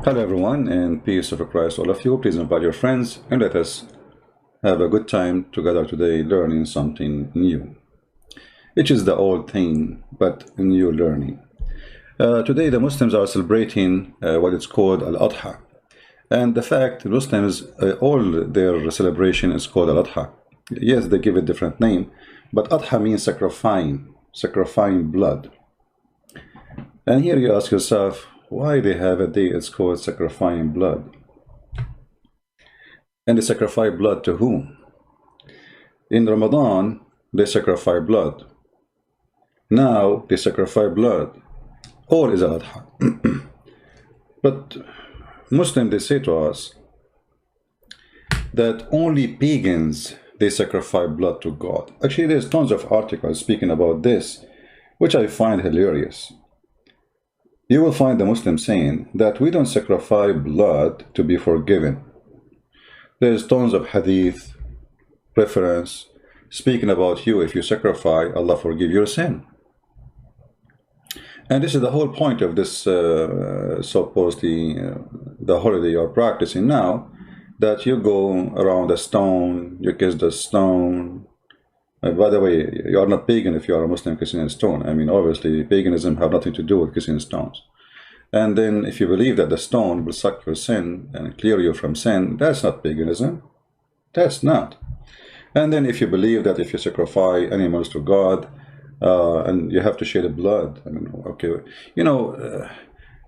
Hello everyone, and peace of Christ all of you. Please invite your friends and let us have a good time together today learning something new. It is the old thing, but new learning. Today the Muslims are celebrating what is called Al-Adha. And the fact Muslims, all their celebration is called Al-Adha. Yes, they give it a different name, but Adha means sacrificing blood. And here you ask yourself, why they have a day it's called sacrificing blood? And they sacrifice blood to whom? In Ramadan, they sacrifice blood. Now they sacrifice blood. All is Al-Adha. But Muslims, they say to us that only pagans, they sacrifice blood to God. Actually, there's tons of articles speaking about this, which I find hilarious. You will find the Muslims saying that we don't sacrifice blood to be forgiven. There's tons of hadith reference speaking about you. If you sacrifice, Allah forgive your sin. And this is the whole point of this supposedly the holiday you're practicing now, that you go around the stone, you kiss the stone. By the way, you are not pagan if you are a Muslim kissing a stone. I mean, obviously, paganism have nothing to do with kissing stones. And then if you believe that the stone will suck your sin and clear you from sin, that's not paganism. That's not. And then if you believe that if you sacrifice animals to God, and you have to shed blood, I mean, okay,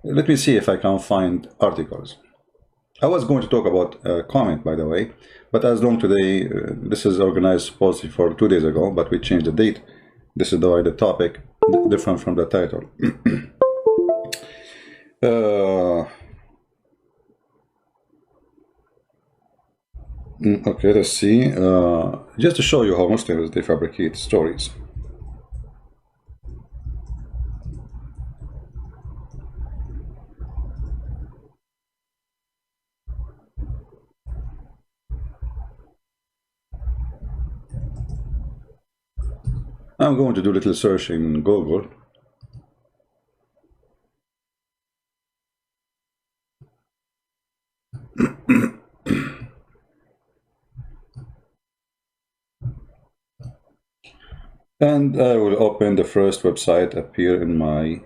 let me see if I can find articles. I was going to talk about a comment, by the way, but as long today, this is organized supposedly for 2 days ago, but we changed the date. This is the topic, different from the title. Okay, let's see. Just to show you how Muslims, they fabricate stories. I'm going to do a little search in Google. And I will open the first website appear in my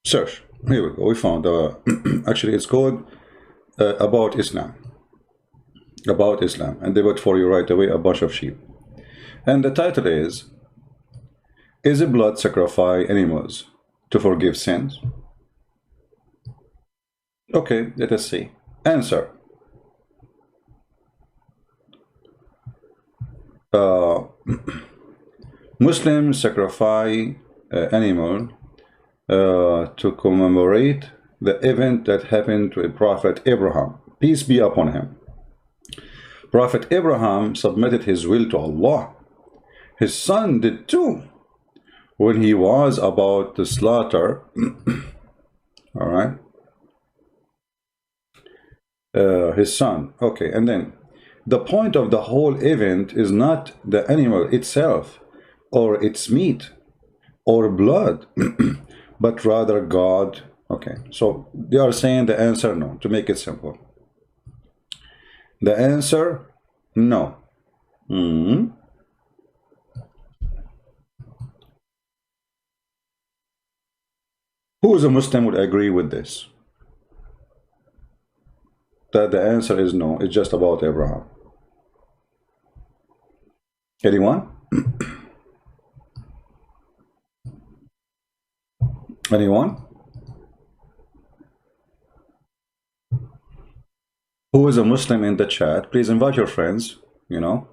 search. Here we go. We found actually it's called About Islam. About Islam, and they would for you right away a bunch of sheep. And the title is a blood sacrifice animals to forgive sins? Okay, let us see. Answer. Muslims sacrifice animal to commemorate the event that happened to a Prophet Abraham, peace be upon him. Prophet Abraham submitted his will to Allah. His son did too. When he was about to slaughter, all right, his son. Okay, and then the point of the whole event is not the animal itself or its meat or blood, but rather God. Okay, so they are saying the answer no, to make it simple. The answer, no. Who is a Muslim would agree with this? That the answer is no, it's just about Abraham. Anyone? Anyone? Who is a Muslim in the chat? Please invite your friends, you know.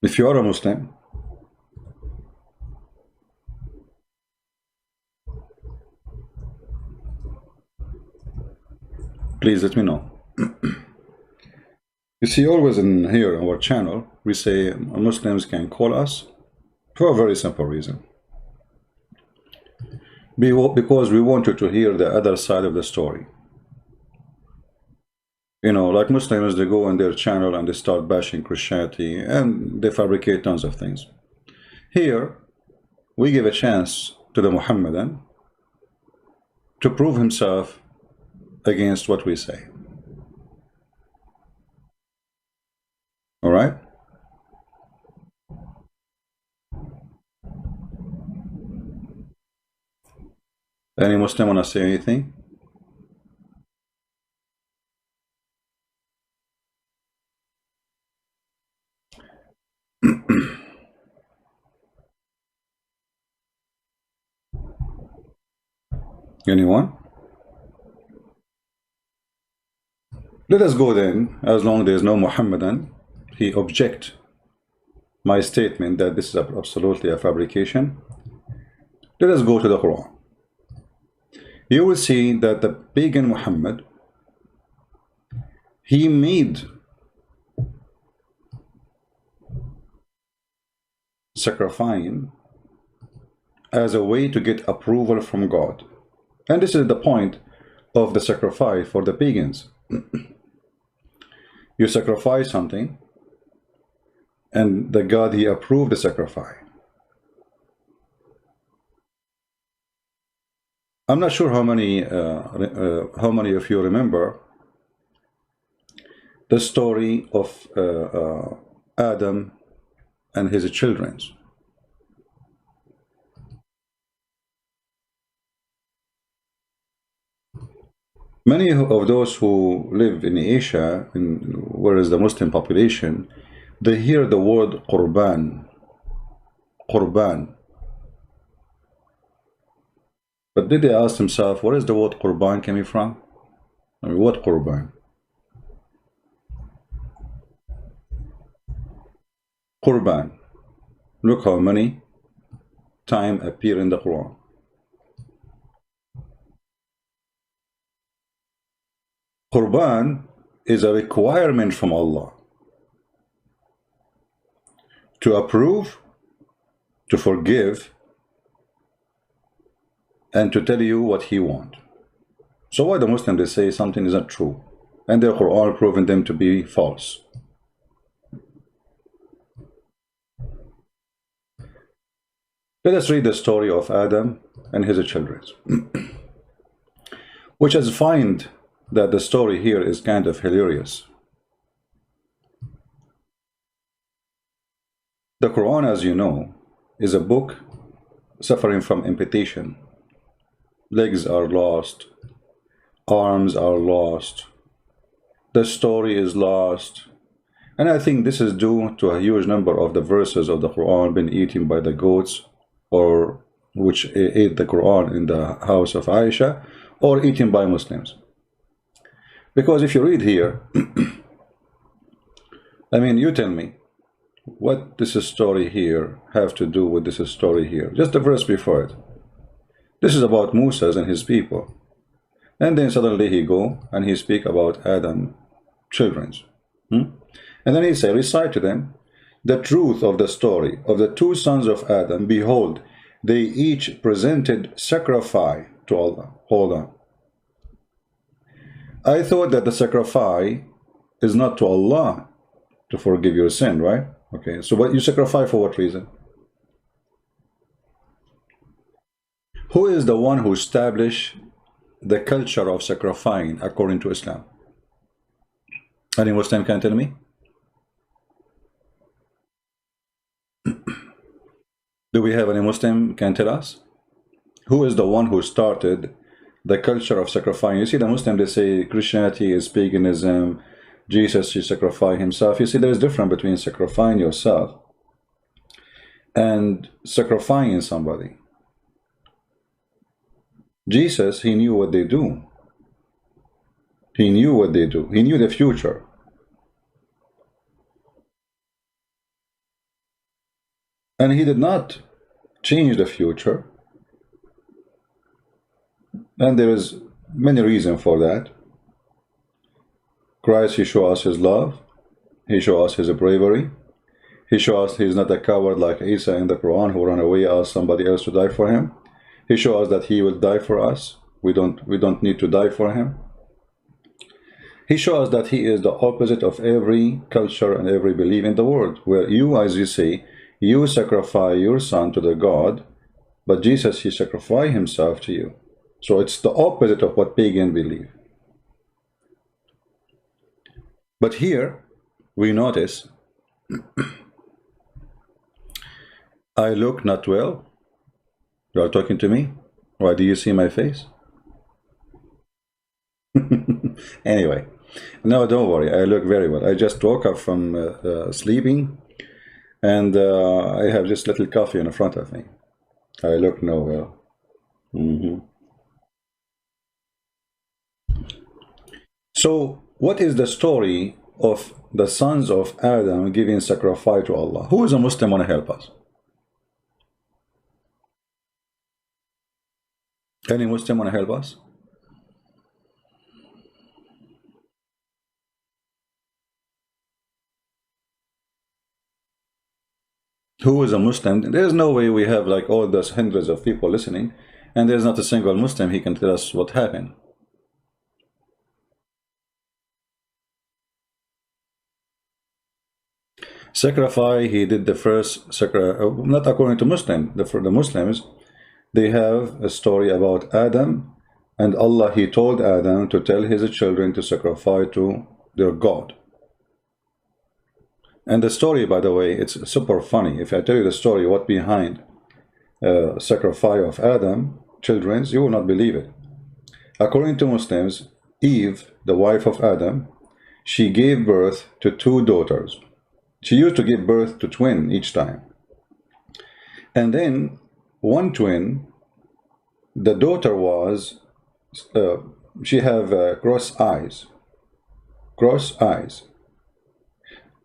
If you are a Muslim, please let me know. You see, always in here on our channel, we say Muslims can call us for a very simple reason. Because we want you to hear the other side of the story. You know, like Muslims, they go on their channel and they start bashing Christianity and they fabricate tons of things. Here, we give a chance to the Mohammedan to prove himself against what we say. All right? Any Muslim want to say anything? Anyone? Let us go then, as long as there is no Muhammadan, he object my statement that this is absolutely a fabrication. Let us go to the Quran. You will see that the pagan Muhammad, he made sacrificing as a way to get approval from God. And this is the point of the sacrifice for the pagans. You sacrifice something, and the God, he approved the sacrifice. I'm not sure how many of you remember the story of Adam and his children. Many of those who live in Asia, where is the Muslim population, they hear the word Qurban. Qurban. But did they ask themselves, where is the word Qurban coming from? I mean, what Qurban? Qurban. Look how many times appear in the Quran. Qurban is a requirement from Allah to approve, to forgive, and to tell you what he wants. So why the Muslims, they say something is not true, and their Quran proving them to be false? Let us read the story of Adam and his children, which I find that the story here is kind of hilarious. The Quran, as you know, is a book suffering from amputation. Legs are lost, arms are lost, the story is lost, and I think this is due to a huge number of the verses of the Quran being eaten by the goats, or which ate the Quran in the house of Aisha, or eaten by Muslims. Because if you read here, I mean, you tell me, what this story here have to do with this story here? Just the verse before it. This is about Moses and his people. And then suddenly he go and he speak about Adam children's. And then he say, recite to them the truth of the story of the two sons of Adam. Behold, they each presented sacrifice to Allah. Hold on. I thought that the sacrifice is not to Allah to forgive your sin, right? Okay, so what you sacrifice for what reason? Who is the one who established the culture of sacrificing according to Islam? Any Muslim can tell me? Do we have any Muslim can tell us? Who is the one who started the culture of sacrificing? You see, the Muslim, they say Christianity is paganism, Jesus, he sacrificed himself. You see, there is difference between sacrificing yourself and sacrificing somebody. Jesus, he knew what they do. He knew what they do. He knew the future. And he did not change the future. And there is many reasons for that. Christ, he showed us his love. He showed us his bravery. He showed us he's not a coward like Isa in the Quran who ran away, asked somebody else to die for him. He showed us that he will die for us. We don't need to die for him. He shows us that he is the opposite of every culture and every belief in the world, where you, as you say, You sacrifice your son to the God, but Jesus, he sacrificed himself to you. So it's the opposite of what pagan believe. But here we notice, I look not well. You are talking to me? Why do you see my face? Anyway, no, don't worry. I look very well. I just woke up from sleeping, and I have just little coffee in front of me. I look no well. So, what is the story of the sons of Adam giving sacrifice to Allah? Who is a Muslim want to help us? Any Muslim want to help us? Who is a Muslim? There's no way we have like all those hundreds of people listening, and there's not a single Muslim he can tell us what happened. Sacrifice, he did the first sacrifice, not according to Muslim. For the Muslims, they have a story about Adam, and Allah, he told Adam to tell his children to sacrifice to their God. And the story, by the way, it's super funny. If I tell you the story, what behind sacrifice of Adam, children's, you will not believe it. According to Muslims, Eve, the wife of Adam, she gave birth to 2 daughters. She used to give birth to twin each time. And then one twin, the daughter was, she have cross eyes. Cross eyes.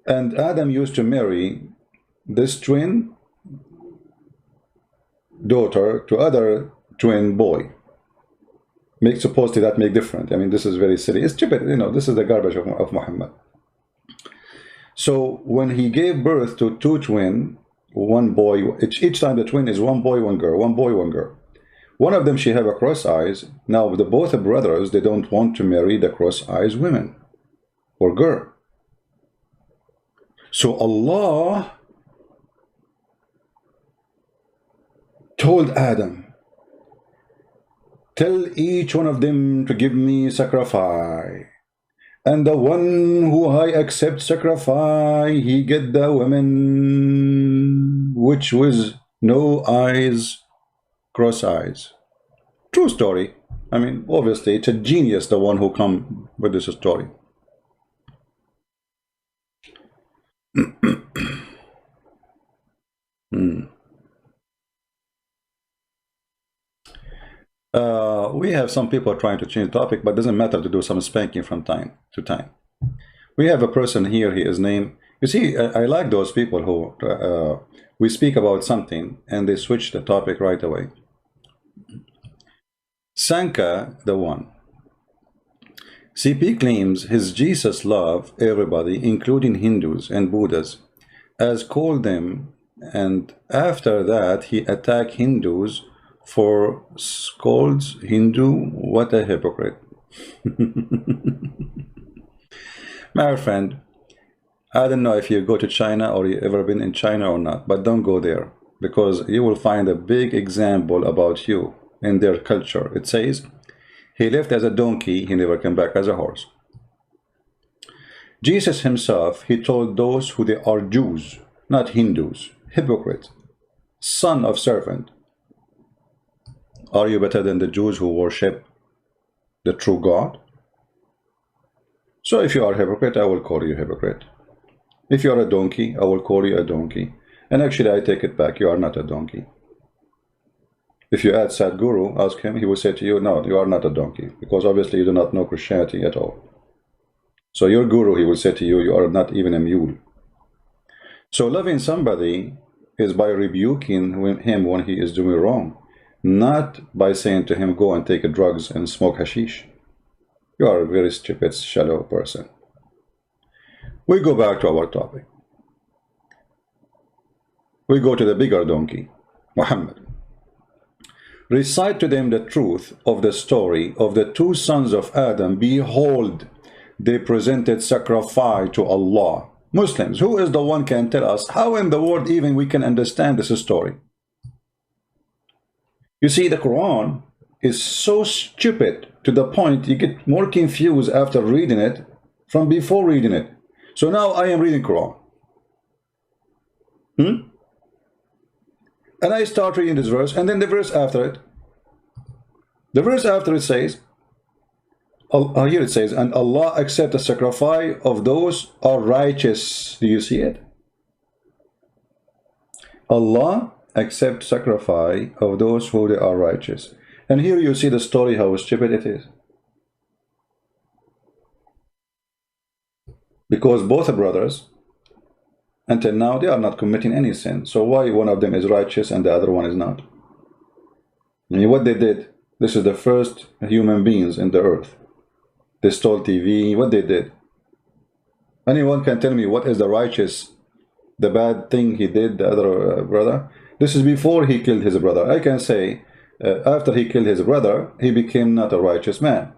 And Adam used to marry this twin daughter to other twin boy. Supposedly that make different. I mean, this is very silly. It's stupid, you know, this is the garbage of Muhammad. So when he gave birth to 2 twin, one boy, each time the twin is one boy, one girl, one boy, one girl. One of them, she have a cross eyes. Now, the both brothers, they don't want to marry the cross eyes women or girl. So Allah told Adam, tell each one of them to give me sacrifice. And the one who I accept sacrifice, he get the woman which was no eyes, cross eyes. True story. I mean, obviously, it's a genius, the one who come with this story. We have some people trying to change the topic, but it doesn't matter to do some spanking from time to time. We have a person here, he is named, you see, I like those people who, we speak about something and they switch the topic right away. Sanka, the one. CP claims his Jesus loved everybody, including Hindus and Buddhas, as called them, and after that he attacked Hindus for scolds Hindu. What a hypocrite. My friend, I don't know if you go to China or you ever been in China or not, but don't go there, because you will find a big example about you in their culture. It says, he left as a donkey, he never came back as a horse. Jesus himself, he told those who they are Jews, not Hindus, hypocrite, son of serpent. Are you better than the Jews who worship the true God? So if you are a hypocrite, I will call you a hypocrite. If you are a donkey, I will call you a donkey. And actually, I take it back. You are not a donkey. If you add Sadhguru, ask him, he will say to you, no, you are not a donkey, because obviously you do not know Christianity at all. So your guru, he will say to you, you are not even a mule. So loving somebody is by rebuking him when he is doing wrong, not by saying to him, go and take drugs and smoke hashish. You are a very stupid, shallow person. We go back to our topic. We go to the bigger donkey, Muhammad. Recite to them the truth of the story of the 2 sons of Adam. Behold, they presented sacrifice to Allah. Muslims, who is the one can tell us how in the world even we can understand this story? You see, the Quran is so stupid to the point you get more confused after reading it from before reading it. So now I am reading Quran. And I start reading this verse, and then the verse after it. The verse after it says, here it says, and Allah accept the sacrifice of those are righteous. Do you see it? Allah accept sacrifice of those who they are righteous. And here you see the story how stupid it is. Because both brothers, until now, they are not committing any sin. So why one of them is righteous and the other one is not? I mean, what they did, this is the first human beings in the earth. They stole TV, what they did. Anyone can tell me what is the righteous, the bad thing he did, the other brother? This is before he killed his brother. I can say, after he killed his brother, he became not a righteous man.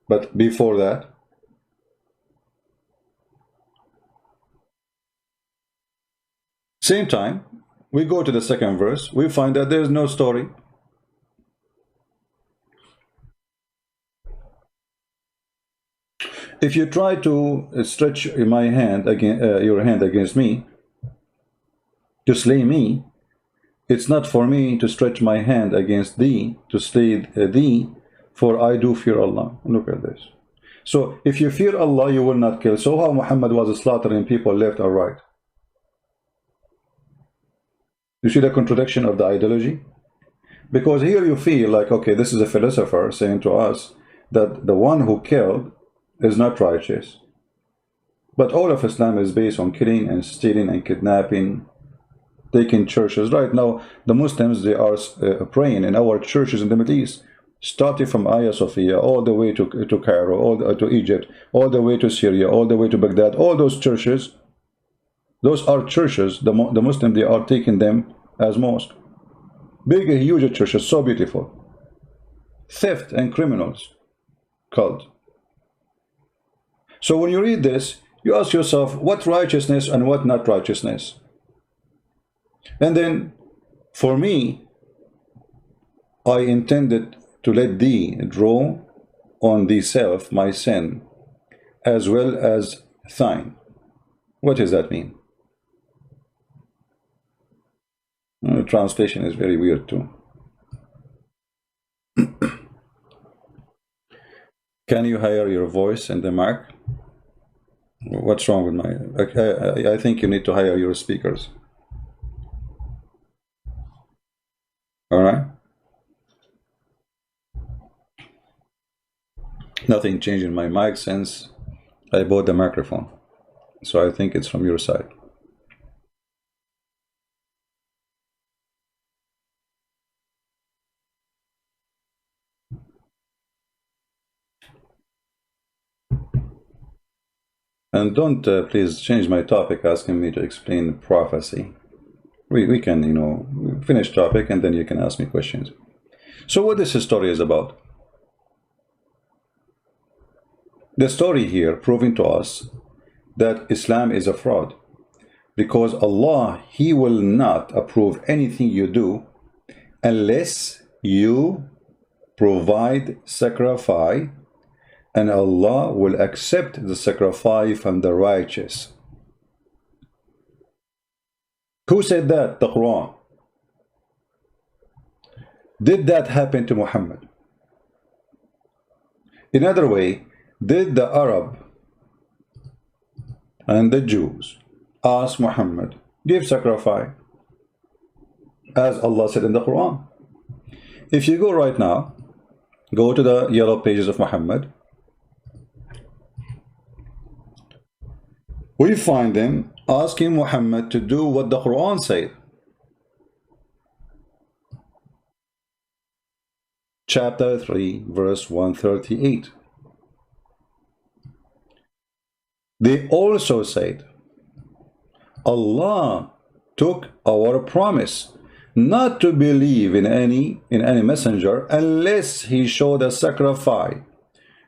But before that, same time, we go to the second verse, we find that there is no story. If you try to stretch my hand your hand against me, to slay me, it's not for me to stretch my hand against thee, to slay thee, for I do fear Allah. Look at this. So if you fear Allah, you will not kill. So how Muhammad was slaughtering people left or right? You see the contradiction of the ideology? Because here you feel like, okay, this is a philosopher saying to us that the one who killed is not righteous. But all of Islam is based on killing and stealing and kidnapping, taking churches. Right now, the Muslims, they are praying in our churches in the Middle East, starting from Hagia Sophia, all the way to Cairo, to Egypt, all the way to Syria, all the way to Baghdad. All those churches, those are churches. The Muslims, they are taking them as mosque. Big, huge churches, so beautiful. Theft and criminals, cult. So when you read this, you ask yourself, what righteousness and what not righteousness? And then, for me, I intended to let thee draw on thyself my sin, as well as thine. What does that mean? The translation is very weird too. Can you higher your voice in the mic? What's wrong with my... I think you need to hire your speakers. All right? Nothing changed in my mic since I bought the microphone. So I think it's from your side. And don't please change my topic asking me to explain prophecy. We can, you know, finish topic and then you can ask me questions. So what this story is about? The story here proving to us that Islam is a fraud. Because Allah, He will not approve anything you do unless you provide sacrifice, and Allah will accept the sacrifice from the righteous. Who said that? The Quran. Did that happen to Muhammad? In other way, did the Arab and the Jews ask Muhammad, give sacrifice, as Allah said in the Quran? If you go right now, go to the yellow pages of Muhammad, we find them asking Muhammad to do what the Quran said. Chapter 3, verse 138. They also said, Allah took our promise not to believe in any messenger unless he showed a sacrifice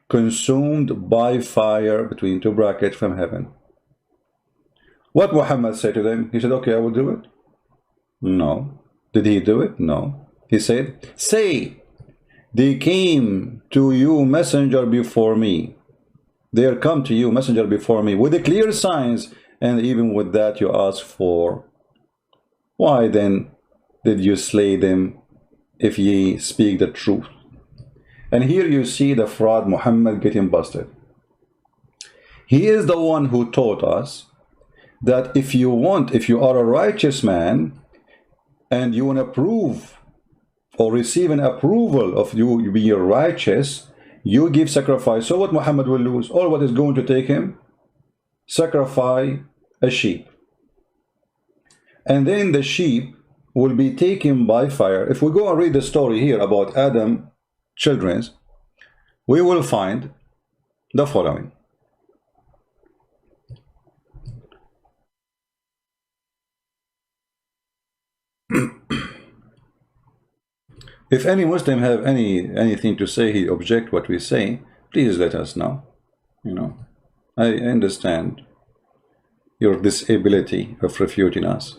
consumed by fire, between two brackets, from heaven. What Muhammad said to them? He said, okay, I will do it. No. Did he do it? No. He said, say, they came to you messenger before me. There come to you messenger before me with the clear signs, and even with that you ask for. Why then did you slay them if ye speak the truth? And here you see the fraud Muhammad getting busted. He is the one who taught us that if you are a righteous man and you want to prove or receive an approval of you being righteous, you give sacrifice. So what Muhammad will lose? All what is going to take him? Sacrifice a sheep. And then the sheep will be taken by fire. If we go and read the story here about Adam children's, we will find the following. If any Muslim have anything to say, he object what we say, please let us know. You know, I understand your disability of refuting us.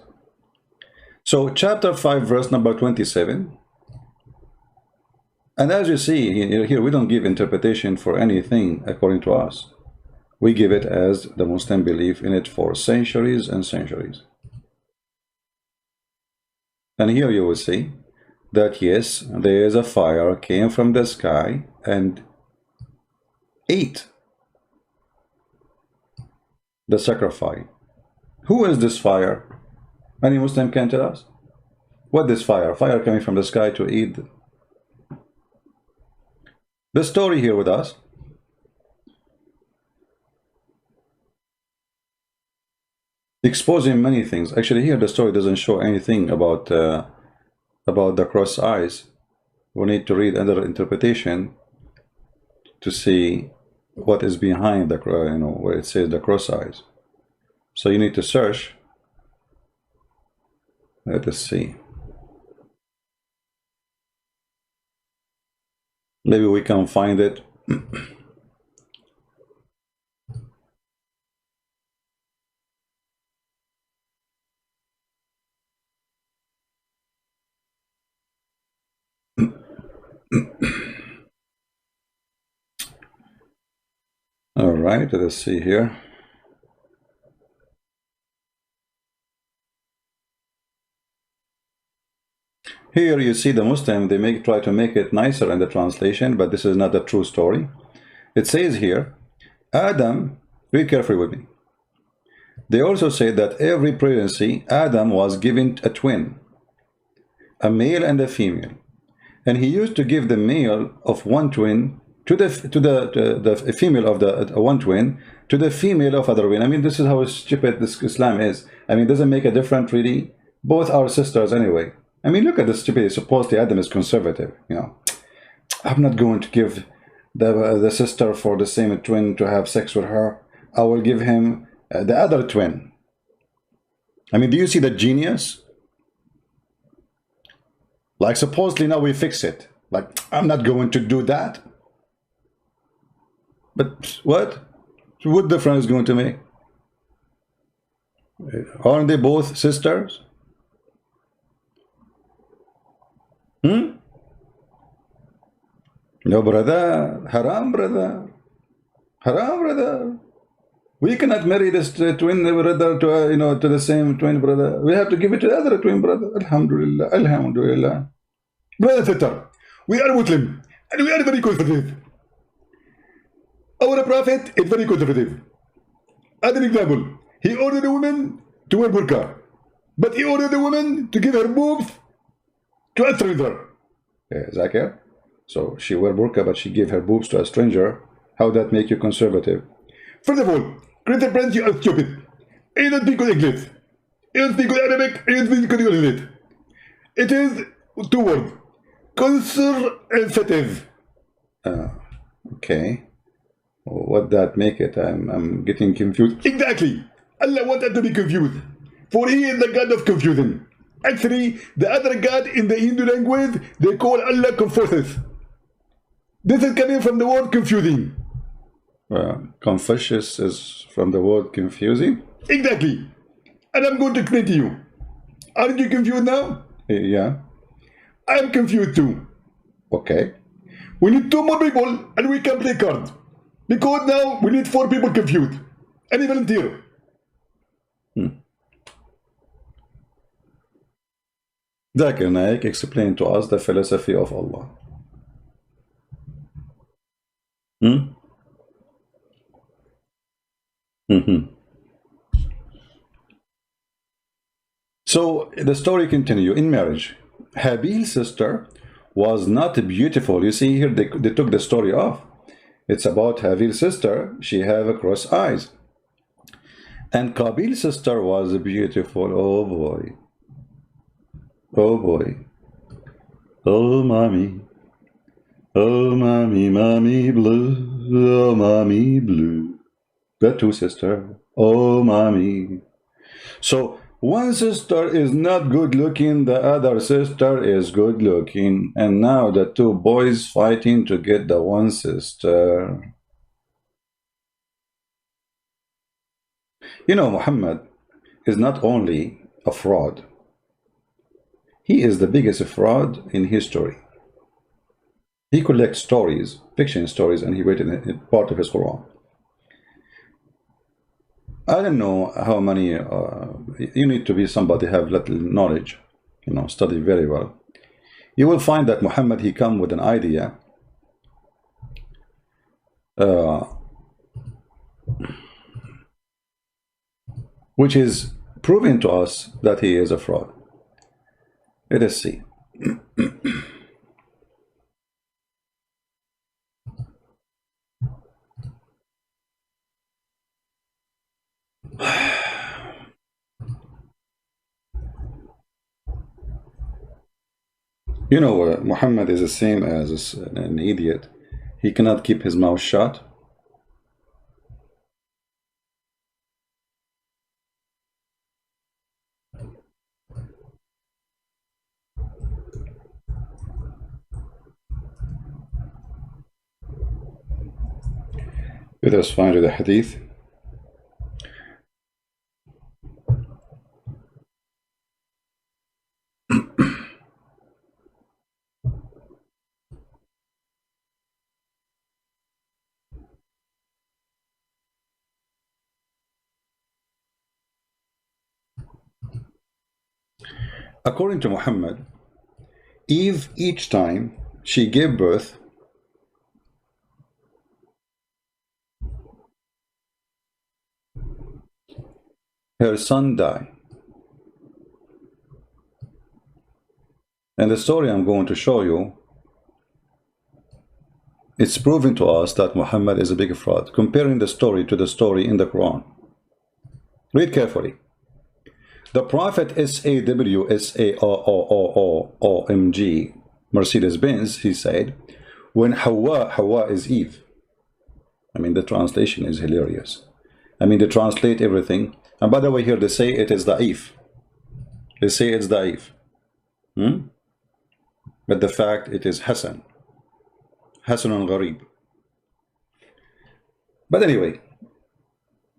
So chapter 5 verse number 27, and as you see here, we don't give interpretation for anything according to us. We give it as the Muslim belief in it for centuries and centuries. And here you will see that yes, there is a fire came from the sky and ate the sacrifice. Who is this fire? Any Muslim can tell us? What is fire? Fire coming from the sky to eat. The story here with us. Exposing many things. Actually here the story doesn't show anything about the cross eyes. We need to read another interpretation to see what is behind the, where it says the cross eyes. So you need to search. Let us see. Maybe we can find it. All right, let us see here. Here you see the Muslim, they try to make it nicer in the translation, but this is not the true story. It says here, Adam, read carefully with me. They also say that every pregnancy, Adam was given a twin, a male and a female. And he used to give the male of one twin to the female of the one twin to the female of other twin. I mean, this is how stupid this Islam is. I mean, it doesn't make a difference really. Both are sisters anyway. I mean, look at this stupidity. Supposedly Adam is conservative, you know. I'm not going to give the sister for the same twin to have sex with her. I will give him the other twin. I mean, do you see the genius? Like, supposedly now we fix it. Like, I'm not going to do that. But what? What difference is going to make? Aren't they both sisters? No, brother. Haram, brother. Haram, brother. We cannot marry this twin brother to to the same twin brother. We have to give it to the other twin brother. Alhamdulillah, alhamdulillah. Brother sister, we are Muslim and we are very conservative. Our Prophet is very conservative. As an example, he ordered a woman to wear burqa, but he ordered a woman to give her boobs to a stranger. Zakir. So she wear burqa, but she gave her boobs to a stranger. How that make you conservative? First of all, Christian friends, you are stupid. You don't speak good English. You don't speak good Arabic. You don't speak good English. It is two words. Conservative. Okay. What that make it? I'm getting confused. Exactly. Allah wanted to be confused. For he is the God of confusion. Actually, the other God in the Hindu language, they call Allah Confucius. This is coming from the word confusing. Confucius is from the word confusing? Exactly. And I'm going to explain to you. Aren't you confused now? Yeah. I'm confused too. Okay. We need two more people and we can play cards. Because now we need four people confused. Any volunteer? Zakir Naik explained to us the philosophy of Allah. Hmm? Mm-hmm. So the story continue. In marriage, Habil's sister was not beautiful. You see here, they took the story off. It's about Habil's sister. She have cross eyes. And Qabil's sister was beautiful. Oh boy. Oh boy. Oh mommy. Oh mommy, mommy blue. Oh mommy blue. The two sister. Oh mommy. So one sister is not good looking, the other sister is good looking, and now the two boys fighting to get the one sister. You know, Muhammad is not only a fraud, he is the biggest fraud in history. He collects stories, fiction stories, and he wrote it in part of his Quran. I don't know how many, you need to be somebody have little knowledge, you know, study very well. You will find that Muhammad, he come with an idea which is proving to us that he is a fraud. Let us see. You know, Muhammad is the same as an idiot. He cannot keep his mouth shut. Let us find the hadith. According to Muhammad, Eve, each time she gave birth, her son died. And the story I'm going to show you, it's proving to us that Muhammad is a big fraud. Comparing the story to the story in the Quran. Read carefully. The Prophet SAWSAOOOOMG Mercedes-Benz, he said, when Hawa is Eve. I mean, the translation is hilarious. I mean, they translate everything. And by the way, here they say it is da'if. They say it's da'if. But the fact it is Hasan. Hasanun Gharib. But anyway,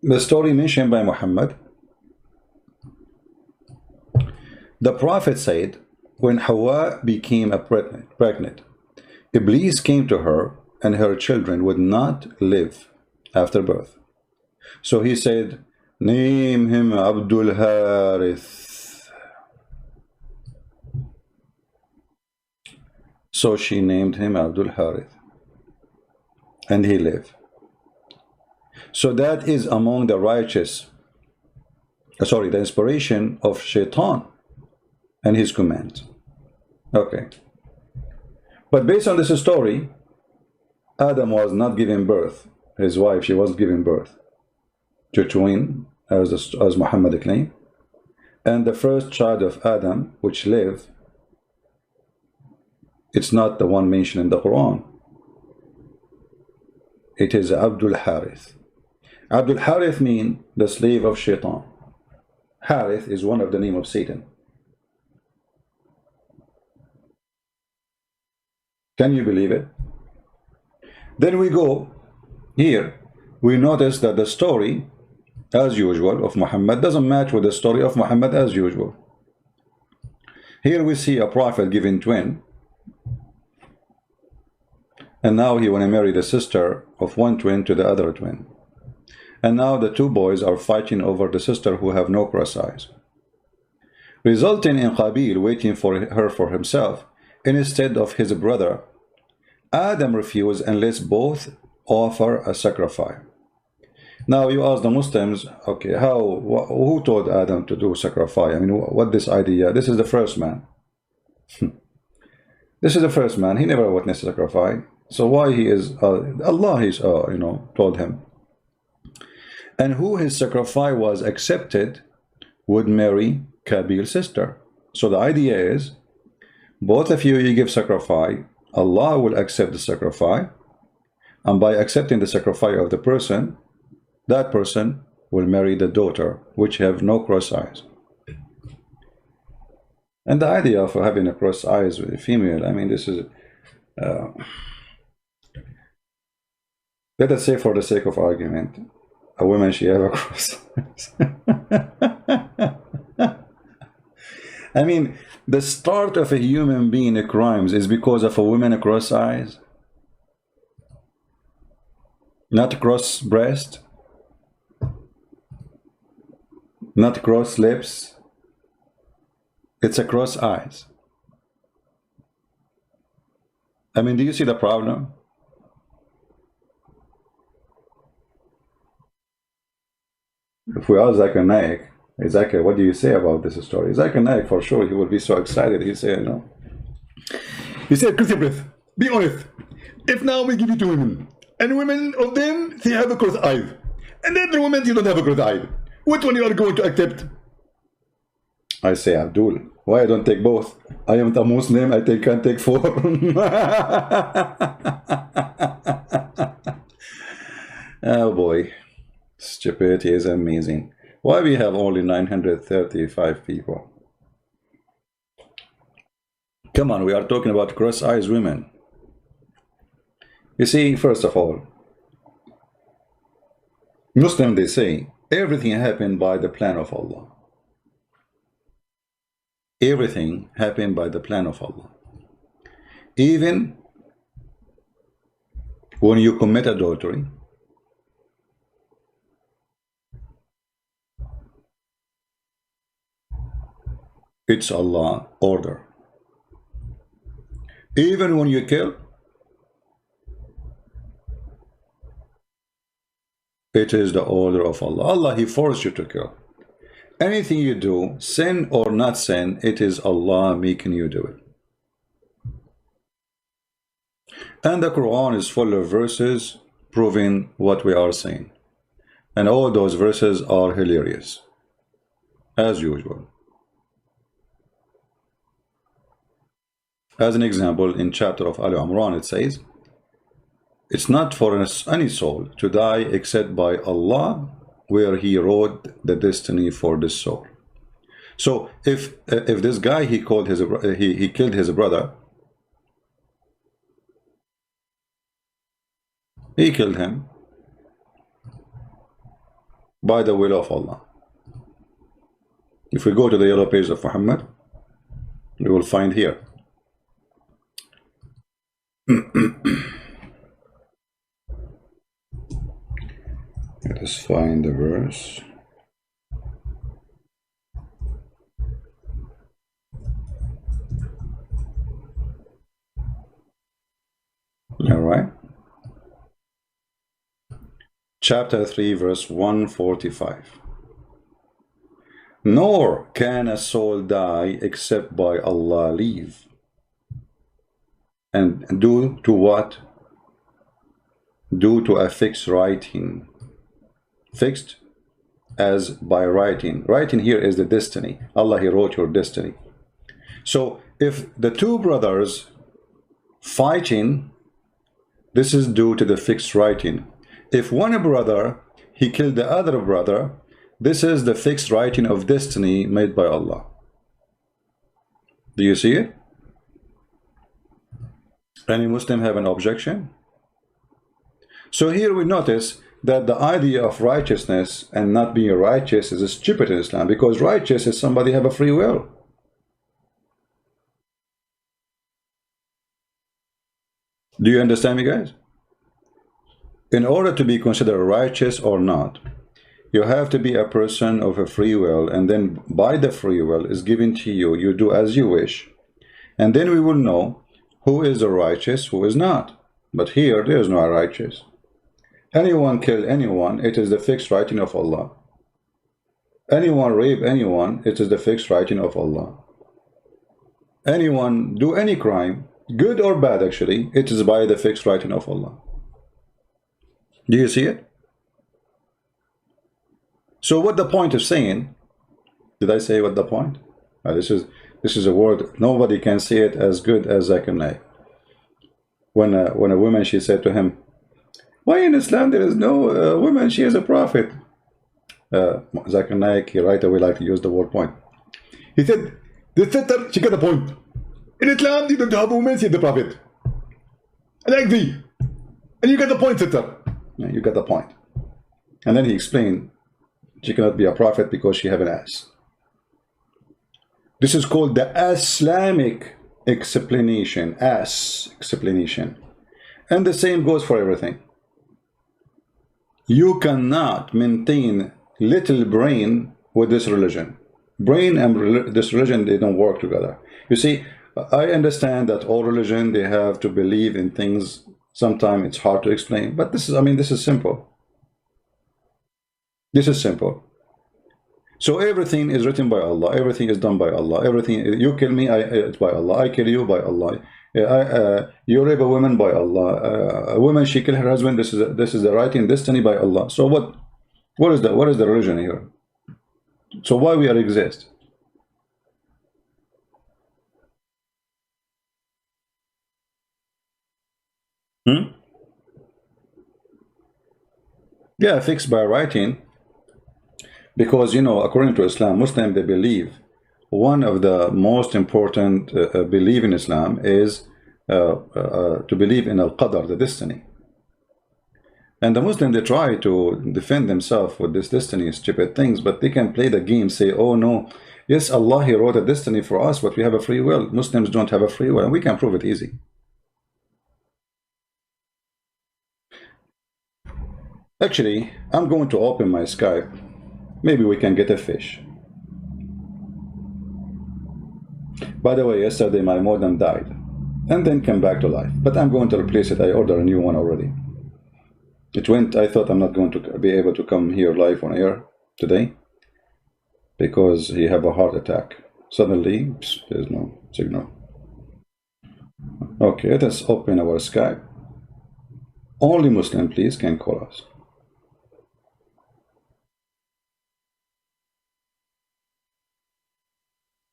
the story mentioned by Muhammad, the Prophet said, when Hawa became pregnant, Iblis came to her and her children would not live after birth. So he said, name him Abdul Harith. So she named him Abdul Harith. And he lived. So that is among the righteous, the inspiration of Shaitan and his commands. Okay. But based on this story, Adam was not giving birth. His wife, she was giving birth to twin, as Muhammad claimed. And the first child of Adam, which lived, it's not the one mentioned in the Quran. It is Abdul Harith. Abdul Harith means the slave of Shaitan. Harith is one of the name of Satan. Can you believe it? Then we go here. We notice that the story as usual, of Muhammad doesn't match with the story of Muhammad as usual. Here we see a prophet giving twin, and now he want to marry the sister of one twin to the other twin. And now the two boys are fighting over the sister who have no cross eyes, resulting in Qabil waiting for her for himself instead of his brother. Adam refused and lets both offer a sacrifice. Now you ask the Muslims, okay, who told Adam to do sacrifice? I mean, what this idea? This is the first man. This is the first man. He never witnessed sacrifice. So why he is, Allah is, told him. And who his sacrifice was accepted would marry Qabil's sister. So the idea is, both of you give sacrifice, Allah will accept the sacrifice, and by accepting the sacrifice of the person, that person will marry the daughter, which have no cross eyes. And the idea of having a cross eyes with a female, I mean, this is, let us say for the sake of argument, a woman, she have a cross eyes. I mean, the start of a human being crimes is because of a woman cross eyes, not cross breast, not cross lips. It's a cross eyes. I mean, do you see the problem? If we ask Zakir Naik, Zakir, what do you say about this story? Zakir Naik, for sure, he will be so excited. He say, no. He said, "Chris breath. Be honest. If now we give you two women, and women of them, they have a cross eye, and the other women, you don't have a cross eye. Which one you are going to accept?" I say, Abdul, why I don't take both? I am a Muslim, can't take four. Oh boy, stupidity is amazing. Why we have only 935 people? Come on, we are talking about cross-eyes women. You see, first of all, Muslims, they say, everything happened by the plan of Allah. Everything happened by the plan of Allah. Even when you commit adultery, it's Allah order. Even when you kill, it is the order of Allah. Allah, He forced you to kill. Anything you do, sin or not sin, it is Allah making you do it. And the Quran is full of verses proving what we are saying. And all those verses are hilarious, as usual. As an example, in chapter of Al Imran, it says, it's not for any soul to die except by Allah, where He wrote the destiny for this soul. So if this guy, he killed his brother, he killed him by the will of Allah. If we go to the yellow page of Muhammad, we will find here. Let us find the verse. All right. Chapter 3, verse 145. Nor can a soul die except by Allah leave. And due to what? Due to a fixed writing. Fixed as by writing. Writing here is the destiny. Allah, He wrote your destiny. So if the two brothers fighting, this is due to the fixed writing. If one brother, he killed the other brother, this is the fixed writing of destiny made by Allah. Do you see it? Any Muslim have an objection? So here we notice that the idea of righteousness and not being righteous is stupid in Islam, because righteous is somebody have a free will. Do you understand me, guys? In order to be considered righteous or not, you have to be a person of a free will, and then by the free will is given to you, you do as you wish, and then we will know who is the righteous, who is not. But here, there is no righteous. Anyone kill anyone, it is the fixed writing of Allah. Anyone rape anyone, it is the fixed writing of Allah. Anyone do any crime, good or bad actually, it is by the fixed writing of Allah. Do you see it? So what the point of saying, did I say what the point? This is a word, nobody can say it as good as Zakir Naik. When a woman, she said to him, why in Islam there is no woman, she is a prophet? Zakir Naik, he right away like to use the word point. He said, the sister, she got the point. In Islam, you don't have a woman, she is the prophet. And I agree. And you got the point, sister. Yeah, you got the point. And then he explained, she cannot be a prophet because she have an ass. This is called the Islamic explanation, ass explanation. And the same goes for everything. You cannot maintain little brain with this religion. Brain and this religion, they don't work together. You see, I understand that all religion, they have to believe in things. Sometimes it's hard to explain, but this is, I mean, this is simple. This is simple. So everything is written by Allah. Everything is done by Allah. Everything, you kill me, it's by Allah. I kill you by Allah. You rape a woman by Allah. A woman, she kill her husband. This is the writing destiny by Allah. So what is the religion here? So why we are exist? Yeah, fixed by writing. Because, you know, according to Islam, Muslim, they believe one of the most important belief in Islam is to believe in al-qadr, the destiny. And the Muslim, they try to defend themselves with this destiny, stupid things, but they can play the game, say, oh no, yes, Allah, He wrote a destiny for us, but we have a free will. Muslims don't have a free will, and we can prove it easy. Actually, I'm going to open my Skype. Maybe we can get a fish. By the way, yesterday my modem died and then came back to life, but I'm going to replace it. I ordered a new one already. It went, I thought I'm not going to be able to come here live on air today because he have a heart attack. Suddenly, there's no signal. Okay, let us open our Skype. Only Muslim, please, can call us.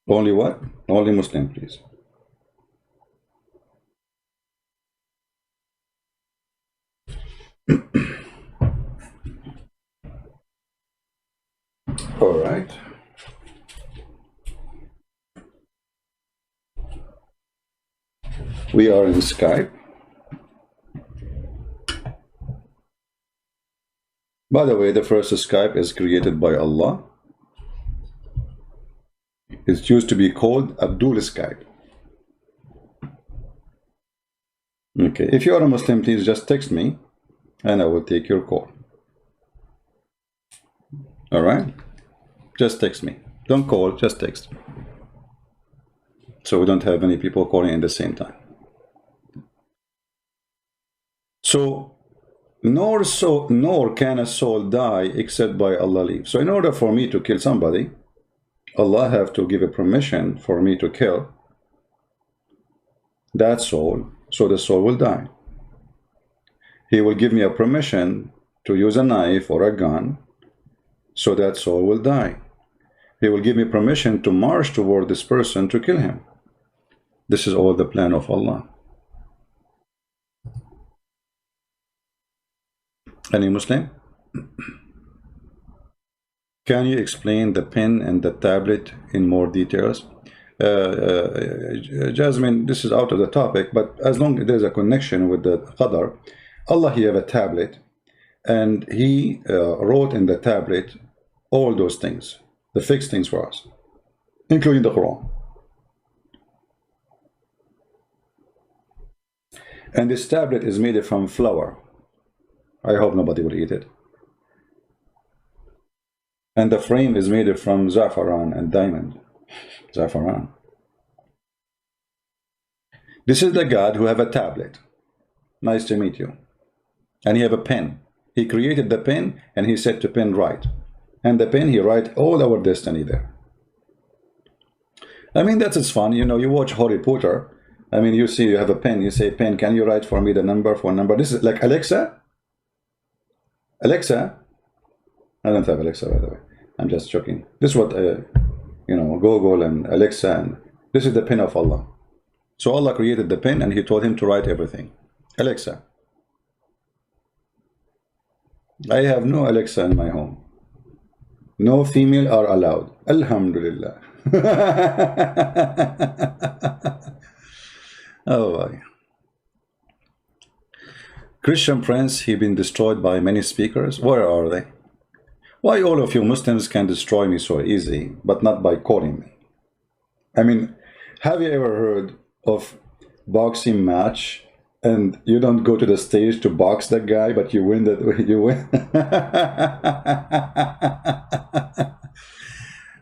Only what? Only Muslim, please. All right. We are in Skype. By the way, the first Skype is created by Allah. It used to be called Abdul Skype. Okay, if you are a Muslim, please just text me and I will take your call. All right? Just text me. Don't call, just text. So we don't have many people calling at the same time. So, nor can a soul die except by Allah leave. So in order for me to kill somebody, Allah have to give a permission for me to kill that soul, so the soul will die. He will give me a permission to use a knife or a gun, so that soul will die. He will give me permission to march toward this person to kill him. This is all the plan of Allah. Any Muslim? Can you explain the pen and the tablet in more details? Jasmine, this is out of the topic, but as long as there's a connection with the Qadr, Allah, He have a tablet, and he wrote in the tablet all those things, the fixed things for us, including the Quran. And this tablet is made from flour. I hope nobody will eat it. And the frame is made from saffron and diamond. Saffron. This is the God who have a tablet. Nice to meet you. And he have a pen. He created the pen and he said to pen write. And the pen he write all our destiny there. I mean, that is fun. You know, you watch Harry Potter. I mean, you see you have a pen. You say, pen, can you write for me the number for number? This is like Alexa. Alexa. I don't have Alexa, by the way. I'm just joking. This is what, you know, Google and Alexa. And this is the pen of Allah. So Allah created the pen and he told him to write everything. Alexa. I have no Alexa in my home. No female are allowed. Alhamdulillah. Oh boy. Christian Prince, he been destroyed by many speakers. Where are they? Why all of you Muslims can destroy me so easy, but not by calling me? I mean, have you ever heard of boxing match and you don't go to the stage to box that guy, but you win that? You win.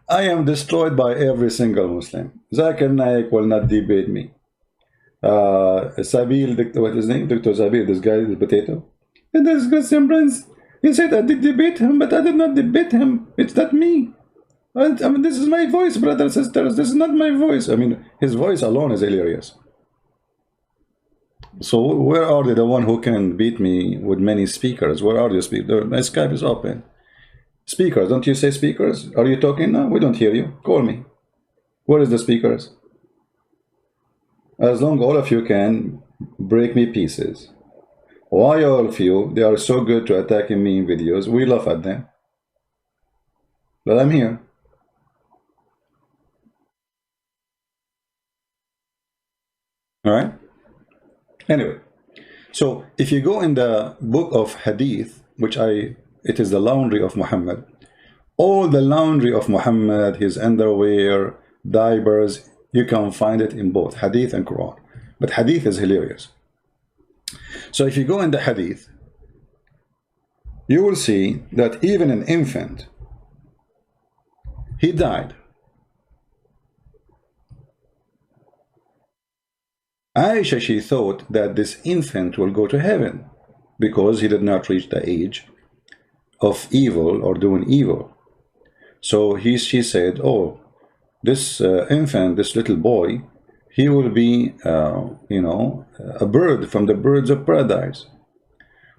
I am destroyed by every single Muslim. Zakir Naik will not debate me. Sabil, what is his name? Dr. Sabil, this guy, the potato. And this Christian Prince, he said I did debate him, but I did not debate him. It's not me. I mean, this is my voice, brothers and sisters. This is not my voice. I mean, his voice alone is hilarious. So where are they, the one who can beat me with many speakers? Where are you speakers? My Skype is open. Speakers, don't you say speakers? Are you talking now? We don't hear you. Call me. Where is the speakers? As long all of you can break me pieces. Why all of you, they are so good to attacking me in videos. We laugh at them. But I'm here. All right. Anyway, so if you go in the book of Hadith, which it is the laundry of Muhammad, all the laundry of Muhammad, his underwear, diapers, you can find it in both Hadith and Quran. But Hadith is hilarious. So if you go in the Hadith, you will see that even an infant, he died. Aisha, she thought that this infant will go to heaven because he did not reach the age of evil or doing evil. So she said, oh, this infant, this little boy, he will be, you know, a bird from the birds of paradise.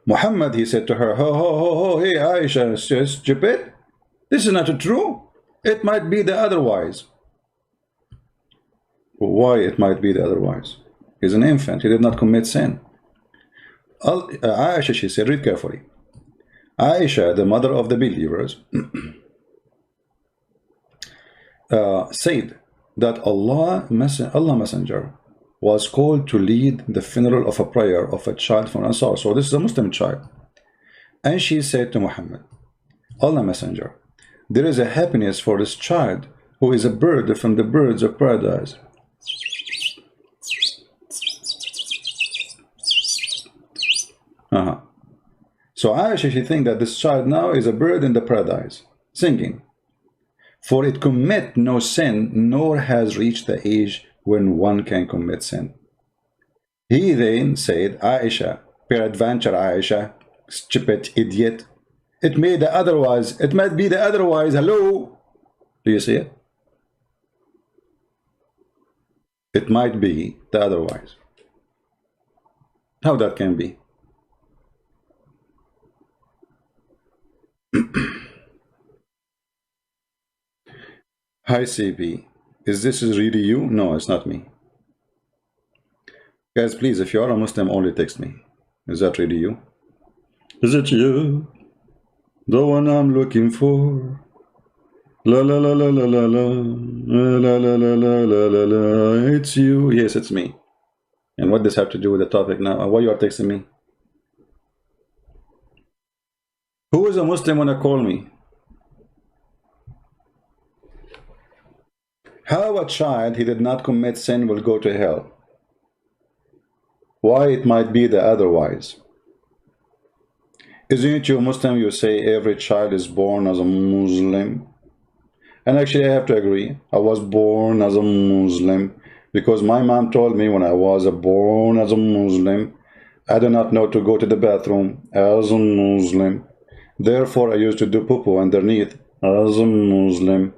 Muhammad, he said to her, ho, ho, ho, ho, hey, Aisha, stupid. This is not true. It might be the otherwise. Why it might be the otherwise? He's an infant. He did not commit sin. Aisha, she said, read carefully. Aisha, the mother of the believers, said that Allah Messenger was called to lead the funeral of a prayer of a child from Ansar. So this is a Muslim child. And she said to Muhammad, Allah Messenger, there is a happiness for this child who is a bird from the birds of paradise. So Aisha, she thinks that this child now is a bird in the paradise, singing. For it commit no sin, nor has reached the age when one can commit sin. He then said, Aisha, peradventure Aisha, stupid idiot, it may the otherwise, it might be the otherwise, hello? Do you see it? It might be the otherwise. How that can be? Hi CP, is this really you? No, it's not me. Guys, please, if you are a Muslim, only text me. Is that really you? Is it you? The one I'm looking for? La la la la la la la la la la la la la la. It's you. Yes, it's me. And what does have to do with the topic now? Why you are texting me? Who is a Muslim wanna call me? How a child he did not commit sin will go to hell? Why it might be the otherwise? Isn't you Muslim? You say every child is born as a Muslim. And actually, I have to agree. I was born as a Muslim because my mom told me when I was born as a Muslim, I do not know to go to the bathroom as a Muslim. Therefore, I used to do poo-poo underneath as a Muslim.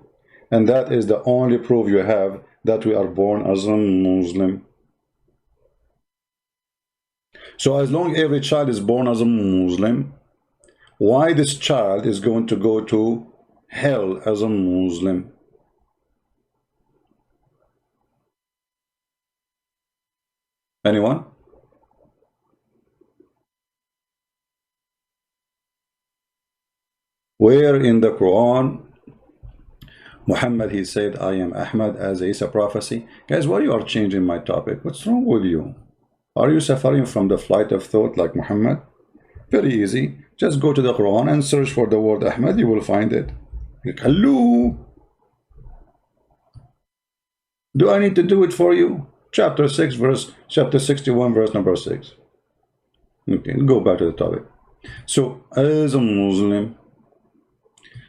And that is the only proof you have that we are born as a Muslim. So as long every child is born as a Muslim, why this child is going to go to hell as a Muslim? Anyone? Where in the Quran Muhammad he said I am Ahmad as Isa prophecy? Guys, why you are changing my topic? What's wrong with you? Are you suffering from the flight of thought like Muhammad? Very easy. Just go to the Quran and search for the word Ahmad. You will find it. Hello. Do I need to do it for you? Chapter 61, verse number 6. Okay, go back to the topic. So, as a Muslim,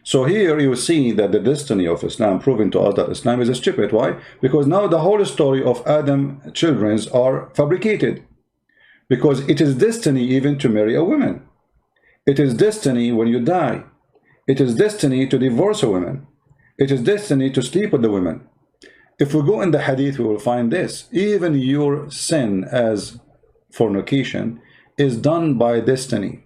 so here you see that the destiny of Islam proving to us that Islam is stupid. Why? Because now the whole story of Adam children's are fabricated. Because it is destiny even to marry a woman. It is destiny when you die. It is destiny to divorce a woman. It is destiny to sleep with the women. If we go in the hadith, we will find this. Even your sin as fornication is done by destiny.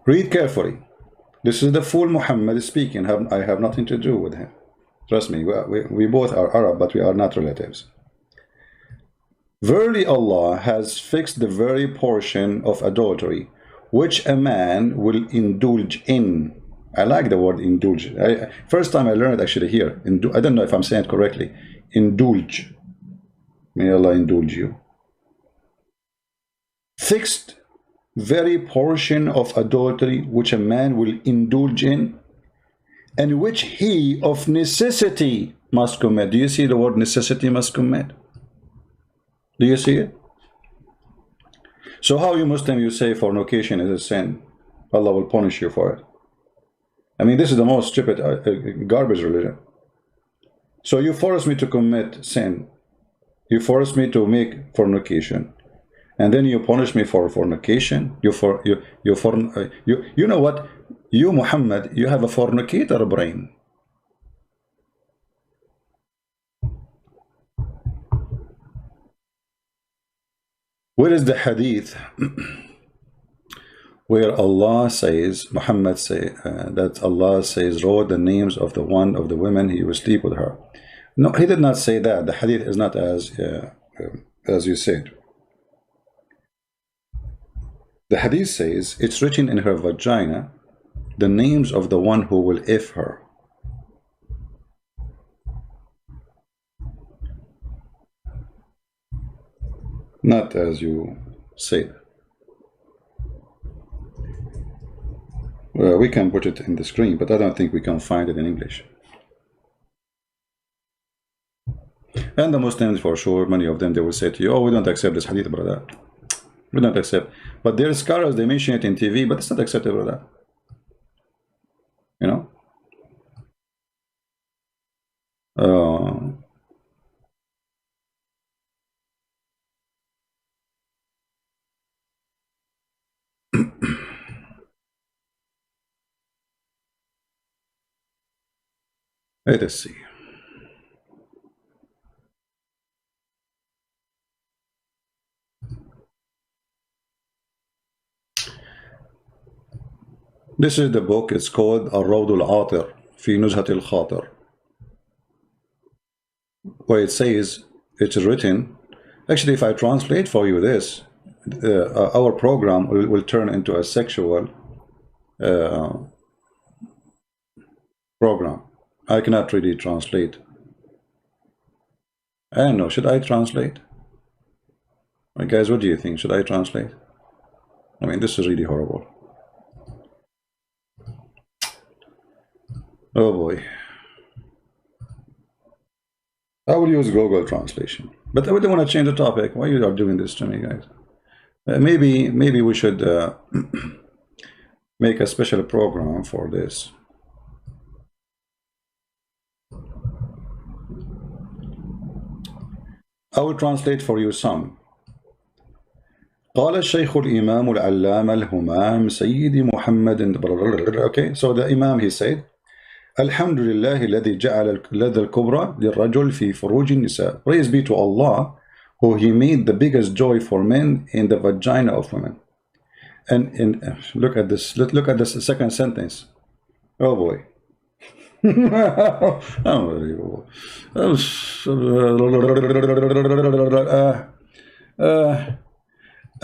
Read carefully. This is the fool Muhammad speaking. I have nothing to do with him. Trust me, we both are Arab, but we are not relatives. Verily Allah has fixed the very portion of adultery which a man will indulge in. I like the word indulge. First time I learned it actually here. I don't know if I'm saying it correctly. Indulge. May Allah indulge you. Fixed very portion of adultery which a man will indulge in, and which he of necessity must commit. Do you see the word necessity must commit? Do you see it? So how you Muslim you say fornication is a sin? Allah will punish you for it. I mean, this is the most stupid garbage religion. So you force me to commit sin. You force me to make fornication. And then you punish me for fornication. You know what? You Muhammad, you have a fornicator brain. Where is the hadith where Allah says, Muhammad say that Allah says, wrote the names of the one of the women he will sleep with her? No, he did not say that. The hadith is not as you said. The hadith says it's written in her vagina the names of the one who will if her. Not as you say. Well, we can put it in the screen, but I don't think we can find it in English. And the Muslims, for sure, many of them, they will say to you, oh, we don't accept this hadith, brother. We don't accept. But their scholars, they mention it in TV, but it's not acceptable, brother. You know? Let us see. This is the book. It's called الروض العاطر في نزهة الخاطر. Where it says, it's written. Actually, if I translate for you this, our program will turn into a sexual program. I cannot really translate. I don't know. Should I translate? Guys, what do you think? Should I translate? I mean, this is really horrible. Oh boy. I will use Google Translation. But I don't want to change the topic. Why you are doing this to me, guys? Maybe we should make a special program for this. I will translate for you some. قال الشيخ الإمام العلامة الهمام سيدي محمد. Okay, so the Imam, he said, الحمد لله الذي جعل اليد الكبرى للرجل في فروج النساء. Praise be to Allah, who he made the biggest joy for men in the vagina of women. And look at this. Look at this second sentence. Oh boy. Unbelievable.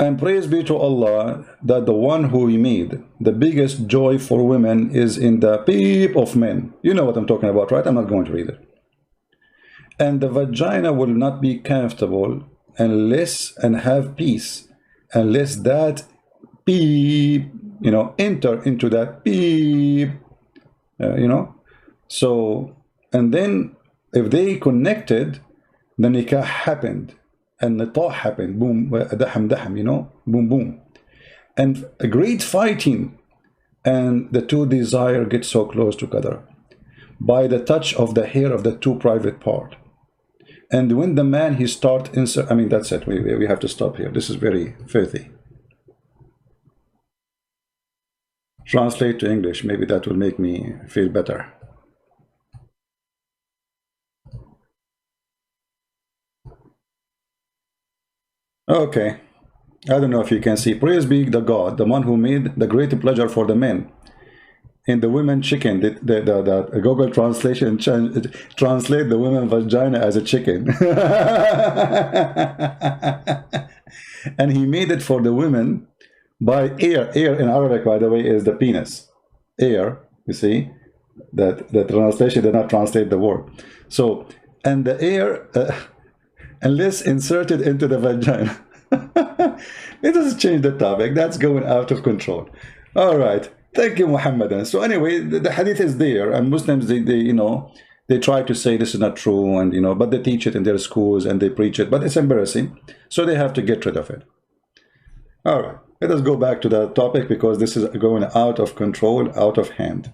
And praise be to Allah that the one who he made the biggest joy for women is in the peep of men. You know what I'm talking about, right? I'm not going to read it. And the vagina will not be comfortable unless and have peace unless that peep, enter into that peep, So, and then if they connected, the nikah happened. And the nitah happened, boom, daham, boom, boom. And a great fighting, and the two desire get so close together by the touch of the hair of the two private part. And when the man, he start insert, I mean, that's it, we have to stop here. This is very filthy. Translate to English, maybe that will make me feel better. Okay, I don't know if you can see. Praise be the God, the one who made the great pleasure for the men. In the women chicken, the Google translation translate the women vagina as a chicken. And he made it for the women by air. Air in Arabic, by the way, is the penis. Air, you see, that the translation did not translate the word. So, and the air, unless inserted into the vagina. It doesn't change the topic. That's going out of control. All right. Thank you, Mohammedans. So anyway, the hadith is there, and Muslims, they try to say this is not true, and but they teach it in their schools and they preach it, but it's embarrassing. So they have to get rid of it. All right. Let us go back to the topic because this is going out of control, out of hand.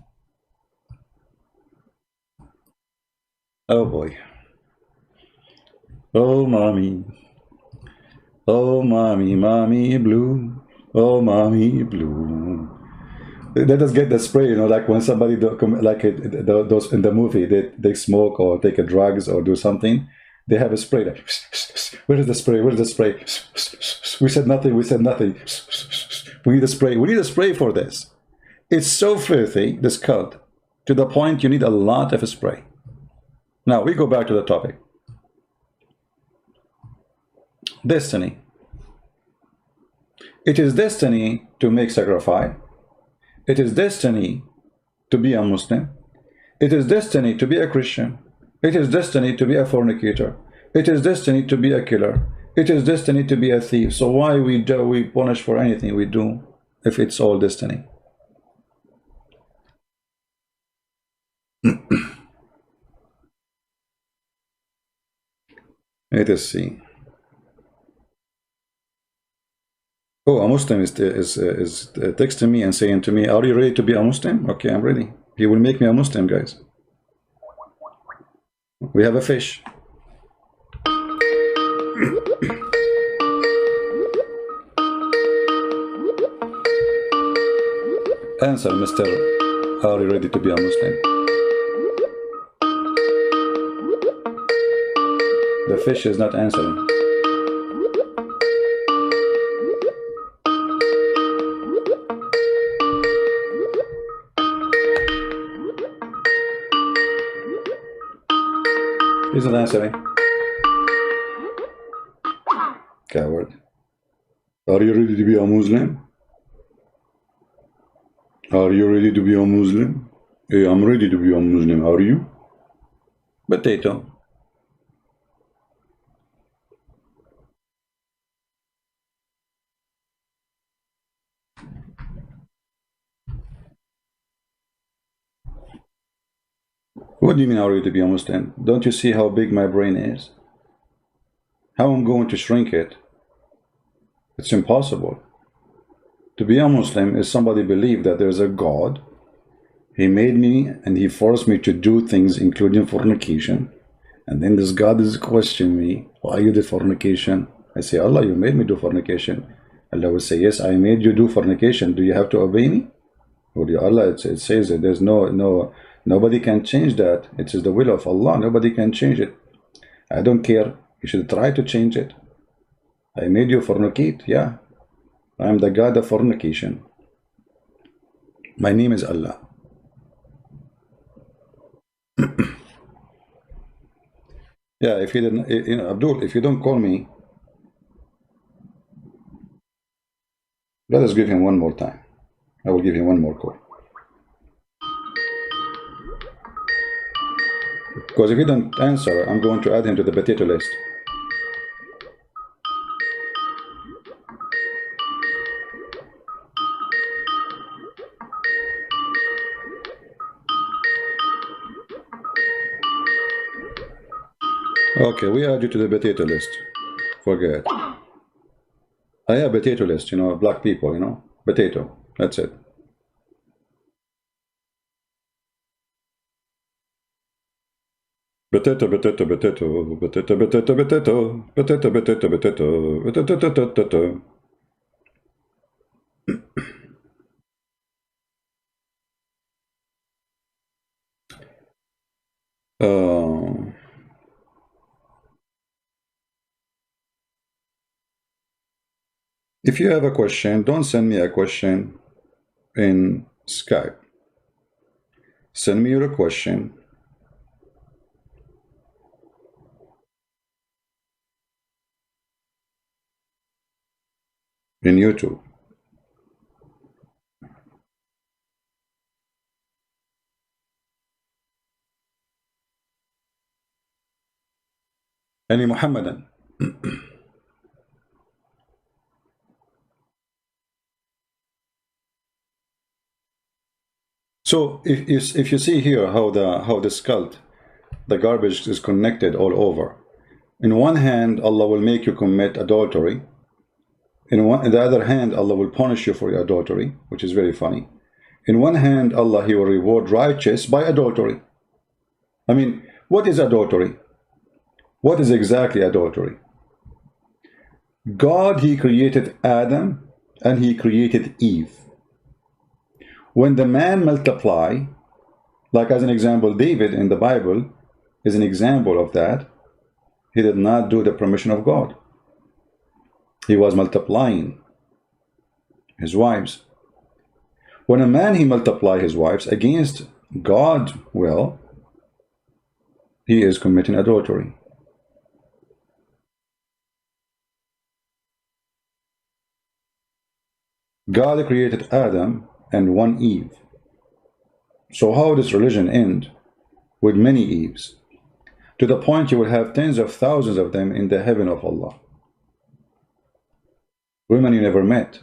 Oh boy. Oh, mommy. Oh, mommy, mommy blue. Oh, mommy blue. Let us get the spray, like when somebody, those in the movie, they smoke or take a drugs or do something, they have a spray. Like, where is the spray? Where is the spray? We said nothing. We said nothing. We need a spray. We need a spray for this. It's so filthy, this cult, to the point you need a lot of spray. Now, we go back to the topic. Destiny. It is destiny to make sacrifice. It is destiny to be a Muslim. It is destiny to be a Christian. It is destiny to be a fornicator. It is destiny to be a killer. It is destiny to be a thief. So why we punish for anything we do if it's all destiny? Let us see. Oh, a Muslim is texting me and saying to me, "Are you ready to be a Muslim?" Okay, I'm ready. He will make me a Muslim, guys. We have a fish. Answer, Mr. Are you ready to be a Muslim? The fish is not answering. He's not answering. Coward. Are you ready to be a Muslim? Are you ready to be a Muslim? Hey, I'm ready to be a Muslim. Are you? Potato. What do you mean, are you to be a Muslim? Don't you see how big my brain is? How I'm going to shrink it? It's impossible. To be a Muslim is somebody believe that there's a God. He made me and he forced me to do things, including fornication. And then this God is questioning me, why you did fornication? I say, Allah, you made me do fornication. Allah will say, yes, I made you do fornication. Do you have to obey me? Or Allah, it says that there's nobody can change that. It is the will of Allah. Nobody can change it. I don't care. You should try to change it. I made you fornicate. Yeah. I am the God of fornication. My name is Allah. Yeah, if you didn't, Abdul, if you don't call me, let us give him one more time. I will give him one more call. Because if he don't answer, I'm going to add him to the potato list. Okay, we add you to the potato list. Forget. I have potato list, black people, potato. That's it. Potato, potato, potato, potato, potato, potato, potato, potato, potato, potato, potato. If you have a question, don't send me a question in Skype. Send me your question in YouTube. Any Mohammedan. So if you see here how this cult, the garbage is connected all over. In one hand, Allah will make you commit adultery. In the other hand, Allah will punish you for your adultery, which is very funny. In one hand, Allah, He will reward righteous by adultery. I mean, what is adultery? What is exactly adultery? God, He created Adam and He created Eve. When the man multiply, like as an example, David in the Bible is an example of that. He did not do the permission of God. He was multiplying his wives. When a man, he multiply his wives against God's will, he is committing adultery. God created Adam and one Eve. So how does religion end? With many Eves. To the point you will have tens of thousands of them in the heaven of Allah. Women you never met.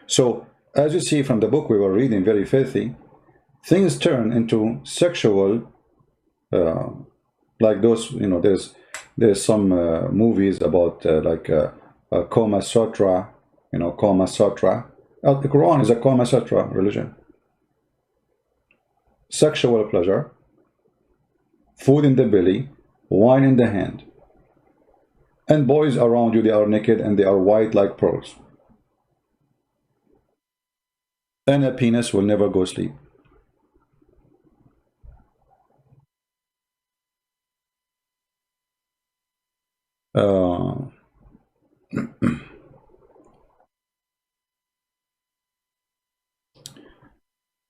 So, as you see from the book we were reading, very filthy, things turn into sexual, like those, there's some movies about Kama Sutra, Kama Sutra. The Quran is a Kama Sutra religion. Sexual pleasure, food in the belly, wine in the hand. And boys around you, they are naked and they are white like pearls. And a penis will never go sleep.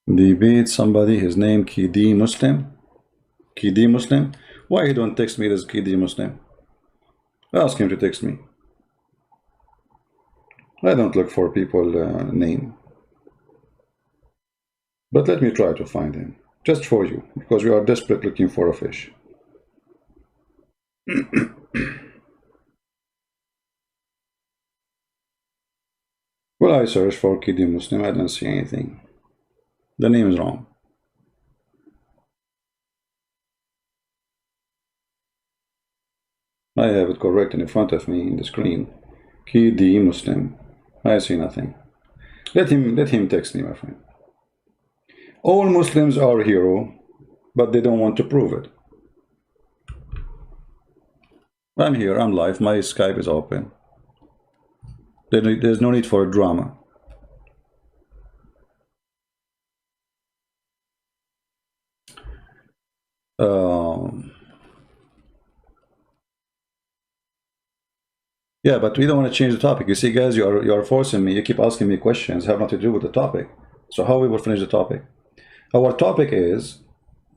Debate somebody, his name Kidi Muslim. Kidi Muslim. Why he don't text me as Kidi Muslim? Ask him to text me. I don't look for people name. But let me try to find him. Just for you. Because we are desperate looking for a fish. Well, I searched for Kidi Muslim. I don't see anything. The name is wrong. I have it correct in front of me in the screen. Kidi Muslim. I see nothing. Let him text me, my friend. All Muslims are hero, but they don't want to prove it. I'm here, I'm live, my Skype is open. There's no need for a drama. Yeah, but we don't want to change the topic. You see, guys, you are forcing me. You keep asking me questions have nothing to do with the topic. So how we will finish the topic? Our topic is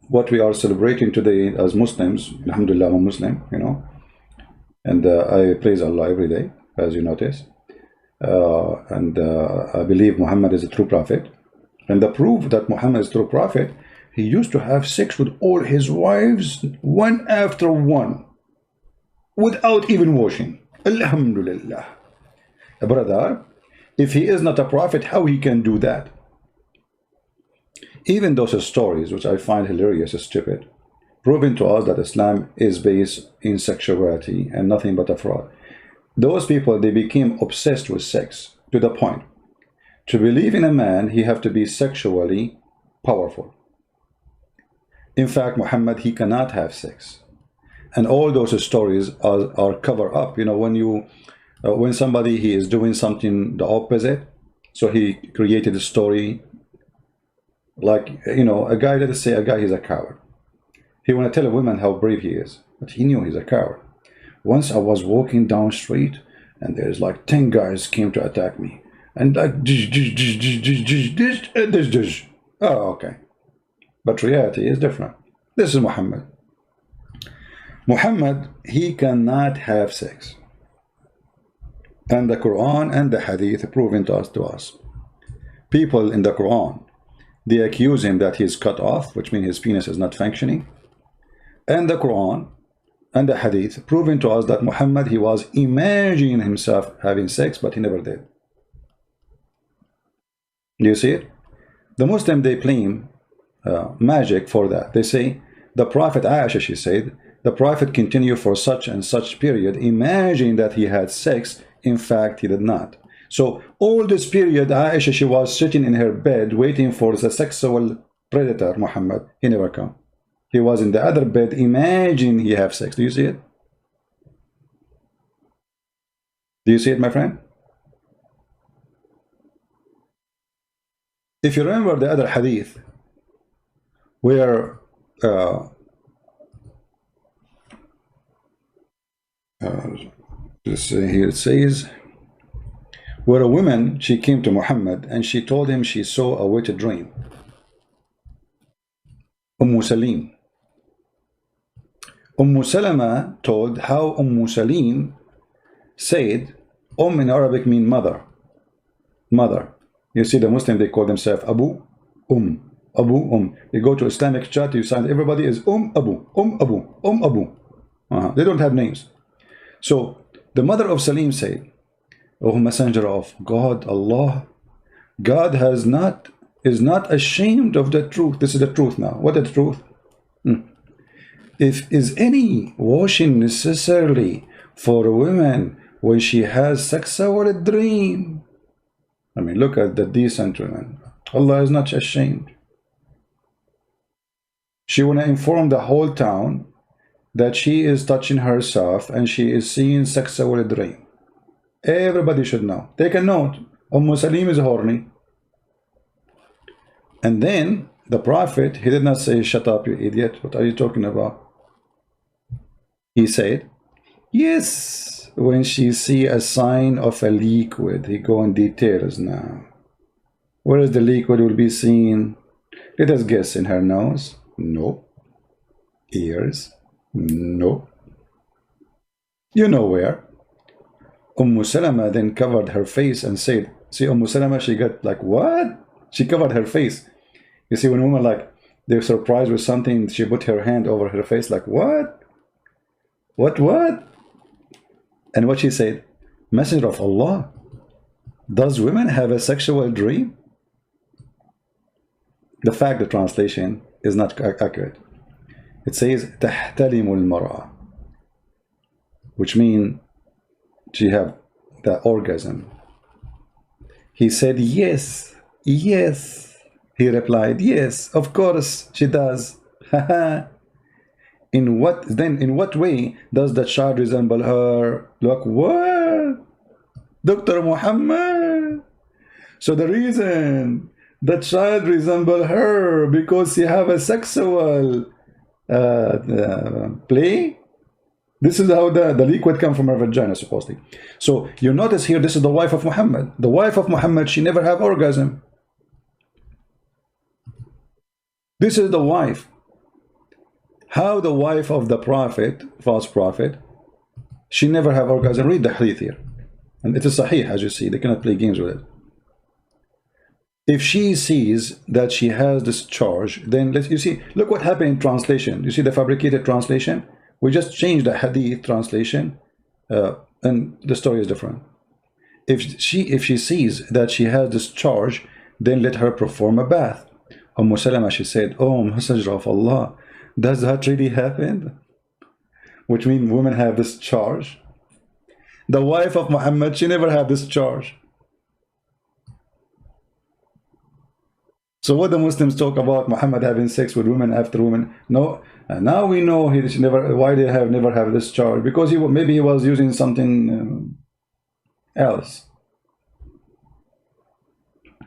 what we are celebrating today as Muslims. Alhamdulillah, I'm a Muslim, you know, and I praise Allah every day, as you notice. I believe Muhammad is a true prophet. And the proof that Muhammad is a true prophet, he used to have sex with all his wives, one after one, without even washing. Alhamdulillah. Brother, if he is not a prophet, how he can do that? Even those stories, which I find hilarious and stupid, proving to us that Islam is based in sexuality and nothing but a fraud. Those people, they became obsessed with sex to the point to believe in a man, he have to be sexually powerful. In fact, Muhammad, he cannot have sex. And all those stories are cover up. You know, when somebody, he is doing something the opposite, so he created a story like, you know, a guy, let us say a guy, he's a coward. He want to tell a woman how brave he is, but he knew he's a coward. Once I was walking down street and there's like 10 guys came to attack me. And like, oh, okay. But reality is different. This is Muhammad. Muhammad, he cannot have sex. And the Quran and the Hadith proving to us. People in the Quran, they accuse him that he's cut off, which means his penis is not functioning. And the Quran and the Hadith proving to us that Muhammad, he was imagining himself having sex, but he never did. Do you see it? The Muslim, they claim magic for that. They say, the Prophet Aisha, she said, the Prophet continued for such and such period, imagining that he had sex. In fact, he did not. So all this period, Aisha, she was sitting in her bed waiting for the sexual predator, Muhammad. He never come. He was in the other bed, imagining he have sex. Do you see it? Do you see it, my friend? If you remember the other hadith, where here it says, where a woman, she came to Muhammad and she told him she saw a wet dream. Salim. Salama told how Salim said, in Arabic mean mother. Mother. You see the Muslim, they call themselves Abu, Abu, You go to Islamic chat, you find everybody is Abu, Abu. They don't have names. So the mother of Salim said, O Messenger of God, Allah, God is not ashamed of the truth. This is the truth now. What is the truth? If is any washing necessarily for a woman when she has sexual dream? I mean, look at the decent woman. Allah is not ashamed. She want to inform the whole town that she is touching herself and she is seeing sexual dream. Everybody should know. Take a note. Salim is horny. And then the Prophet, he did not say, shut up, you idiot. What are you talking about? He said, yes, when she see a sign of a liquid, he go in details now. Where is the liquid will be seen? Let us guess, in her nose? No. Ears? No. You know where? Salama then covered her face and said, see, Salama, she got like, what? She covered her face. You see, when a woman, like, they're surprised with something, she put her hand over her face, like, what? What? And what she said, Messenger of Allah, does women have a sexual dream? The fact, the translation is not accurate. It says, تحتلم المرأة. which means she have the orgasm. He said, yes, yes. He replied, yes, of course she does. In what way does the child resemble her? Look, what? Dr. Muhammad. So the reason the child resemble her because she have a sexual play. This is how the liquid come from her vagina, supposedly. So you notice here, this is the wife of Muhammad. The wife of Muhammad, she never have orgasm. This is the wife. How the wife of the prophet, false prophet, she never have orgasm. Read the hadith here. And it is sahih, as you see. They cannot play games with it. If she sees that she has this charge, then you see, look what happened in translation. You see the fabricated translation? We just changed the hadith translation, and the story is different. If she sees that she has this charge, then let her perform a bath. Salama, she said, oh, Messenger of Allah, does that really happen? Which means women have this charge. The wife of Muhammad, she never had this charge. So what the Muslims talk about Muhammad having sex with women after women? No, and now we know he never. Why they have never have this charge? Because maybe he was using something else.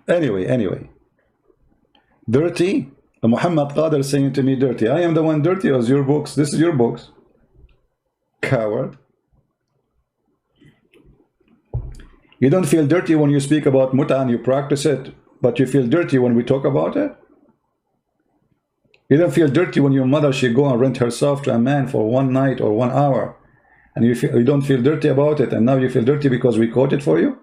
Anyway, dirty. Muhammad Qadir saying to me, dirty. I am the one dirty. As your books. This is your books. Coward. You don't feel dirty when you speak about muta and you practice it. But you feel dirty when we talk about it? You don't feel dirty when your mother, she go and rent herself to a man for 1 night or 1 hour. And you don't feel dirty about it, and now you feel dirty because we quote it for you?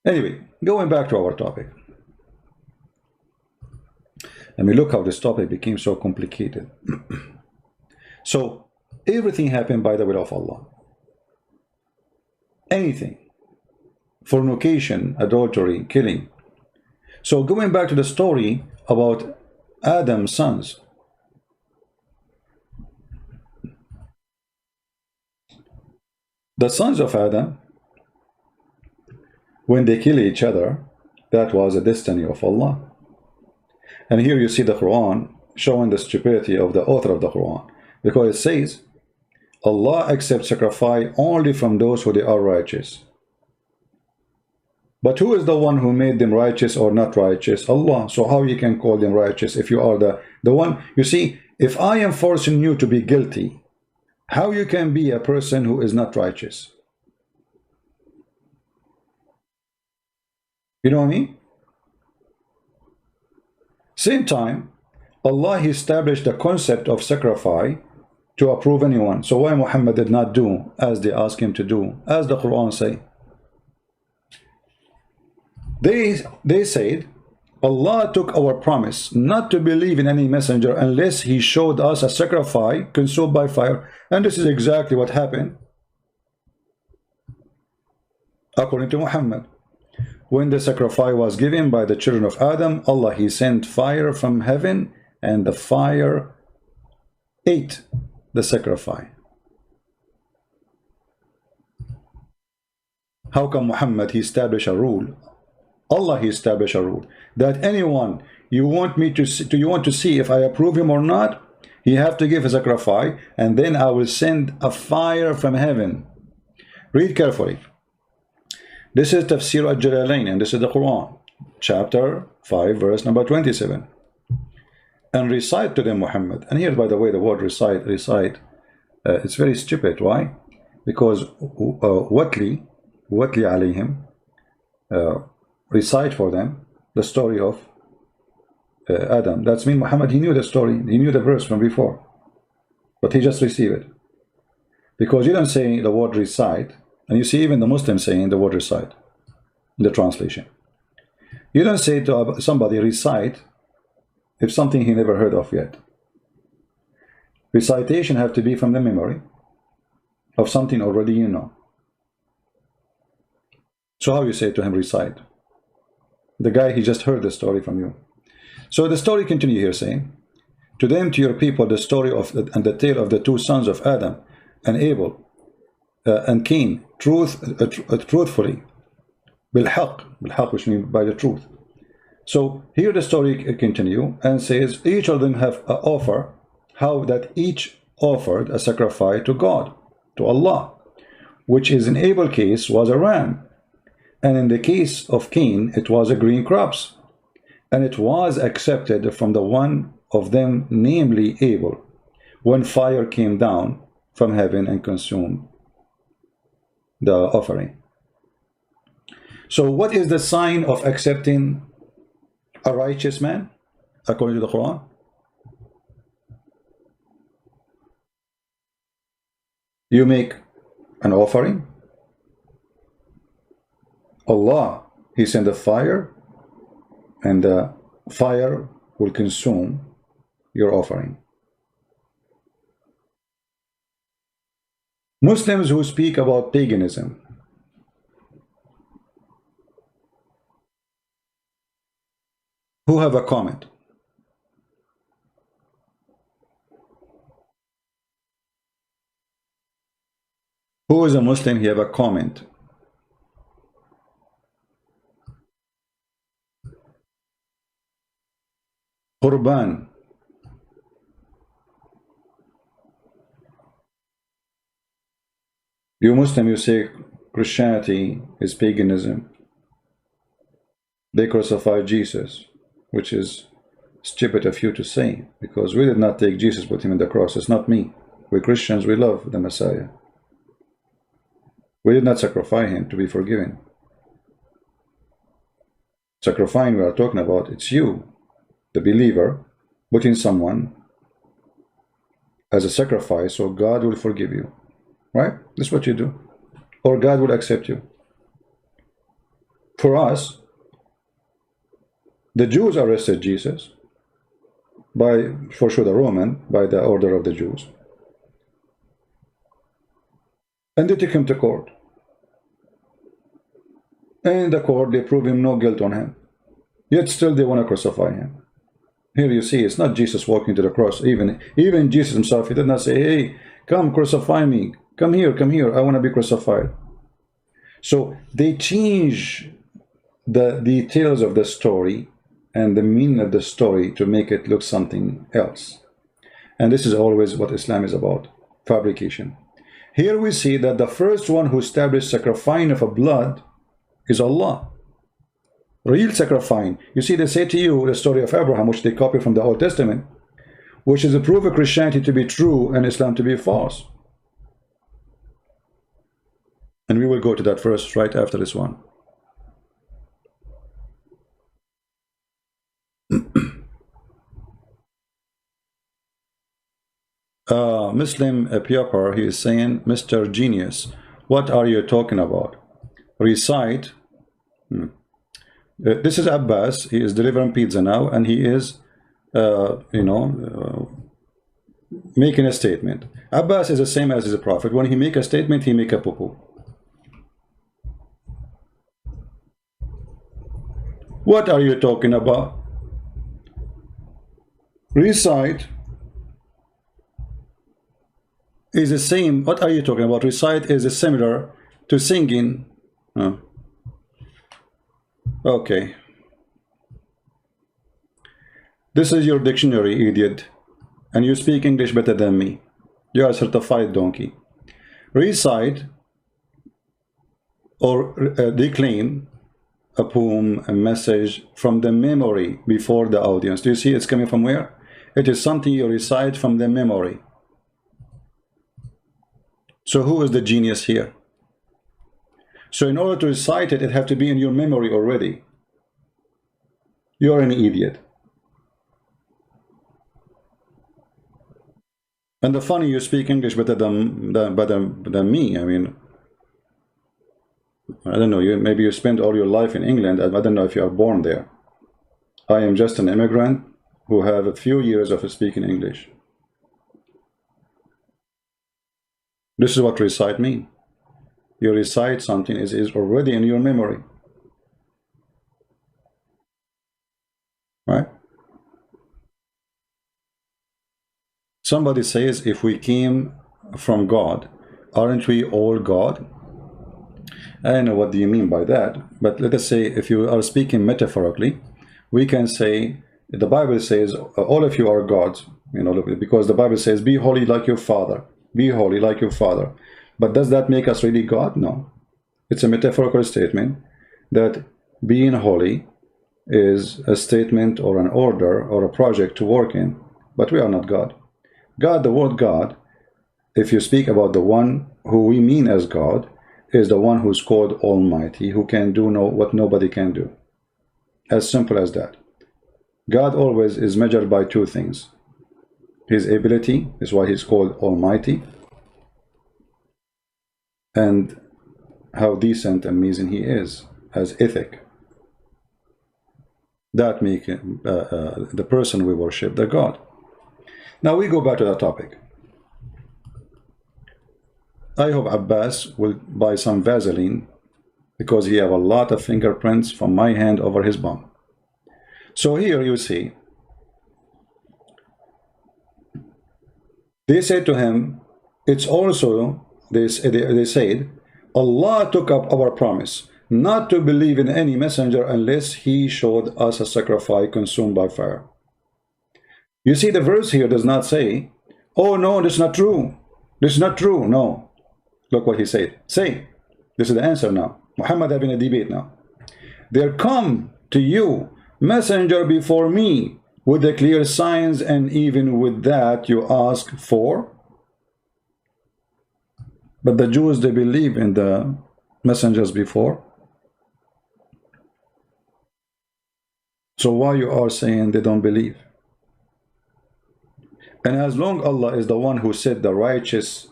Anyway, going back to our topic. I mean, look how this topic became so complicated. So, everything happened by the will of Allah. Anything. Fornication, adultery, killing. So going back to the story about Adam's sons. The sons of Adam, when they kill each other, that was a destiny of Allah. And here you see the Quran showing the stupidity of the author of the Quran. Because it says, Allah accepts sacrifice only from those who they are righteous. But who is the one who made them righteous or not righteous? Allah. So how you can call them righteous if you are the one? You see, if I am forcing you to be guilty, how you can be a person who is not righteous? You know what I mean? Same time, Allah established the concept of sacrifice to approve anyone. So why Muhammad did not do as they asked him to do, as the Quran say? They said, Allah took our promise not to believe in any messenger unless he showed us a sacrifice consumed by fire. And this is exactly what happened according to Muhammad. When the sacrifice was given by the children of Adam, Allah, he sent fire from heaven, and the fire ate the sacrifice. How come Muhammad, he established a rule? Allah, he established a rule that anyone you want to see if I approve him or not, he have to give a sacrifice, and then I will send a fire from heaven. Read carefully. This is Tafsir al-Jalalain, and this is the Quran, chapter 5, verse number 27. And recite to them, Muhammad. And here, by the way, the word recite, it's very stupid. Why? Because watli alayhim, recite for them the story of Adam. That's mean Muhammad, he knew the story, he knew the verse from before, but he just received it. Because you don't say the word recite, and you see even the Muslims saying the word recite in the translation. You don't say to somebody recite if something he never heard of yet. Recitation have to be from the memory of something already you know. So how you say to him recite? The guy, he just heard the story from you. So the story continue here saying, to them, to your people, the story of and the tale of the two sons of Adam and Abel and Cain, truthfully, بالحق, which means by the truth. So here the story continue and says each of them have an offer, how that each offered a sacrifice to God, to Allah, which is in Abel's case was a ram, and in the case of Cain it was a green crops, and it was accepted from the one of them, namely Abel, when fire came down from heaven and consumed the offering. So what is the sign of accepting a righteous man according to the Quran? You make an offering. Allah, He sent a fire, and the fire will consume your offering. Muslims who speak about paganism, who have a comment? Who is a Muslim? He have a comment. Qurban. You Muslim, you say Christianity is paganism. They crucified Jesus, which is stupid of you to say, because we did not take Jesus, put him in the cross. It's not me. We Christians, we love the Messiah. We did not sacrifice him to be forgiven. Sacrificing we are talking about, it's you, the believer, putting someone as a sacrifice so God will forgive you. Right? This is what you do. Or God will accept you. For us, the Jews arrested Jesus, by, for sure the Roman, by the order of the Jews. And they took him to court. And in the court, they prove him no guilt on him. Yet still they want to crucify him. Here you see, it's not Jesus walking to the cross. Even Jesus himself, he did not say, hey, come crucify me. Come here, I want to be crucified. So they change the details of the story and the meaning of the story to make it look something else. And this is always what Islam is about, fabrication. Here we see that the first one who established sacrificing of a blood is Allah. Real sacrificing. You see, they say to you the story of Abraham, which they copy from the Old Testament, which is a proof of Christianity to be true and Islam to be false. And we will go to that verse right after this one. Muslim Piapar, he is saying, Mr. Genius, what are you talking about? Recite. This is Abbas. He is delivering pizza now, and he is, making a statement. Abbas is the same as the Prophet. When he make a statement, he make a poo-poo. What are you talking about? Recite is the same. What are you talking about? Recite is similar to singing. Okay. This is your dictionary, idiot. And you speak English better than me. You are a certified donkey. Recite or declaim a poem, a message from the memory before the audience. Do you see it's coming from where? It is something you recite from the memory. So who is the genius here? So in order to recite it, it has to be in your memory already. You're an idiot. And the funny, you speak English better than me. I mean, I don't know, maybe you spent all your life in England. I don't know if you are born there. I am just an immigrant who have a few years of speaking English. This is what recite means. You recite something is already in your memory. Right? Somebody says, if we came from God, aren't we all God? I don't know what do you mean by that, but let us say, if you are speaking metaphorically, we can say, the Bible says, all of you are gods, you know, because the Bible says, be holy like your Father. Be holy like your Father. But does that make us really God? No. It's a metaphorical statement that being holy is a statement or an order or a project to work in, but we are not God. God, the word God, if you speak about the one who we mean as God, is the one who's called Almighty, who can do what nobody can do. As simple as that. God always is measured by two things. His ability is why he's called Almighty, and how decent and amazing he is as ethic. That makes the person we worship the God. Now we go back to that topic. I hope Abbas will buy some Vaseline because he have a lot of fingerprints from my hand over his bum. So here you see, they said to him, it's also, they said, Allah took up our promise not to believe in any messenger unless he showed us a sacrifice consumed by fire. You see, the verse here does not say, oh no, this is not true. This is not true. No. Look what he said. Say, this is the answer now. Muhammad having a debate now. There come to you messenger before me with the clear signs, and even with that you ask for. But the Jews, they believe in the messengers before. So why you are saying they don't believe? And as long Allah is the one who set the righteous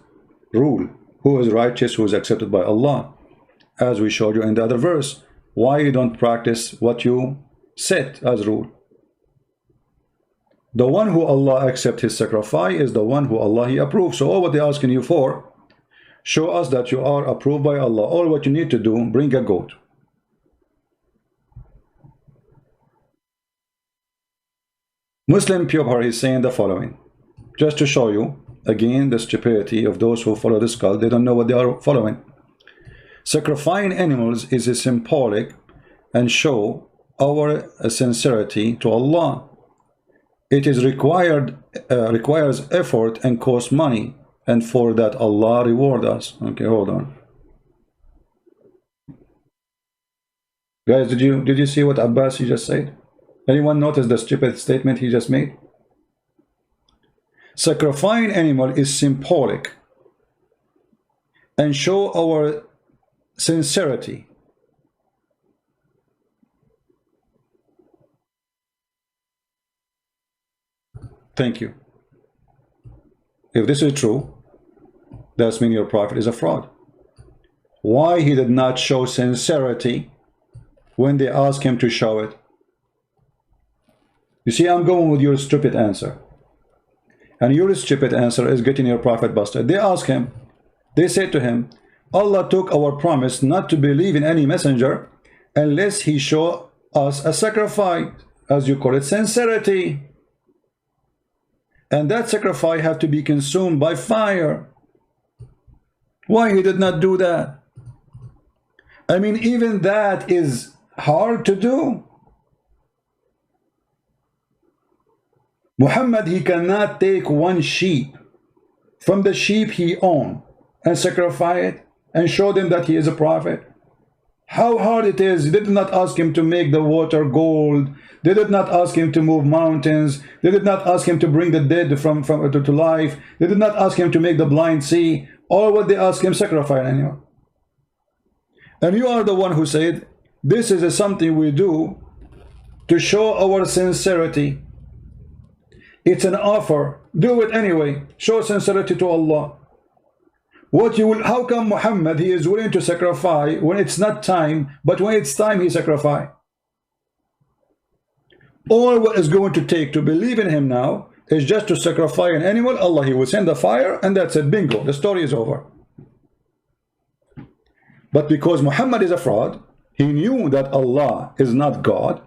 rule, who is righteous, who is accepted by Allah, as we showed you in the other verse, why you don't practice what you set as rule? The one who Allah accepts his sacrifice is the one who Allah he approves. So all what they're asking you for, show us that you are approved by Allah. All what you need to do, bring a goat. Muslim Pure is saying the following, just to show you again the stupidity of those who follow this cult. They don't know what they are following. Sacrificing animals is a symbolic and show our sincerity to Allah. It is requires effort and costs money, and for that Allah reward us. Okay, hold on, guys. Did you see what Abbas he just said? Anyone notice the stupid statement he just made? Sacrificing animal is symbolic and show our sincerity. Thank you. If this is true, that means your prophet is a fraud. Why he did not show sincerity when they asked him to show it? You see, I'm going with your stupid answer. And your stupid answer is getting your prophet busted. They asked him, they said to him, Allah took our promise not to believe in any messenger unless he show us a sacrifice, as you call it, sincerity. And that sacrifice have to be consumed by fire. Why he did not do that? I mean, even that is hard to do. Muhammad, he cannot take one sheep from the sheep he owned and sacrifice it and show them that he is a prophet. How hard it is. They did not ask him to make the water gold. They did not ask him to move mountains. They did not ask him to bring the dead to life. They did not ask him to make the blind see. All what they asked him, sacrifice an animal. And you are the one who said, this is something we do to show our sincerity. It's an offer. Do it anyway. Show sincerity to Allah. What you will? How come Muhammad he is willing to sacrifice when it's not time, but when it's time he sacrifice? All what is going to take to believe in him now is just to sacrifice an animal. Allah he will send the fire, and that's it. Bingo. The story is over. But because Muhammad is a fraud, he knew that Allah is not God.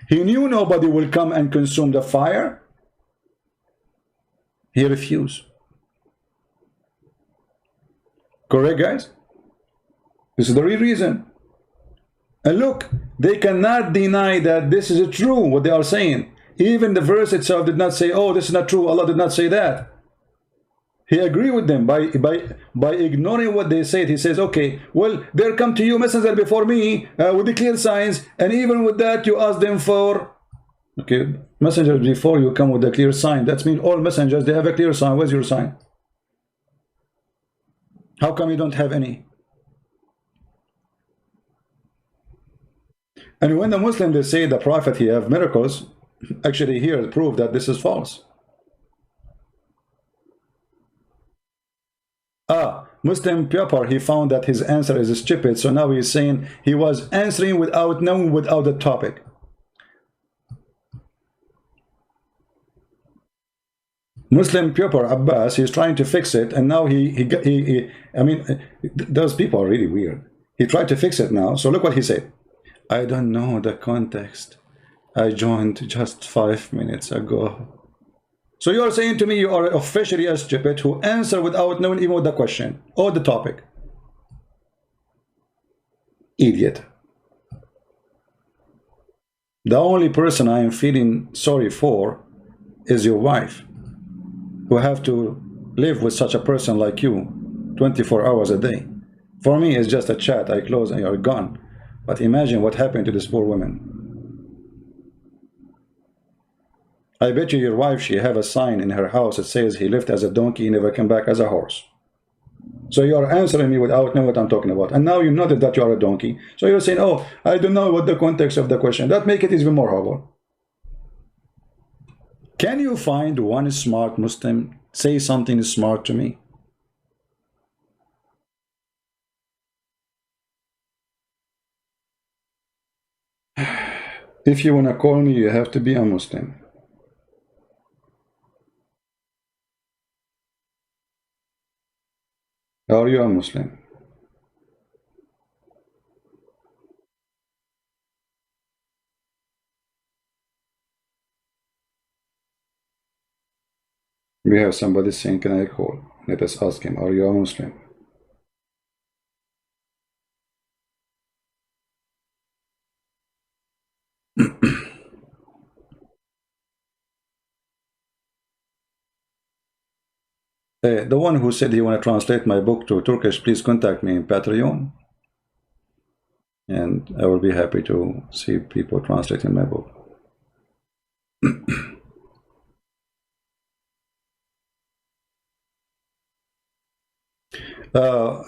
He knew nobody will come and consume the fire. He refused. Correct, guys? This is the real reason. And look, they cannot deny that this is true, what they are saying. Even the verse itself did not say, oh, this is not true. Allah did not say that. He agreed with them by ignoring what they said. He says, okay, well, there come to you messenger before me with the clear signs, and even with that you ask them for, okay, messengers before you come with a clear sign. That means all messengers, they have a clear sign. Where's your sign? How come you don't have any? And when the Muslims, they say the prophet, he have miracles, actually here prove that this is false. Muslim Pepper, he found that his answer is stupid, so now he's saying he was answering without knowing, without the topic. Muslim Pepper Abbas, he's trying to fix it, and now I mean, those people are really weird. He tried to fix it now, so look what he said. I don't know the context. I joined just 5 minutes ago. So you are saying to me you are officially a stupid who answer without knowing even what the question or the topic. Idiot. The only person I am feeling sorry for is your wife, who have to live with such a person like you 24 hours a day. For me, it's just a chat. I close and you're gone. But imagine what happened to this poor woman. I bet you your wife, she have a sign in her house that says he lived as a donkey, never came back as a horse. So you are answering me without knowing what I'm talking about. And now you noted that you are a donkey. So you're saying, oh, I don't know what the context of the question. That make it even more horrible. Can you find one smart Muslim say something smart to me? If you want to call me, you have to be a Muslim. Are you a Muslim? We have somebody saying, can I call? Let us ask him, are you a Muslim? The one who said he want to translate my book to Turkish, please contact me in Patreon. And I will be happy to see people translating my book.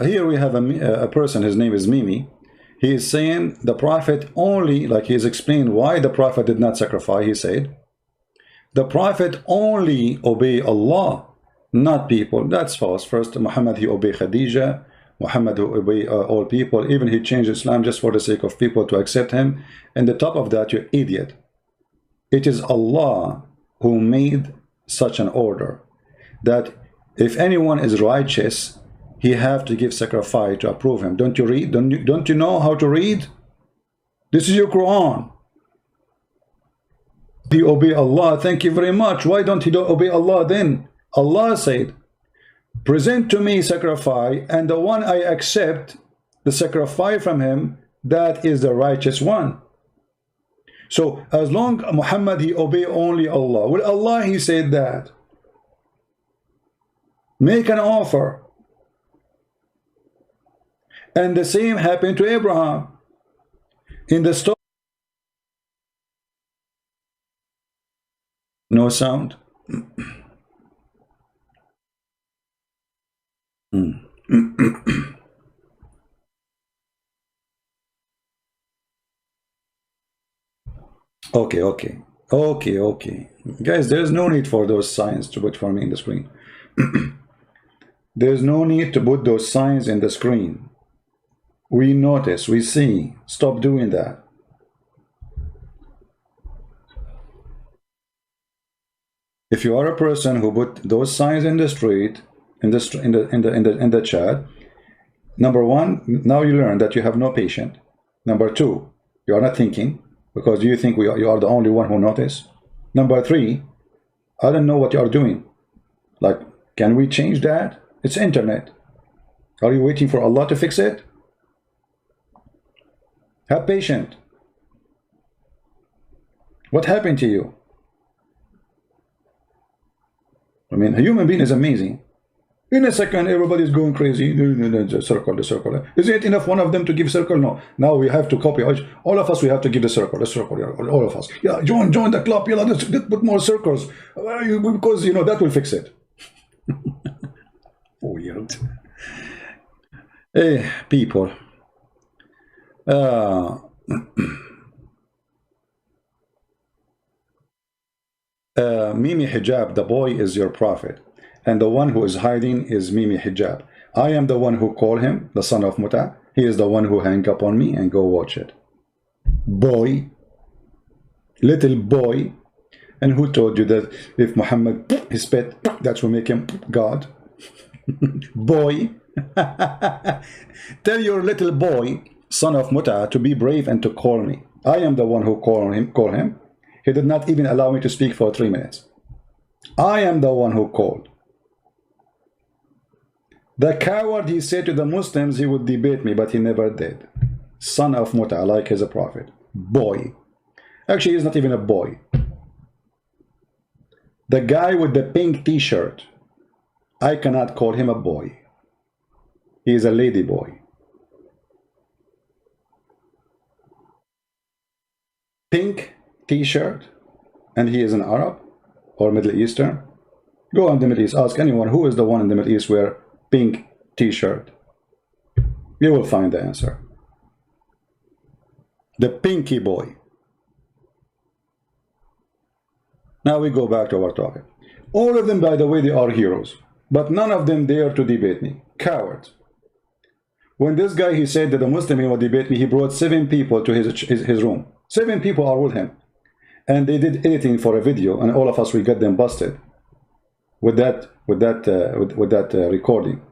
Here we have a person, his name is Mimi. He is saying the prophet only, like he's explained why the prophet did not sacrifice. He said, the prophet only obey Allah, not people. That's false. First, Muhammad, he obeyed Khadija. Muhammad who obey all people. Even he changed Islam just for the sake of people to accept him. And the top of that, you idiot. It is Allah who made such an order that if anyone is righteous, he have to give sacrifice to approve him. Don't you read? Don't you know how to read? This is your Quran. He obey Allah. Thank you very much. Why don't he obey Allah then? Allah said, present to me sacrifice, and the one I accept the sacrifice from him, that is the righteous one. So as long Muhammad, he obey only Allah. Well, Allah, he said that. Make an offer. And the same happened to Abraham. In the story, no sound. Okay. Guys, there's no need for those signs to put for me in the screen. There's no need to put those signs in the screen. We notice, we see. Stop doing that. If you are a person who put those signs in the street, in the chat, number one, now you learn that you have no patience. Number two, you are not thinking because you think you are the only one who notice. Number three, I don't know what you are doing. Like, can we change that? It's internet. Are you waiting for Allah to fix it? Have patience. What happened to you? I mean, a human being is amazing. In a second, everybody's going crazy. The circle, the circle. Is it enough one of them to give circle? No. Now we have to copy. All of us, we have to give the circle, all of us. Yeah, join the club. Yeah, let's put more circles. Because, you know, that will fix it. Weird. Hey, people. Mimi Hijab, the boy is your prophet, and the one who is hiding is Mimi Hijab. I am the one who call him the son of Muta. He is the one who hang up on me, and go watch it. Boy, little boy. And who told you that if Muhammad is pet, that will make him God? Boy. Tell your little boy, son of Muta, to be brave and to call me. I am the one who call him. He did not even allow me to speak for 3 minutes. I am the one who called. The coward, he said to the Muslims he would debate me, but he never did. Son of Muta, like he's a prophet. Boy. Actually, he's not even a boy. The guy with the pink t-shirt, I cannot call him a boy. He is a lady boy. Pink t-shirt, and he is an Arab or Middle Eastern. Go in the Middle East, ask anyone who is the one in the Middle East wear pink t-shirt. You will find the answer. The pinky boy. Now we go back to our topic. All of them, by the way, they are heroes, but none of them dare to debate me. Cowards. When this guy, he said that a Muslim he would debate me, he brought 7 people to his room. 7 people are with him. And they did editing for a video, and all of us, we got them busted with that recording.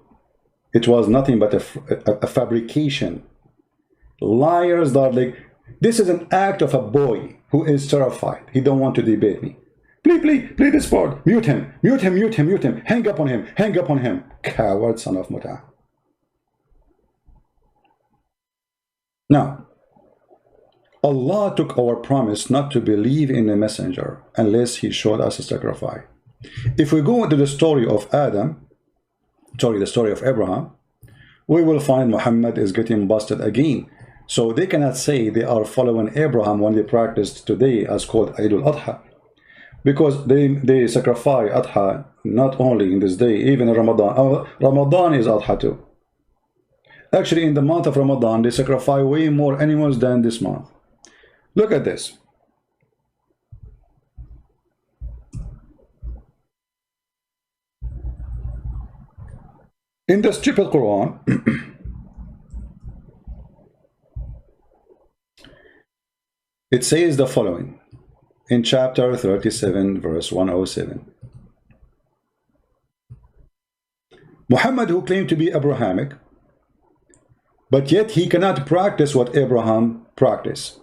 It was nothing but a fabrication. Liars, darling. This is an act of a boy who is terrified. He don't want to debate me. Play this part. Mute him. Hang up on him. Coward, son of Muta. Now, Allah took our promise not to believe in the messenger unless he showed us a sacrifice. If we go into the story of the story of Abraham, we will find Muhammad is getting busted again. So they cannot say they are following Abraham when they practice today as called Eid al-Adha. Because they sacrifice Adha not only in this day, even in Ramadan. Ramadan is Adha too. Actually, in the month of Ramadan, they sacrifice way more animals than this month. Look at this. In the stupid Quran, it says the following in chapter 37, verse 107. Muhammad, who claimed to be Abrahamic, but yet he cannot practice what Abraham practiced.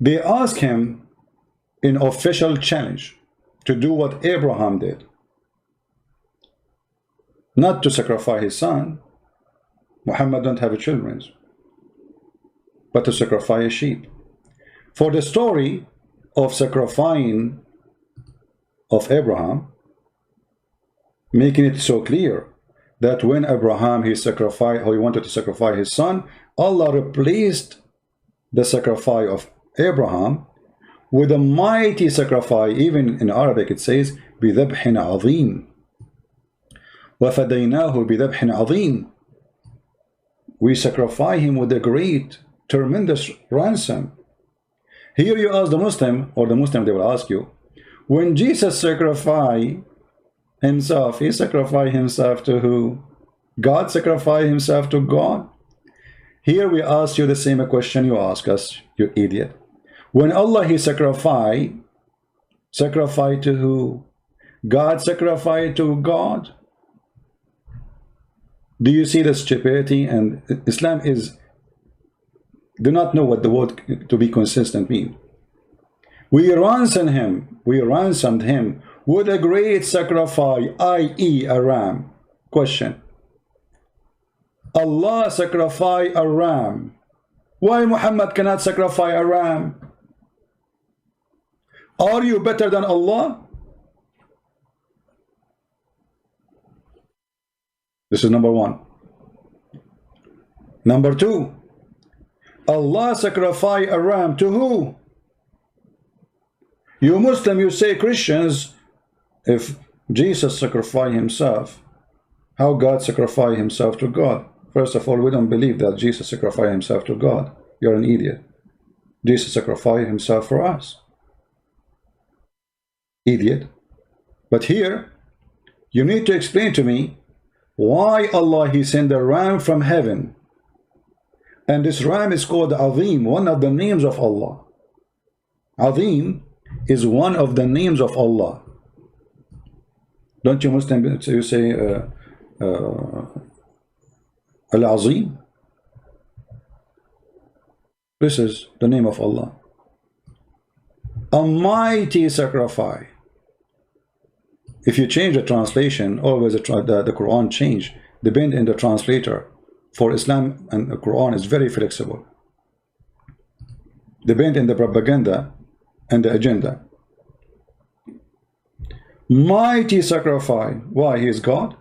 They ask him in official challenge to do what Abraham did. Not to sacrifice his son. Muhammad don't have children, but to sacrifice a sheep. For the story of sacrificing of Abraham, making it so clear that when Abraham he wanted to sacrifice his son, Allah replaced the sacrifice of Abraham with a mighty sacrifice. Even in Arabic it says بِذَبْحٍ عَظِيمٍ وَفَدَيْنَاهُ بِذَبْحٍ عَظِيمٍ. We sacrifice him with a great, tremendous ransom. Here you ask the Muslim, or the Muslim they will ask you, when Jesus sacrificed himself, he sacrificed himself to who? God sacrificed himself to God? Here we ask you the same question you ask us, you idiot. When Allah he sacrificed to who? God sacrificed to God? Do you see the stupidity? And Islam do not know what the word to be consistent mean. We ransomed him Would a great sacrifice, i.e. a ram? Question. Allah sacrifice a ram. Why Muhammad cannot sacrifice a ram? Are you better than Allah? This is number one. Number two, Allah sacrifice a ram to who? You Muslim, you say Christians, if Jesus sacrificed himself, how God sacrificed himself to God? First of all, we don't believe that Jesus sacrificed himself to God. You're an idiot. Jesus sacrificed himself for us. Idiot. But here, you need to explain to me why Allah, he sent a ram from heaven. And this ram is called Azim, one of the names of Allah. Azim is one of the names of Allah. Don't you Muslims, you say Al-Azim? This is the name of Allah. A mighty sacrifice. If you change the translation, always the Quran change, depend on the translator. For Islam and the Quran is very flexible. Depend on the propaganda and the agenda. Mighty sacrifice. Why? He is God?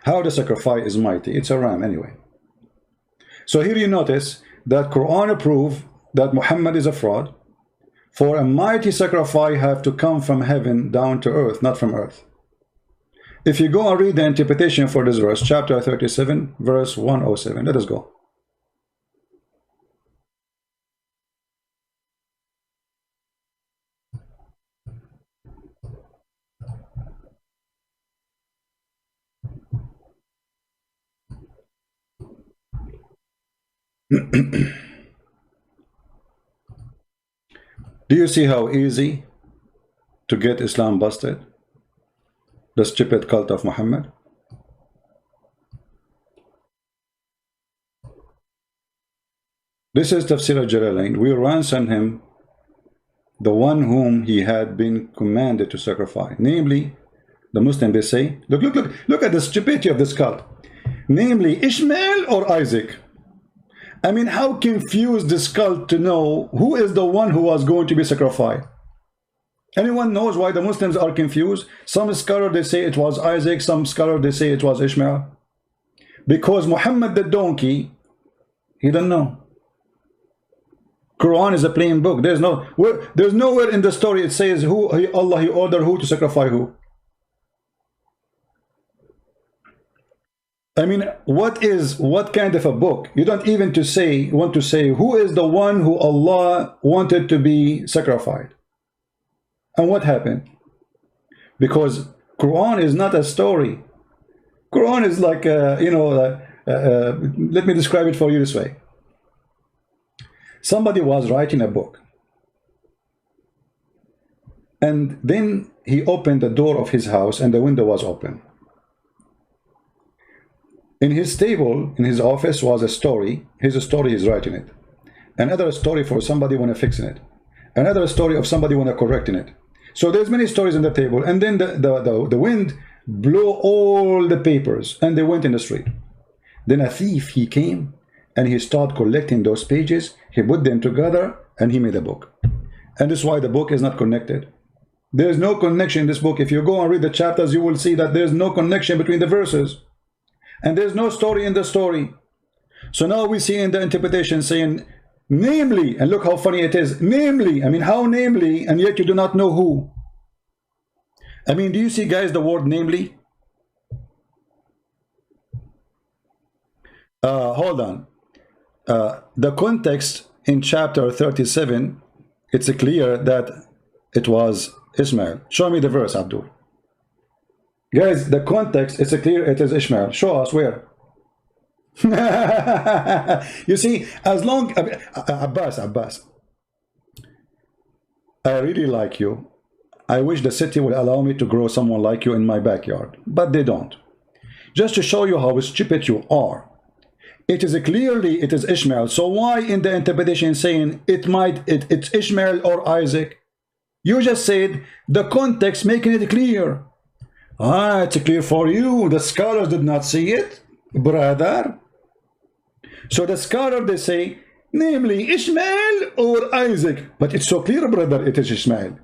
How the sacrifice is mighty? It's a ram anyway. So here you notice that Quran approve that Muhammad is a fraud. For a mighty sacrifice have to come from heaven down to earth, not from earth. If you go and read the interpretation for this verse, chapter 37, verse 107. Let us go. Do you see how easy to get Islam busted? The stupid cult of Muhammad. This is Tafsir al-Jalalain. We ransom him, the one whom he had been commanded to sacrifice. Namely, the Muslim, they say, look at the stupidity of this cult. Namely, Ishmael or Isaac. I mean, how confused this cult to know who is the one who was going to be sacrificed. Anyone knows why the Muslims are confused? Some scholars, they say it was Isaac. Some scholars, they say it was Ishmael. Because Muhammad the donkey, he doesn't know. Quran is a plain book. There's nowhere in the story it says who Allah he ordered who to sacrifice who. I mean, what kind of a book? You don't even want to say who is the one who Allah wanted to be sacrificed. And what happened? Because Quran is not a story. Quran is like, let me describe it for you this way. Somebody was writing a book. And then he opened the door of his house and the window was open. In his table, in his office was a story. His story, he's writing it. Another story for somebody when fixing it. Another story of somebody when correcting it. So there's many stories on the table. And then the wind blew all the papers and they went in the street. Then a thief, he came and he started collecting those pages. He put them together and he made a book. And this is why the book is not connected. There's no connection in this book. If you go and read the chapters, you will see that there's no connection between the verses. And there's no story in the story. So now we see in the interpretation saying, namely, and look how funny it is, namely, I mean, how namely, and yet you do not know who. I mean, do you see, guys, the word namely? Hold on. The context in chapter 37, it's clear that it was Ishmael. Show me the verse, Abdul. Guys, the context, it's clear it is Ishmael. Show us where. You see, as long Abbas, I really like you. I wish the city would allow me to grow someone like you in my backyard, but they don't. Just to show you how stupid you are. It is clearly it is Ishmael. So why in the interpretation saying it's Ishmael or Isaac? You just said the context making it clear. Ah, it's clear for you. The scholars did not see it, brother. So the scholar, they say, namely Ishmael or Isaac. But it's so clear, brother, it is Ishmael.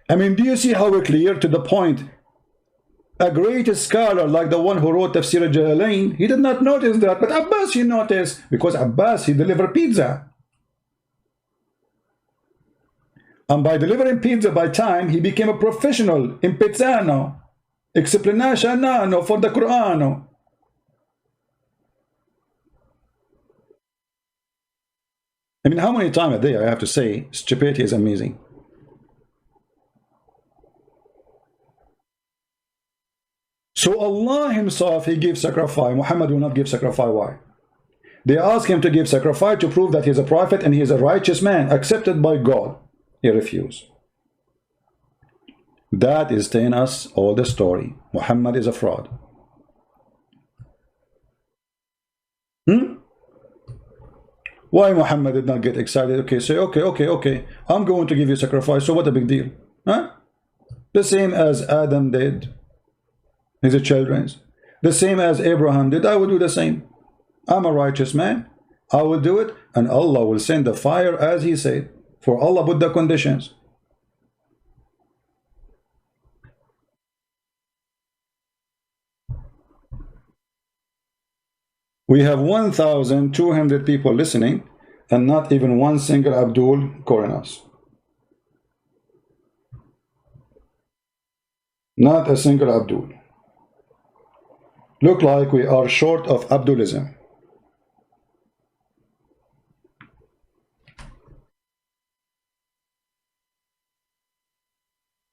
I mean, do you see how clear to the point? A great scholar like the one who wrote Tafsir al-Jalalain, he did not notice that, but Abbas he noticed, because Abbas, he delivered pizza. And by delivering pizza by time, he became a professional in pizzano, explanation for the Quran. I mean, how many times a day I have to say stupidity is amazing? So Allah himself, he gives sacrifice. Muhammad will not give sacrifice. Why? They ask him to give sacrifice to prove that he is a prophet and he is a righteous man, accepted by God. He refused. That is telling us all the story. Muhammad is a fraud. Why Muhammad did not get excited? Okay, say, okay, I'm going to give you sacrifice, so what a big deal? Huh? The same as Adam did, his children. The same as Abraham did, I will do the same. I'm a righteous man, I will do it, and Allah will send the fire as he said, for Allah put the conditions. We have 1,200 people listening, and not even one single Abdul calling us. Not a single Abdul. Look like we are short of Abdulism.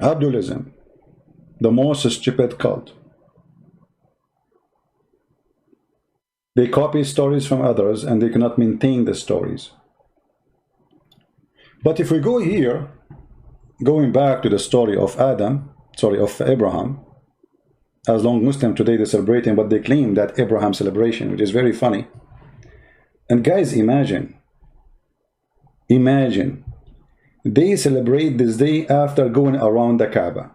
Abdulism, the most stupid cult. They copy stories from others and they cannot maintain the stories. But if we go here, going back to the story of Abraham, as long Muslims today they're celebrating, but they claim that Abraham celebration, which is very funny. And guys, imagine, they celebrate this day after going around the Kaaba.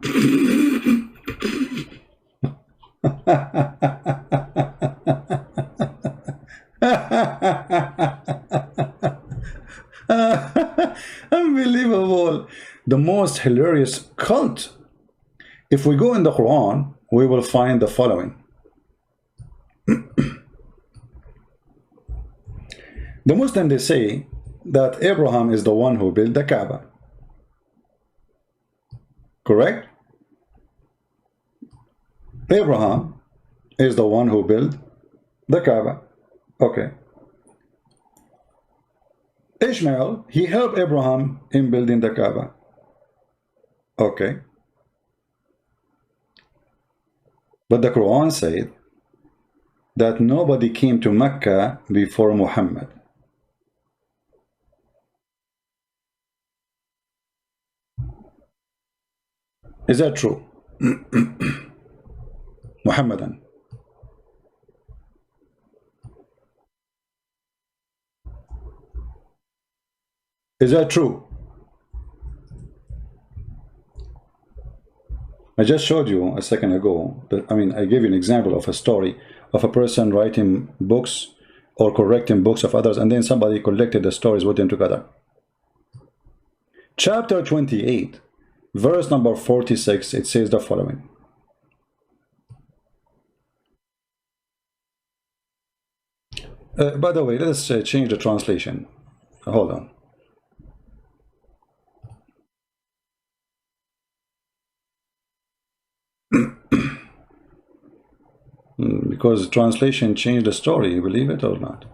Unbelievable. The most hilarious cult. If we go in the Quran, we will find the following. The Muslims, they say that Abraham is the one who built the Kaaba. Correct? Abraham is the one who built the Kaaba. Okay. Ishmael, he helped Abraham in building the Kaaba. Okay. But the Quran said that nobody came to Mecca before Muhammad. Is that true? Mohammedan. Is that true? I just showed you a second ago that, I gave you an example of a story of a person writing books or correcting books of others, and then somebody collected the stories with them together. Chapter 28, verse number 46, it says the following. By the way, let us change the translation. Hold on. Because translation changed the story, you believe it or not?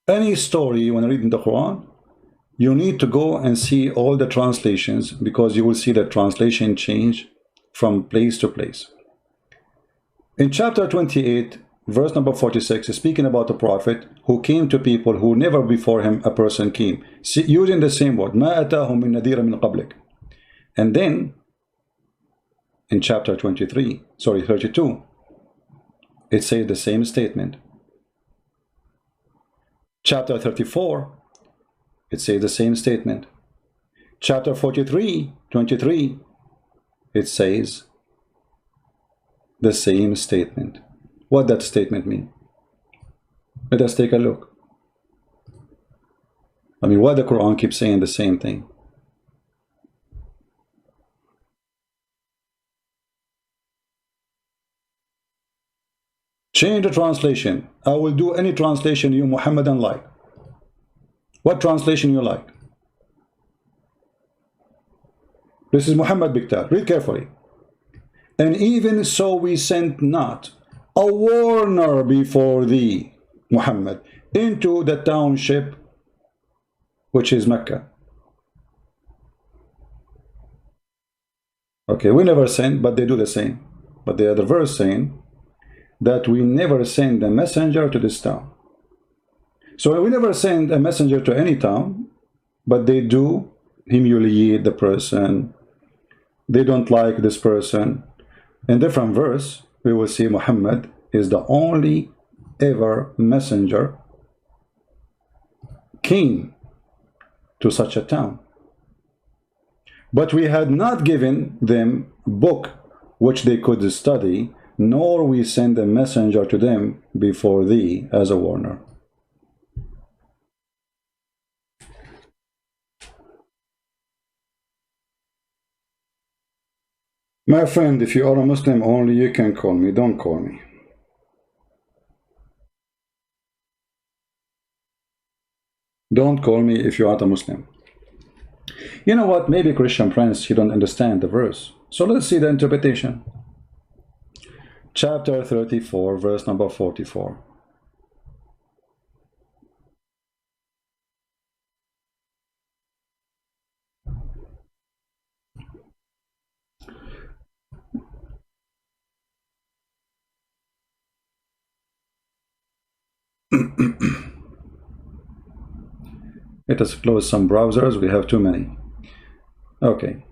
Any story when reading the Quran, you need to go and see all the translations, because you will see the translation change from place to place. In chapter 28, verse number 46 is speaking about the prophet who came to people who never before him a person came, using the same word, مَا أَتَاهُمْ مِنْ نَذِيرٍ مِنْ قَبْلِكَ. And then in chapter 32, it says the same statement. Chapter 34, it says the same statement. Chapter 43, 23, it says the same statement. What that statement mean? Let us take a look. I mean, why the Quran keeps saying the same thing? Change the translation. I will do any translation you Mohammedan like. What translation you like? This is Muhammad Biktar. Read carefully. And even so we sent not a warner before thee, Muhammad, into the township which is Mecca. Okay, we never send, but they do the same. But the other verse saying that we never send a messenger to this town. So we never send a messenger to any town, but they do humiliate the person. They don't like this person. In different verse, we will see Muhammad is the only ever messenger came to such a town. But we had not given them a book which they could study, nor we send a messenger to them before thee as a warner. My friend, if you are a Muslim only, you can call me. Don't call me. Don't call me if you aren't a Muslim. You know what? Maybe Christian Prince, you don't understand the verse. So let's see the interpretation. Chapter 34, verse number 44. Let us close some browsers. We have too many. Okay.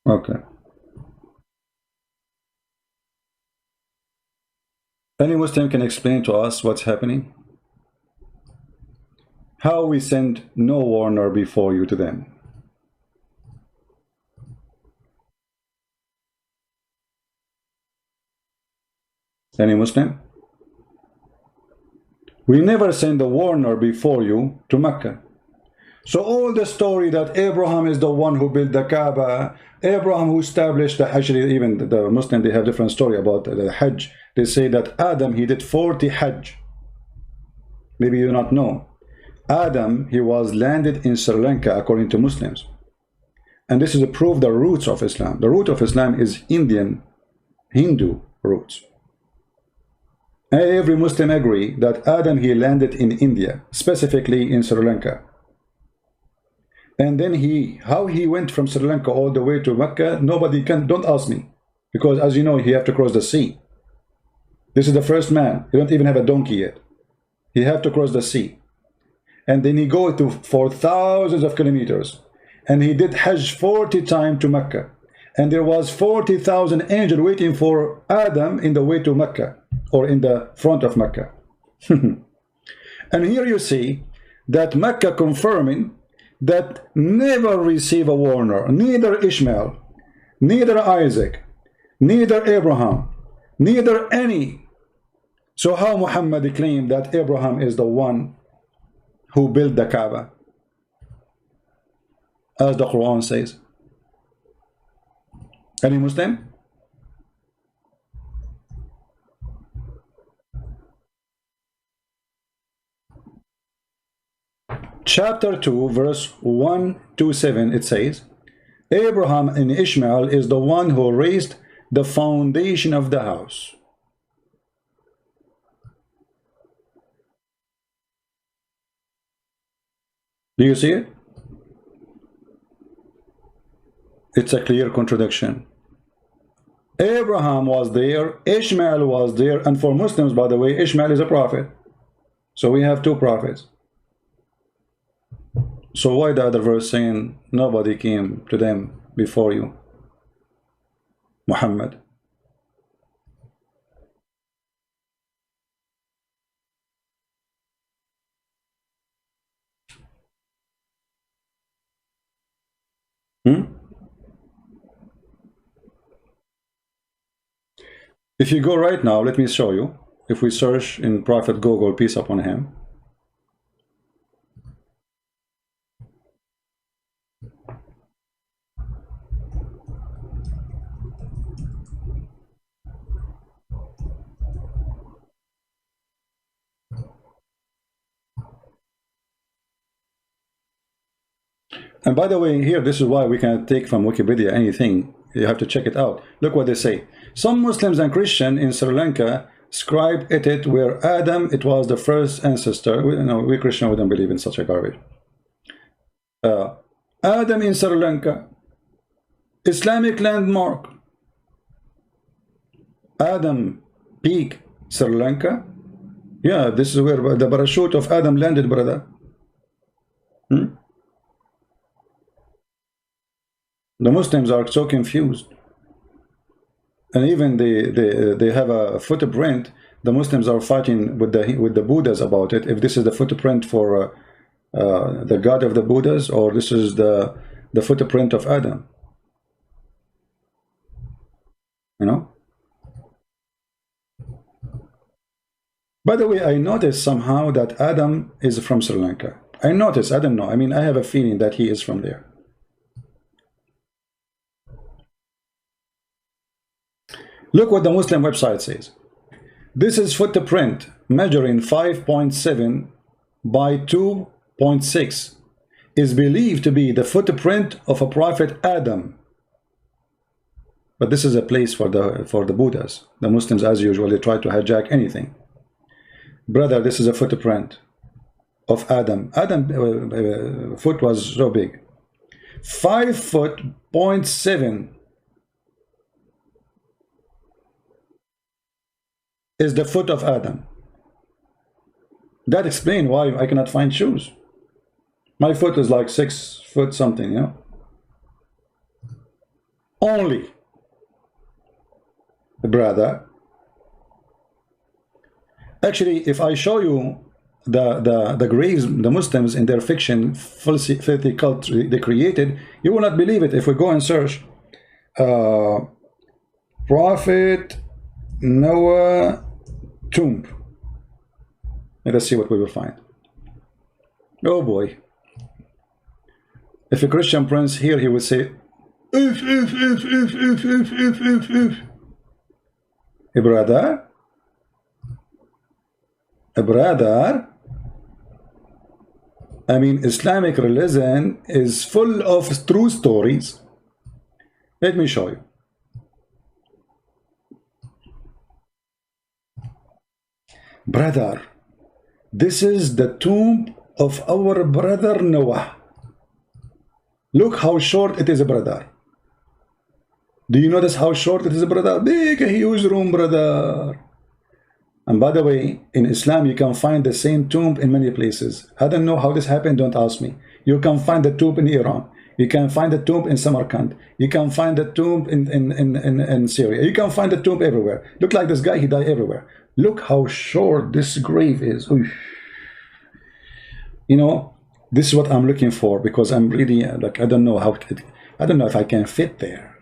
Okay. Any Muslim can explain to us what's happening? How we send no warner before you to them? Any Muslim? We never send a warner before you to Mecca. So all the story that Abraham is the one who built the Kaaba, Abraham who established the, actually even the Muslim, they have different story about the Hajj. They say that Adam, he did 40 Hajj. Maybe you not know. Adam, he was landed in Sri Lanka according to Muslims. And this is to prove the roots of Islam. The root of Islam is Indian, Hindu roots. Every Muslim agree that Adam, he landed in India, specifically in Sri Lanka. And then how he went from Sri Lanka all the way to Mecca, nobody can, don't ask me. Because as you know, he have to cross the sea. This is the first man. He don't even have a donkey yet. He have to cross the sea. And then he go for thousands of kilometers. And he did Hajj 40 times to Mecca. And there was 40,000 angels waiting for Adam in the way to Mecca, or in the front of Mecca. And here you see that Mecca confirming that never receive a warner, neither Ishmael, neither Isaac, neither Abraham, neither any. So how Muhammad claimed that Abraham is the one who built the Kaaba, as the Quran says? Any Muslim? Chapter 2, verse 1 to 7, it says, Abraham and Ishmael is the one who raised the foundation of the house. Do you see it? It's a clear contradiction. Abraham was there, Ishmael was there, and for Muslims, by the way, Ishmael is a prophet. So we have two prophets. So why the other verse saying nobody came to them before you, Muhammad? Hmm? If you go right now, let me show you. If we search in Prophet Google, peace upon him. And by the way, here, this is why we can't take from Wikipedia anything. You have to check it out. Look what they say. Some Muslims and Christians in Sri Lanka scribe it where Adam, it was the first ancestor. We Christian, we don't believe in such a garbage. Adam in Sri Lanka, Islamic landmark. Adam Peak, Sri Lanka. Yeah, this is where the parachute of Adam landed, brother. Hmm? The Muslims are so confused. And even they have a footprint. The Muslims are fighting with the Buddhas about it. If this is the footprint for the god of the Buddhas, or this is the footprint of Adam. You know. By the way, I noticed somehow that Adam is from Sri Lanka. I noticed. I don't know. I mean, I have a feeling that he is from there. Look what the Muslim website says. This is footprint measuring 5.7 by 2.6 is believed to be the footprint of a prophet Adam. But this is a place for the Buddhas. The Muslims, as usual, they try to hijack anything. Brother, this is a footprint of Adam. Adam foot was so big. 5.7 is the foot of Adam. That explains why I cannot find shoes. My foot is like 6 foot something, you know. Only, brother. Actually, if I show you the graves, the Muslims in their fiction, filthy cult they created, you will not believe it. If we go and search Prophet Noah tomb, let us see what we will find. Oh boy. If a Christian prince here, he would say, if. A brother, I mean, Islamic religion is full of true stories. Let me show you. Brother, this is the tomb of our brother Noah. Look how short it is, brother. Do you notice how short it is, brother? Big, a huge room, brother. And by the way, in Islam, you can find the same tomb in many places. I don't know how this happened, don't ask me. You can find the tomb in Iran. You can find the tomb in Samarkand. You can find the tomb in Syria. You can find the tomb everywhere. Look like this guy, he died everywhere. Look how short this grave is. Oof. You know, this is what I'm looking for, because I'm really, like, I don't know I don't know if I can fit there.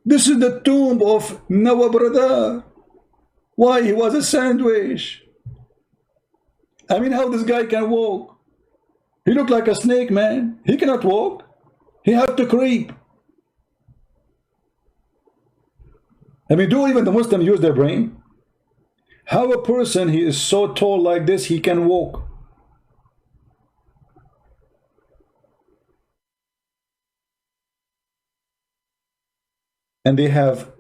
This is the tomb of Noah, brother. Why? He was a sandwich. I mean, how this guy can walk? He looked like a snake, man. He cannot walk. He had to creep. I mean, do even the Muslims use their brain? How a person, he is so tall like this, he can walk? And they have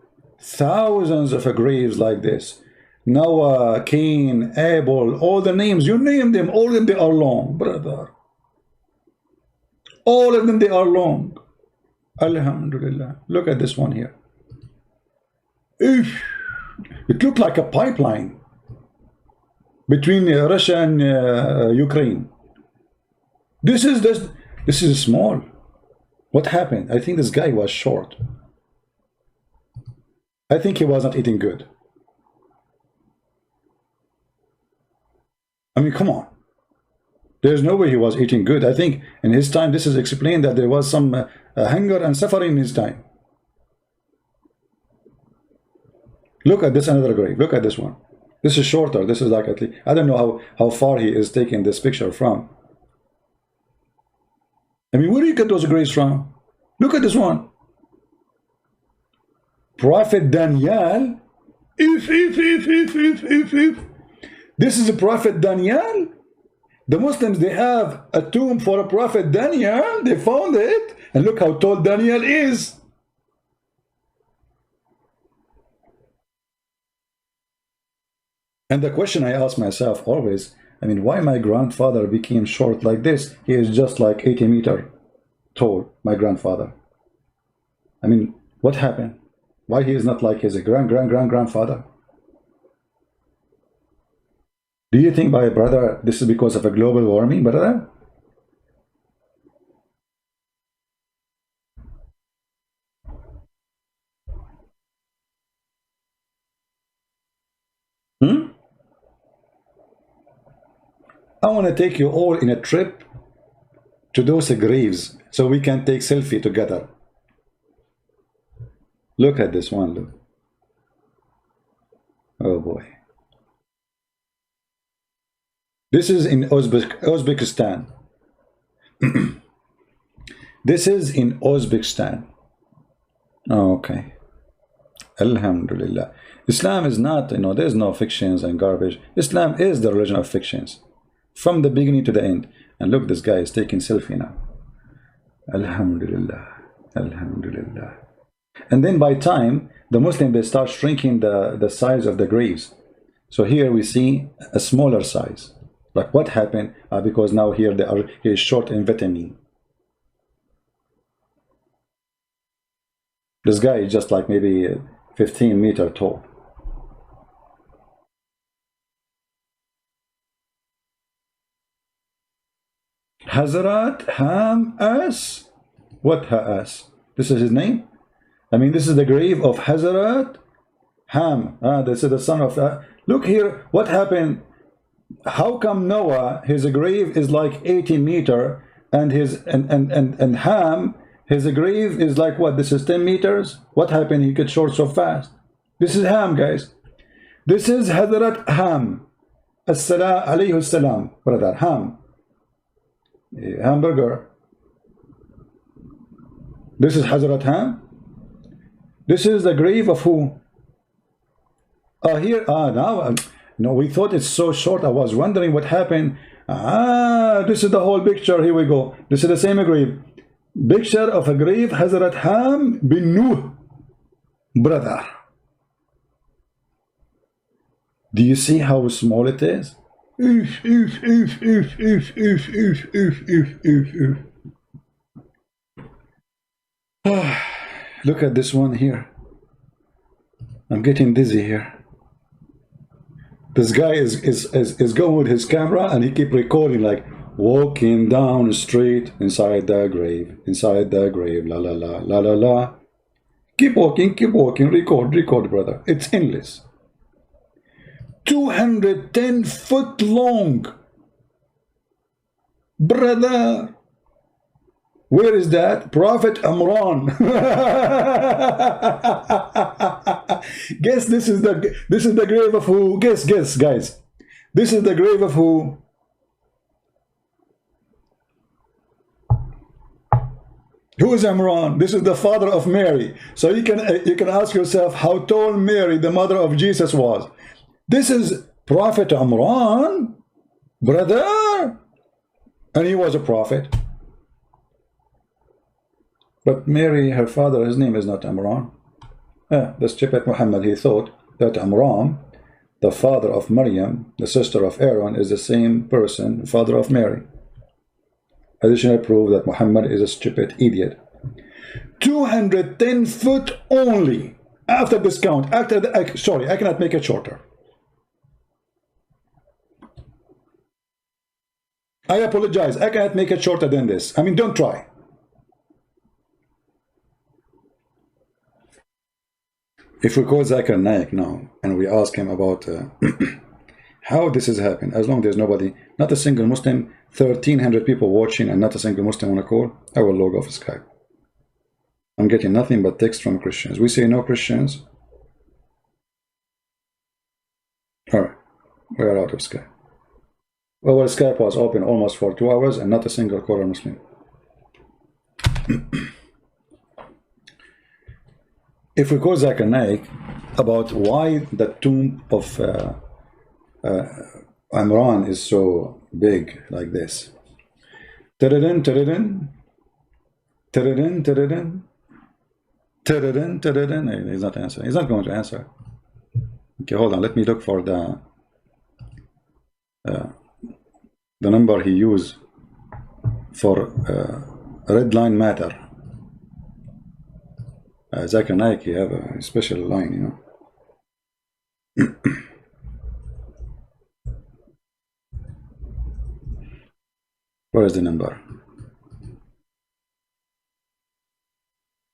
thousands of graves like this. Noah, Cain, Abel, all the names, you name them, all of them, they are long, brother. All of them, they are long. Alhamdulillah. Look at this one here. It looked like a pipeline between Russia and Ukraine. This is small. What happened? I think this guy was short. I think he was not eating good. I mean, come on. There's no way he was eating good. I think in his time, this is explained that there was some hunger and suffering in his time. Look at this another grave. Look at this one. This is shorter. This is like, at least, I don't know how far he is taking this picture from. I mean, where do you get those graves from? Look at this one. Prophet Daniel. If. This is a Prophet Daniel. The Muslims, they have a tomb for a Prophet Daniel. They found it. And look how tall Daniel is. And the question I ask myself always, I mean, why my grandfather became short like this? He is just like 80 meters tall, my grandfather. I mean, what happened? Why he is not like his grandfather? Do you think, my brother, this is because of a global warming, brother? I want to take you all in a trip to those graves so we can take selfie together. Look at this one, look. Oh boy. This is in Uzbekistan. This is in Uzbekistan. Oh, okay. Alhamdulillah. Islam is not, there's no fictions and garbage. Islam is the religion of fictions. From the beginning to the end. And look, this guy is taking selfie now. Alhamdulillah. Alhamdulillah. And then by time, the Muslim, they start shrinking the size of the graves. So here we see a smaller size. Like what happened? Because now here he is short in vitamin. This guy is just like maybe 15 meters tall. Hazrat Ham As. What As? This is his name? I mean, this is the grave of Hazrat Ham. This is the son of... look here, what happened? How come Noah, his grave is like 80 meters, and and Ham, his grave is like what? This is 10 meters? What happened? He gets short so fast. This is Ham, guys. This is Hazrat Ham. As-salam alayhi salam, brother. Ham. Hamburger. This is Hazrat Ham. This is the grave of who? Here, now, no, we thought it's so short. I was wondering what happened. This is the whole picture. Here we go. This is the same grave. Picture of a grave, Hazrat Ham bin Nuh, brother. Do you see how small it is? Look at this one here. I'm getting dizzy here. This guy is going with his camera and he keep recording like walking down the street inside the grave, la la la la la la. Keep walking, record, brother. It's endless. 210 foot long, brother. Where is that? Prophet Amran. Guess this is the grave of who? Guess, guys. This is the grave of who? Who is Amran? This is the father of Mary. So you can ask yourself how tall Mary, the mother of Jesus, was. This is Prophet Amran, brother, and he was a prophet. But Mary, her father, his name is not Amran. The stupid Muhammad, he thought that Amram, the father of Maryam, the sister of Aaron, is the same person, father of Mary. Additional proof that Muhammad is a stupid idiot. 210 foot only. After discount, after the, sorry, I cannot make it shorter. I apologize. I cannot make it shorter than this. I mean, don't try. If we call Zakir Naik now and we ask him about how this has happened, as long as there's nobody, not a single Muslim, 1,300 people watching and not a single Muslim on a call, I will log off Skype. I'm getting nothing but text from Christians. We say no Christians. All right, we are out of Skype. Well, Skype was open almost for 2 hours and not a single caller Muslim. If we call Zakir Naik about why the tomb of Imran is so big like this. He's not answering. He's not going to answer. Okay, hold on. Let me look for the number he used for red line matter. Zakir Naik, he have a special line, you know. Where is the number?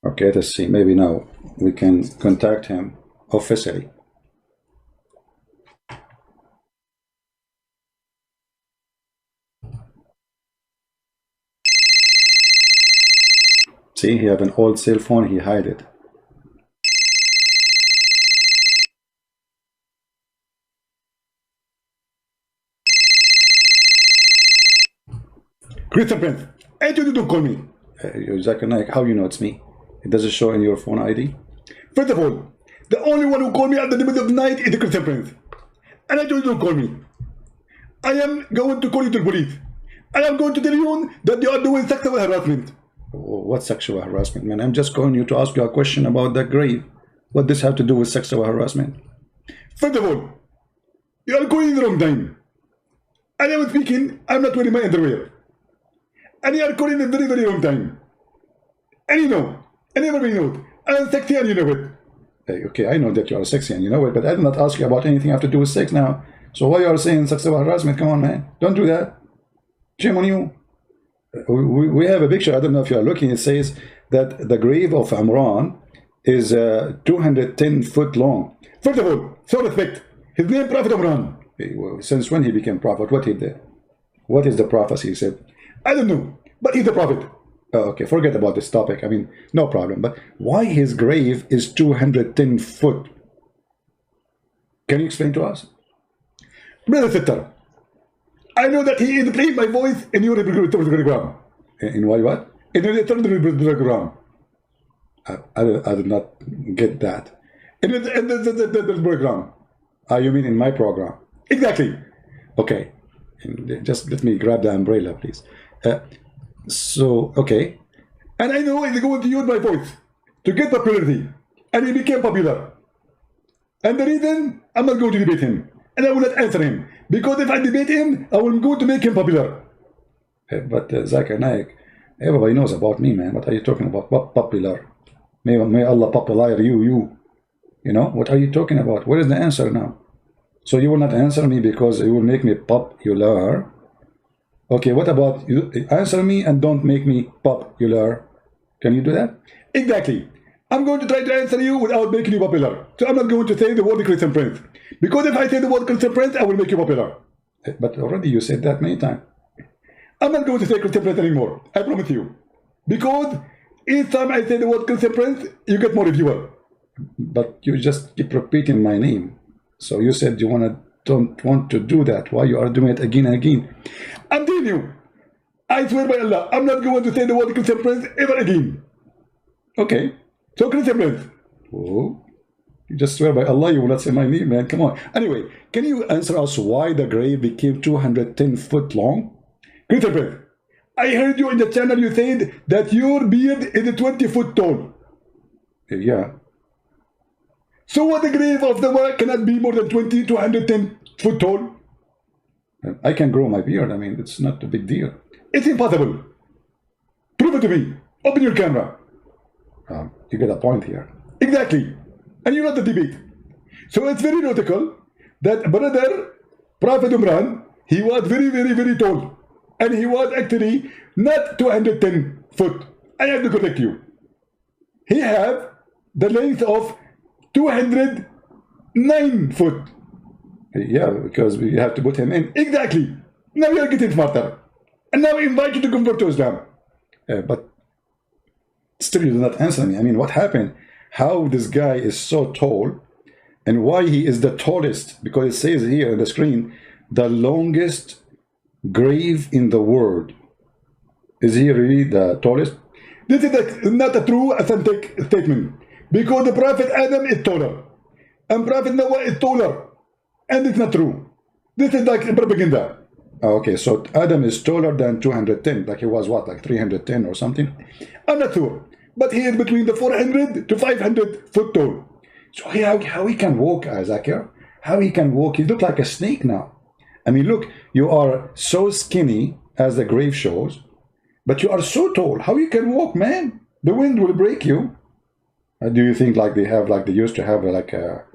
Okay, let's see. Maybe now we can contact him officially. See, he have an old cell phone, he hide it. Christian Prince, hey, you don't call me. Zakir Naik, how you know it's me? It doesn't show in your phone ID. First of all, the only one who called me at the middle of the night is the Christian Prince. And I told you don't call me. I am going to call you to the police. I am going to tell you that you are doing sexual harassment. What sexual harassment, man? I'm just calling you to ask you a question about the grave. What does have to do with sexual harassment? First of all, you are calling the wrong time. And I was speaking, I'm not wearing my underwear. And you are calling the very, very wrong time. And you know, and everybody knows, I am sexy and you know it. Hey, okay, I know that you are sexy and you know it, but I did not ask you about anything have to do with sex now. So why you are saying sexual harassment? Come on, man. Don't do that. Shame on you. We have a picture, I don't know if you are looking, it says that the grave of Imran is 210 foot long. First of all, so respect, his name Prophet Imran. Since when he became prophet, what he did? What is the prophecy he said? I don't know, but he's the prophet. Okay, forget about this topic, I mean, no problem. But why his grave is 210 foot? Can you explain to us? Brother Sitter, I know that he is playing my voice in your program. In what? In your program. I did not get that. In the program. You mean in my program? Exactly. Okay. Just let me grab the umbrella, please. So, okay. And I know he's going to use my voice to get popularity. And he became popular. And the reason, I'm not going to debate him. And I will not answer him. Because if I debate him, I will go to make him popular. But Zakir Naik, everybody knows about me, man. What are you talking about? What popular? May Allah popularize you. You know, what are you talking about? Where is the answer now? So you will not answer me because you will make me popular. Okay, what about you? Answer me and don't make me popular. Can you do that? Exactly. I'm going to try to answer you without making you popular. So I'm not going to say the word Christian Prince. Because if I say the word Christian Prince, I will make you popular. But already you said that many times. I'm not going to say Christian Prince anymore. I promise you. Because each time I say the word Christian Prince, you get more viewer. But you just keep repeating my name. So you said you don't want to do that. Why you are doing it again and again? I'm telling you. I swear by Allah, I'm not going to say the word Christian Prince ever again. Okay. So Christian Prince. Oh. You just swear by Allah you will not say my name, man. Come on. Anyway, can you answer us why the grave became 210 foot long? Christian Prince, I heard you in the channel you said that your beard is 20 foot tall. Yeah. So what the grave of the world cannot be more than 20 to 110 foot tall? I can grow my beard. I mean, it's not a big deal. It's impossible. Prove it to me. Open your camera. You get a point here. Exactly. And you know the debate. So it's very logical that brother Prophet Umran, he was very, very, very tall. And he was actually not 210 foot. I have to correct you. He have the length of 209 foot. Yeah, because we have to put him in. Exactly. Now you are getting smarter. And now I invite you to convert to Islam. But still you do not answer me. I mean, what happened? How this guy is so tall and why he is the tallest? Because it says here on the screen, the longest grave in the world. Is he really the tallest? This is not a true, authentic statement. Because the Prophet Adam is taller. And Prophet Noah is taller. And it's not true. This is like propaganda. Okay, so Adam is taller than 210. Like he was what, like 310 or something? I'm not sure. But he is between the 400 to 500 foot tall. So how he can walk, Zakir? How he can walk? He looks like a snake now. I mean, look, you are so skinny, as the grave shows, but you are so tall. How you can walk, man? The wind will break you. Do you think like they used to have like a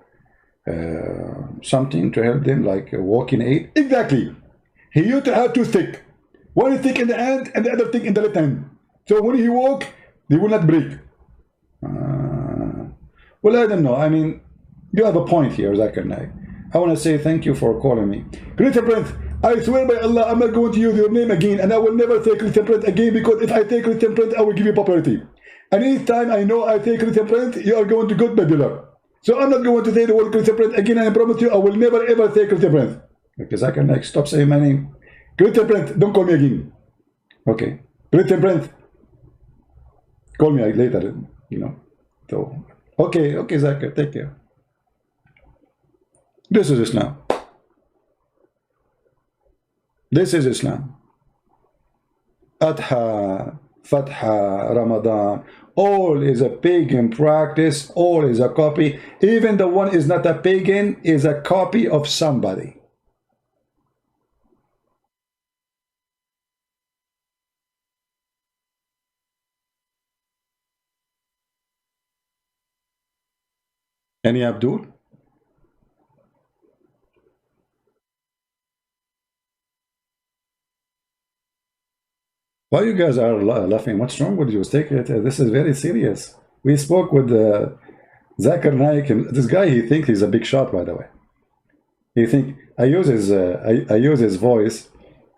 something to help them, like a walking aid? Exactly. He used to have two stick. One stick in the hand and the other stick in the left hand. So when he walk, they will not break. Well, I don't know. I mean, you have a point here, Zakir Naik. I want to say thank you for calling me. Christian Prince, I swear by Allah, I'm not going to use your name again, and I will never say Christian Prince again, because if I say Christian Prince, I will give you popularity. And each time I know I say Christian Prince, you are going to get popular. So I'm not going to say the word Christian Prince again, and I promise you, I will never ever say Christian Prince. Okay, Zakir Naik, stop saying my name. Christian Prince, don't call me again. Okay, Christian Prince, call me later, you know. So, okay, Zakir, take care. This is Islam. This is Islam. Adha, Fatha, Ramadan, all is a pagan practice, all is a copy. Even the one is not a pagan, is a copy of somebody. Any Abdul? Why you guys are laughing? What's wrong with you? Take it. This is very serious. We spoke with Zakir Naik, and this guy, he thinks he's a big shot, by the way. He think I use his voice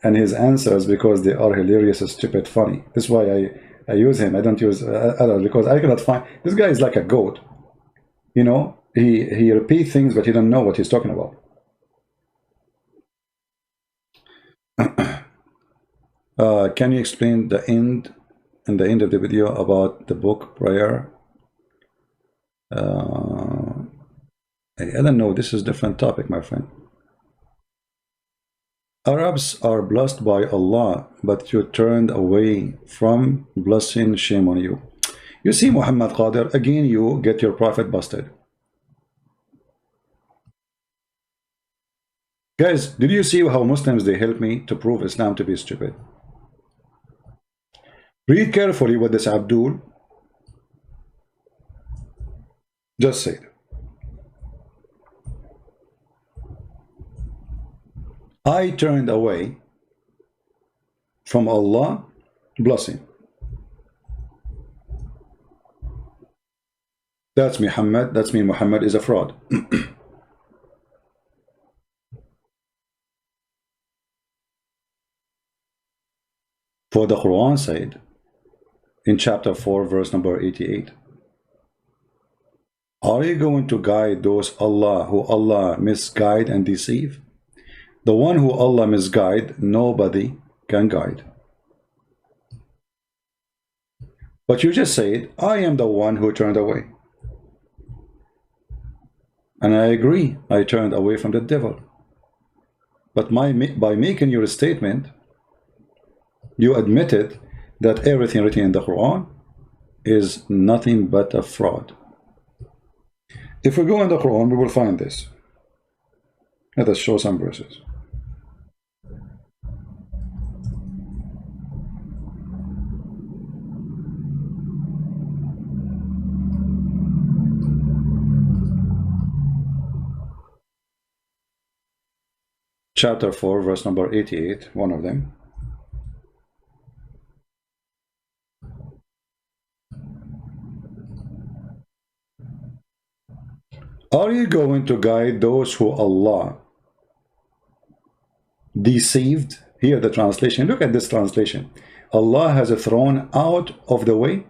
and his answers because they are hilarious, stupid, funny. That's why I use him. I don't use others because I cannot find. This guy is like a goat. You know, he repeats things, but he don't know what he's talking about. Can you explain the end and the end of the video about the book prayer? I don't know. This is a different topic, my friend. Arabs are blessed by Allah, but you turned away from blessing. Shame on you. You see, Muhammad Qadir, again you get your prophet busted. Guys, did you see how Muslims, they help me to prove Islam to be stupid? Read carefully what this Abdul just said. I turned away from Allah blessing. That's Muhammad. That's mean Muhammad is a fraud. For the Quran said in chapter 4 verse number 88, are you going to guide those who Allah misguide and deceive? The one who Allah misguide, nobody can guide. But you just said, I am the one who turned away. And I agree, I turned away from the devil. But by making your statement, you admitted that everything written in the Quran is nothing but a fraud. If we go in the Quran, we will find this. Let us show some verses. chapter 4, verse number 88, one of them. Are you going to guide those who Allah deceived? Here the translation, look at this translation. Allah has thrown out of the way.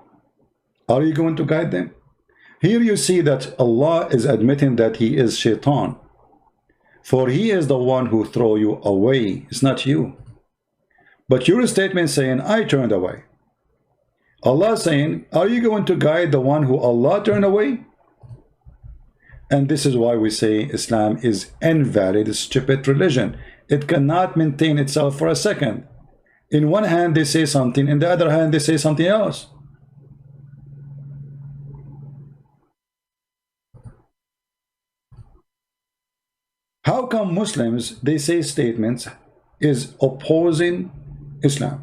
Are you going to guide them? Here you see that Allah is admitting that he is shaitan. For he is the one who throw you away. It's not you. But your statement saying, I turned away. Allah saying, are you going to guide the one who Allah turned away? And this is why we say Islam is invalid, stupid religion. It cannot maintain itself for a second. In one hand they say something, in the other hand they say something else. How come Muslims, they say statements is opposing Islam?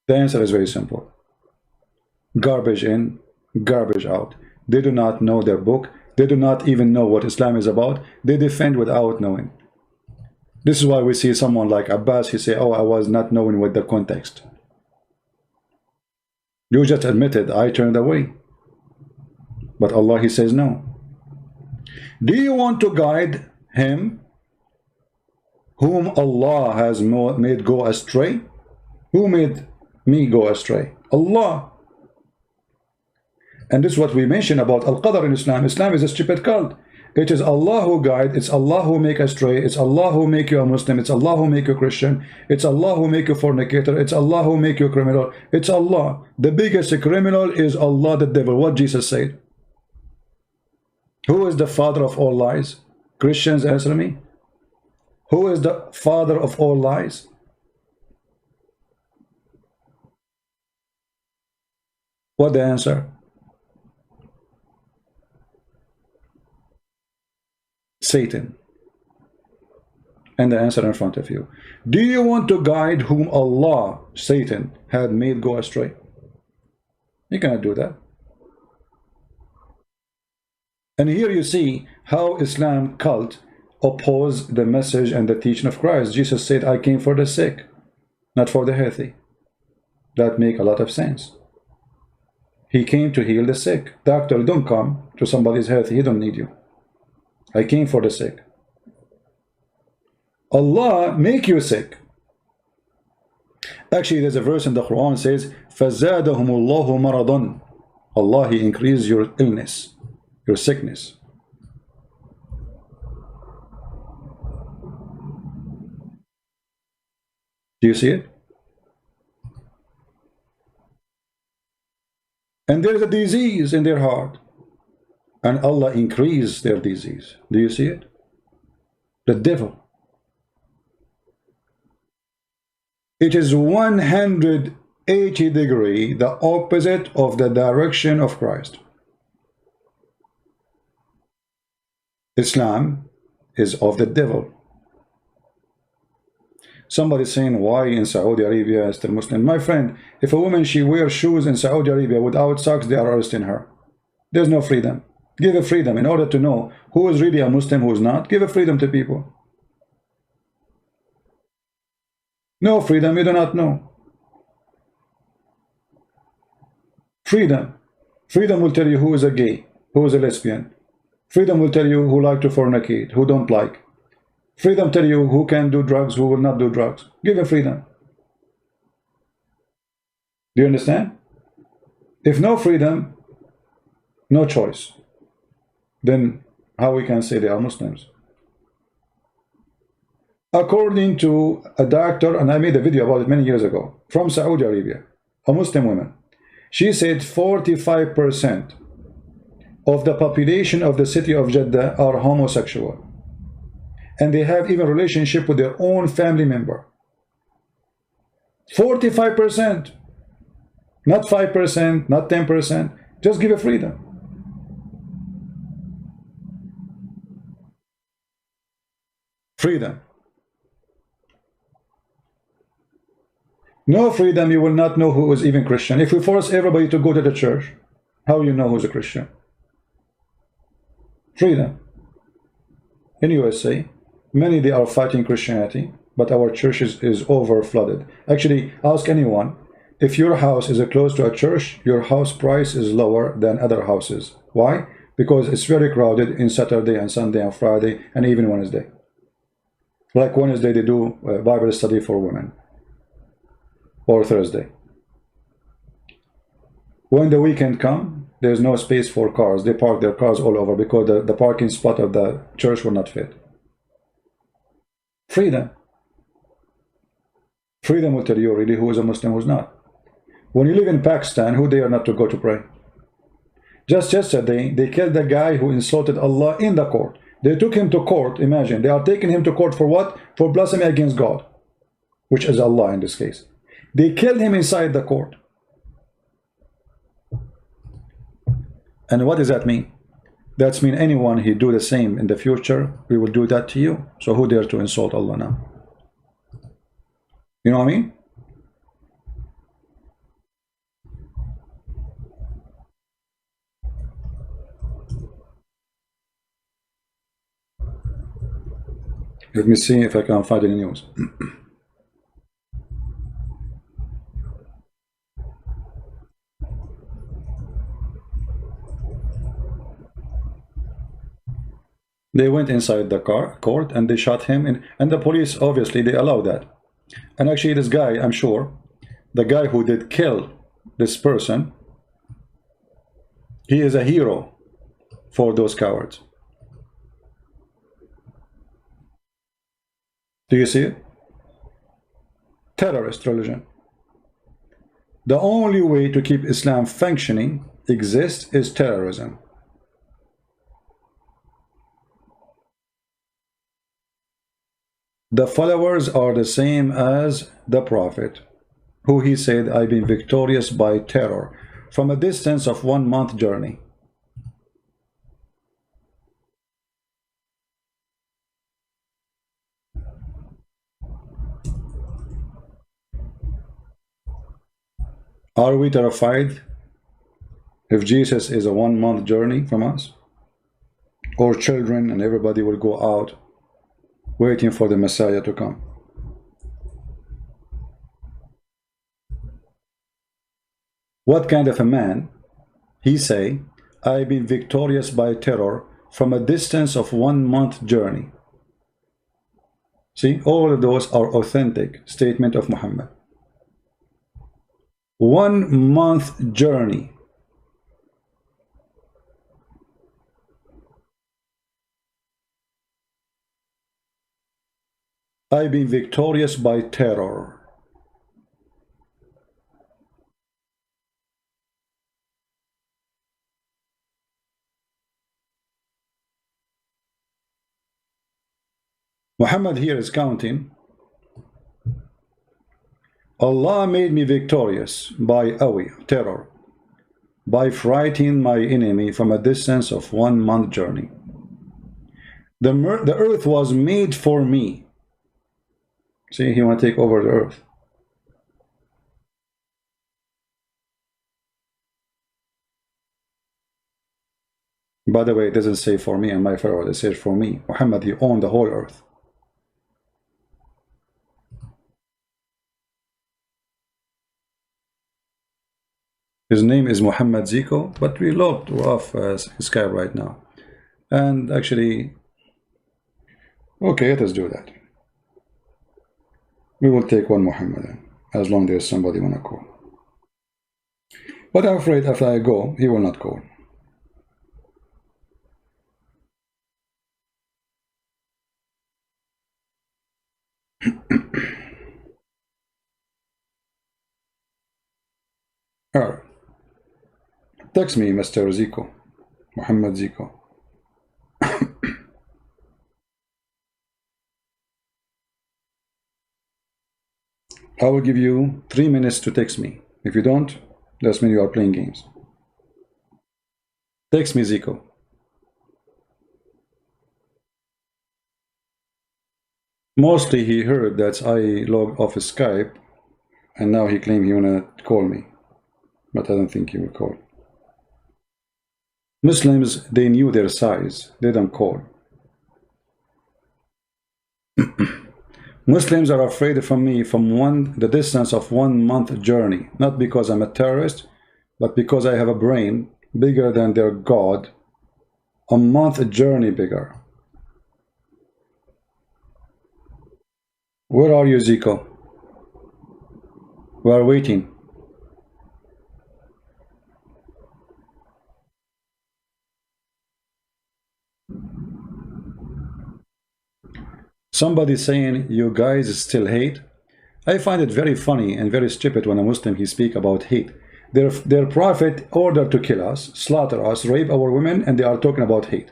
The answer is very simple. Garbage in, garbage out. They do not know their book. They do not even know what Islam is about. They defend without knowing. This is why we see someone like Abbas, he say, oh, I was not knowing what the context. You just admitted, I turned away. But Allah, he says no. Do you want to guide him whom Allah has made go astray? Who made me go astray? Allah. And this is what we mentioned about Al-Qadr in Islam. Islam is a stupid cult. It is Allah who guide. It's Allah who make astray. It's Allah who make you a Muslim. It's Allah who make you Christian. It's Allah who make you fornicator. It's Allah who make you a criminal. It's Allah. The biggest criminal is Allah, the devil. What Jesus said. Who is the father of all lies? Christians, answer me. Who is the father of all lies? What the answer? Satan. And the answer in front of you. Do you want to guide whom Allah, Satan, had made go astray? You cannot do that. And here you see how Islam cult opposed the message and the teaching of Christ. Jesus said, I came for the sick, not for the healthy. That make a lot of sense. He came to heal the sick. Doctor, don't come to somebody's healthy. He don't need you. I came for the sick. Allah make you sick. Actually, there's a verse in the Quran says, فَزَادَهُمُ اللَّهُ مَرَضًا. Allah, he increased your illness, your sickness. Do you see it? And there's a disease in their heart. And Allah increased their disease. Do you see it? The devil. It is 180 degrees the opposite of the direction of Christ. Islam is of the devil. Somebody saying, why in Saudi Arabia is still Muslim? My friend, if a woman, she wears shoes in Saudi Arabia without socks, they are arresting her. There's no freedom. Give a freedom in order to know who is really a Muslim, who is not. Give a freedom to people. No freedom, you do not know. Freedom. Freedom will tell you who is a gay, who is a lesbian. Freedom will tell you who like to fornicate, who don't like. Freedom tell you who can do drugs, who will not do drugs. Give a freedom. Do you understand? If no freedom, no choice, then how we can say they are Muslims? According to a doctor, and I made a video about it many years ago, from Saudi Arabia, a Muslim woman, she said 45% of the population of the city of Jeddah are homosexual. And they have even relationship with their own family member. 45%. Not 5%, not 10%. Just give a freedom. Freedom. No freedom, you will not know who is even Christian. If we force everybody to go to the church, how you know who's a Christian? Freedom. in USA, many they are fighting Christianity, but our church is over flooded. Actually, ask anyone, if your house is close to a church, your house price is lower than other houses. Why? Because it's very crowded in Saturday and Sunday and Friday and even Wednesday. Like Wednesday, they do Bible study for women, or Thursday. When the weekend comes, there's no space for cars. They park their cars all over because the parking spot of the church will not fit. Freedom. Freedom will tell you really who is a Muslim, who's not. When you live in Pakistan, who dare not to go to pray? Just yesterday, they killed the guy who insulted Allah in the court. They took him to court. Imagine, they are taking him to court for what? For blasphemy against God, which is Allah in this case. They killed him inside the court. And what does that mean? That means anyone he do the same in the future, we will do that to you. So who dare to insult Allah now? You know what I mean? Let me see if I can find any news. They went inside the court and they shot him in, and the police obviously they allowed that. And actually this guy, I'm sure, the guy who did kill this person, he is a hero for those cowards. Do you see it? Terrorist religion. The only way to keep Islam functioning, exist, is terrorism. The followers are the same as the Prophet, who he said, I've been victorious by terror, from a distance of 1 month journey. Are we terrified if Jesus is a 1 month journey from us? Or children and everybody will go out waiting for the Messiah to come? What kind of a man he say, I've been victorious by terror from a distance of 1 month journey? See, all of those are authentic statement of Muhammad. 1 month journey. I've been victorious by terror. Muhammad here is counting. Allah made me victorious by terror, by frightening my enemy from a distance of 1 month journey. The earth was made for me. See, he want to take over the earth. By the way, it doesn't say for me and my followers, it says for me. Muhammad, he owned the whole earth. His name is Muhammad Zico, but we logged off Skype right now. And actually, okay, let us do that. We will take one Mohammedan, as long as there's somebody wanna call. But I'm afraid after I go, he will not call. Alright. Text me, Mr. Zico. Muhammad Zico. I will give you 3 minutes to text me. If you don't, that means you are playing games. Text me, Zico. Mostly he heard that I logged off Skype, and now he claimed he wanna call me. But I don't think he will call. Muslims, they knew their size. They don't call. Muslims are afraid from me from the distance of 1 month journey, not because I'm a terrorist, but because I have a brain bigger than their God, a month journey bigger. Where are you, Zico? We are waiting. Somebody saying you guys still hate. I find it very funny and very stupid when a Muslim he speak about hate. Their prophet ordered to kill us, slaughter us, rape our women, and they are talking about hate.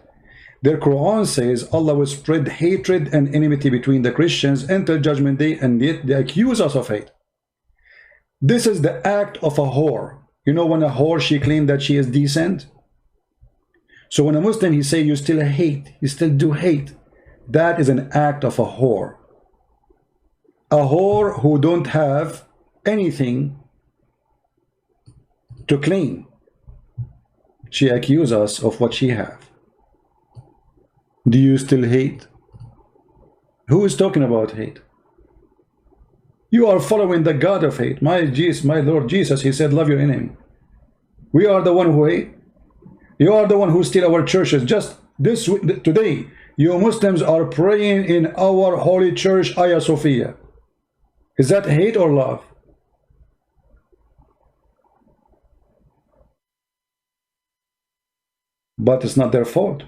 Their Quran says Allah will spread hatred and enmity between the Christians until Judgment Day, and yet they accuse us of hate. This is the act of a whore. You know, when a whore, she claimed that she is decent. So when a Muslim, he say you still hate, you still do hate, that is an act of a whore. A whore who don't have anything to claim. She accuses us of what she have. Do you still hate? Who is talking about hate? You are following the God of hate. My Lord Jesus, he said, love your enemy. We are the one who hate. You are the one who steal our churches. Just today, you Muslims are praying in our holy church, Hagia Sophia. Is that hate or love? But it's not their fault.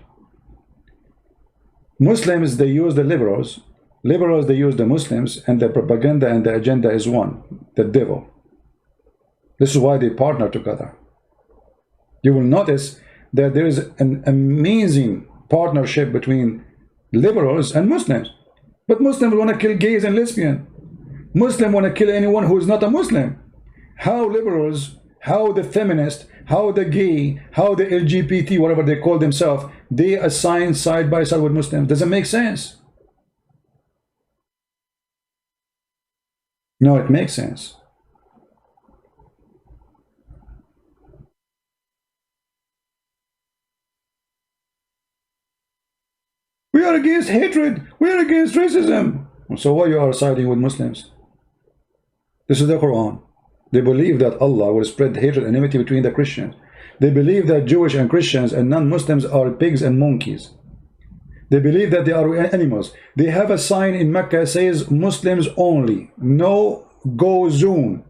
Muslims, they use the liberals. Liberals, they use the Muslims, and the propaganda and the agenda is one, the devil. This is why they partner together. You will notice that there is an amazing partnership between liberals and Muslims. But Muslims want to kill gays and lesbians. Muslims want to kill anyone who is not a Muslim. How liberals, how the feminists, how the gay, how the LGBT, whatever they call themselves, they assign side by side with Muslims? Doesn't make sense. No, it makes sense. We are against hatred. We are against racism. So why you are siding with Muslims? This is the Quran. They believe that Allah will spread hatred and enmity between the Christians. They believe that Jewish and Christians and non-Muslims are pigs and monkeys. They believe that they are animals. They have a sign in Mecca says Muslims only. No go zone.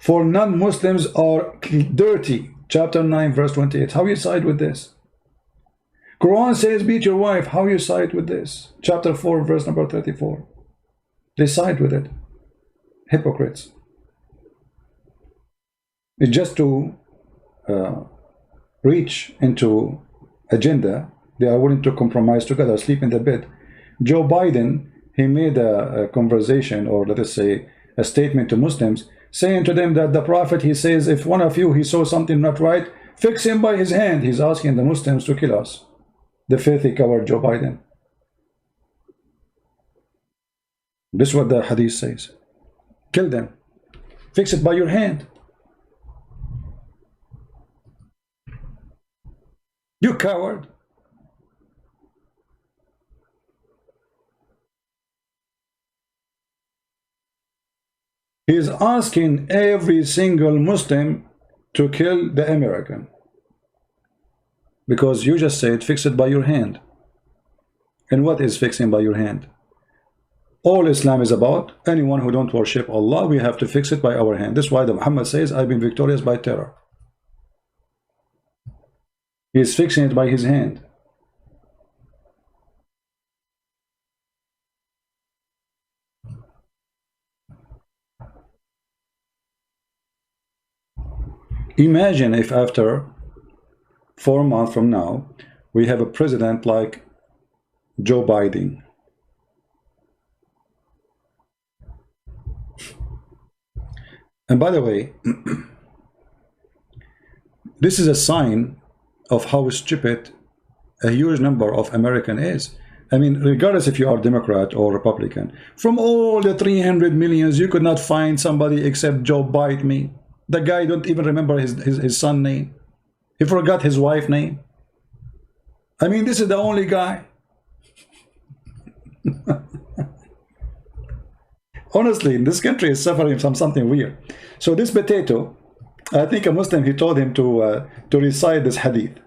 For non-Muslims are dirty. Chapter 9 verse 28. How you side with this? Quran says beat your wife. How you side with this? Chapter 4 verse number 34. They side with it. Hypocrites. It's just to reach into agenda. They are willing to compromise together, sleep in the bed. Joe Biden, he made a conversation, or let us say a statement to Muslims, saying to them that the prophet, he says, if one of you, he saw something not right, fix him by his hand. He's asking the Muslims to kill us. The filthy coward Joe Biden. This is what the hadith says. Kill them. Fix it by your hand. You coward. He is asking every single Muslim to kill the American. Because you just said, fix it by your hand. And what is fixing by your hand? All Islam is about, anyone who don't worship Allah, we have to fix it by our hand. That's why the Muhammad says, I've been victorious by terror. He is fixing it by his hand. Imagine if after 4 months from now, we have a president like Joe Biden. And by the way, this is a sign of how stupid a huge number of American is. I mean, regardless if you are Democrat or Republican, from all the 300 millions, you could not find somebody except Joe Biden. The guy don't even remember his son name. He forgot his wife name. I mean, this is the only guy. honestly, this country is suffering from something weird. So this potato, I think a Muslim, he told him to recite this hadith.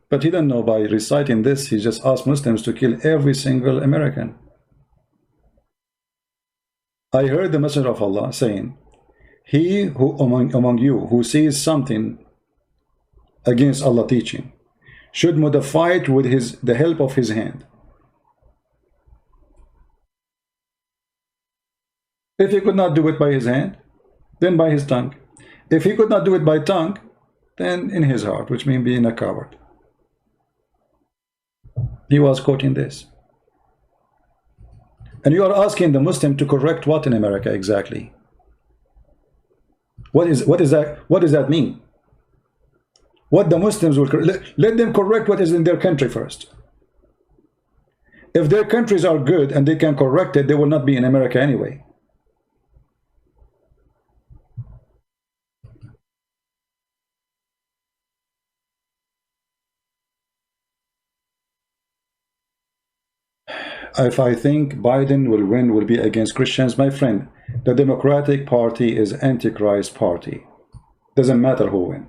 But he didn't know by reciting this, he just asked Muslims to kill every single American. I heard the Messenger of Allah saying, he who among you who sees something against Allah teaching should modify it with the help of his hand. If he could not do it by his hand, then by his tongue. If he could not do it by tongue, then in his heart, which means being a coward. He was quoting this. And you are asking the Muslim to correct what in America exactly? What is that? What does that mean? What the Muslims will let them correct what is in their country first. If their countries are good and they can correct it, they will not be in America anyway. If I think Biden will win, will be against Christians, my friend, the Democratic Party is Antichrist party. Doesn't matter who wins.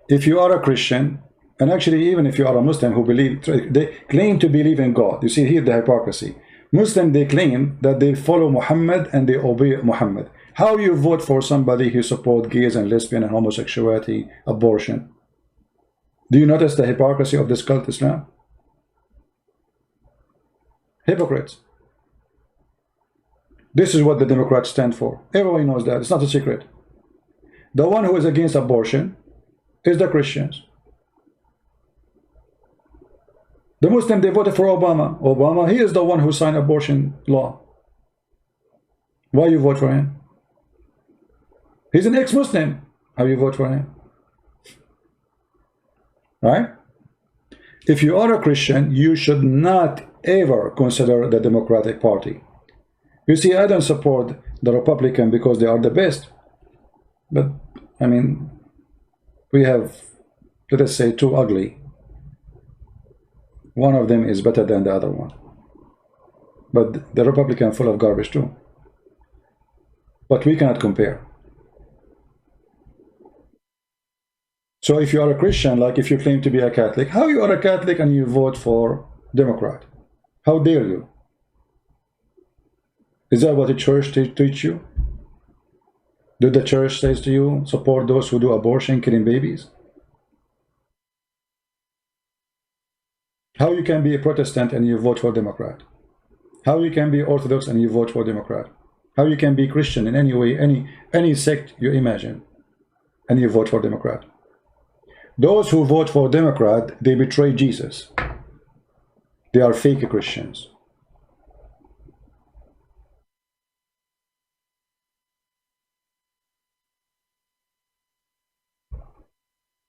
If you are a Christian, and actually even if you are a Muslim who believe, they claim to believe in God. You see here the hypocrisy. Muslim, they claim that they follow Muhammad and they obey Muhammad. How you vote for somebody who support gays and lesbian and homosexuality, abortion? Do you notice the hypocrisy of this cult Islam? Hypocrites. This is what the Democrats stand for. Everybody knows that. It's not a secret. The one who is against abortion is the Christians. The Muslim, they voted for Obama. Obama, he is the one who signed abortion law. Why you vote for him? He's an ex-Muslim. How you vote for him? Right? If you are a Christian, you should not ever consider the Democratic Party. You see, I don't support the Republican because they are the best. But, I mean, we have, let us say, two ugly. One of them is better than the other one. But the Republican full of garbage too. But we cannot compare. So if you are a Christian, like if you claim to be a Catholic, how you are a Catholic and you vote for Democrat? How dare you? Is that what the church teach you? Did the church say to you, support those who do abortion, killing babies? How you can be a Protestant and you vote for Democrat? How you can be Orthodox and you vote for Democrat? How you can be Christian in any way, any sect you imagine, and you vote for Democrat? Those who vote for Democrat, they betray Jesus. They are fake Christians.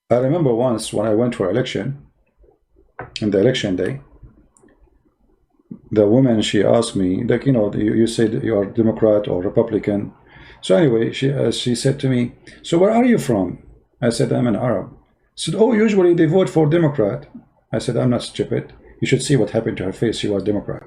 I remember once when I went for election, in the election day, the woman, she asked me, like, you know, you said you are Democrat or Republican. So anyway, she said to me, so where are you from? I said, I'm an Arab. She said, oh, usually they vote for Democrat. I said, I'm not stupid. You should see what happened to her face. She was Democrat.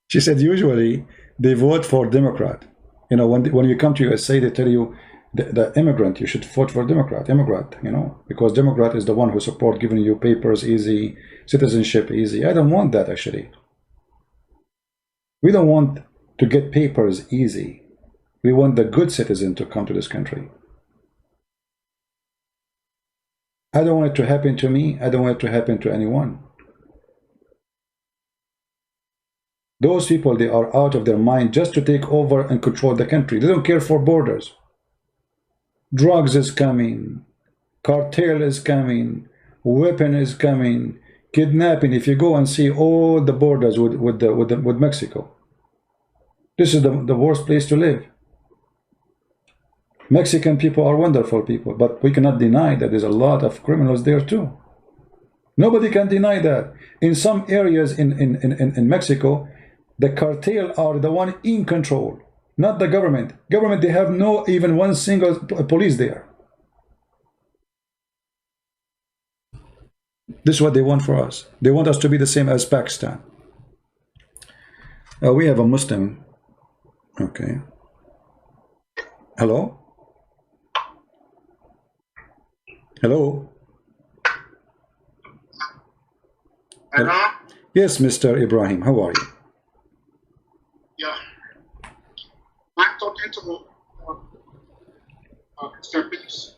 She said, usually they vote for Democrat. You know, when you come to USA, they tell you, the immigrant, you should vote for Democrat, you know, because Democrat is the one who support giving you papers easy, citizenship easy. I don't want that, actually. We don't want to get papers easy. We want the good citizen to come to this country. I don't want it to happen to me. I don't want it to happen to anyone. Those people, they are out of their mind just to take over and control the country. They don't care for borders. Drugs is coming, cartel is coming, weapon is coming, kidnapping. If you go and see all the borders with Mexico, this is the worst place to live. Mexican people are wonderful people, but we cannot deny that there's a lot of criminals there too. Nobody can deny that. In some areas in Mexico, the cartel are the one in control. Not the government. Government, they have no even one single police there. This is what they want for us. They want us to be the same as Pakistan. We have a Muslim. Okay. Hello? Hello? Hello? Yes, Mr. Ibrahim. How are you? Yeah. I'm talking to Mr. Peace.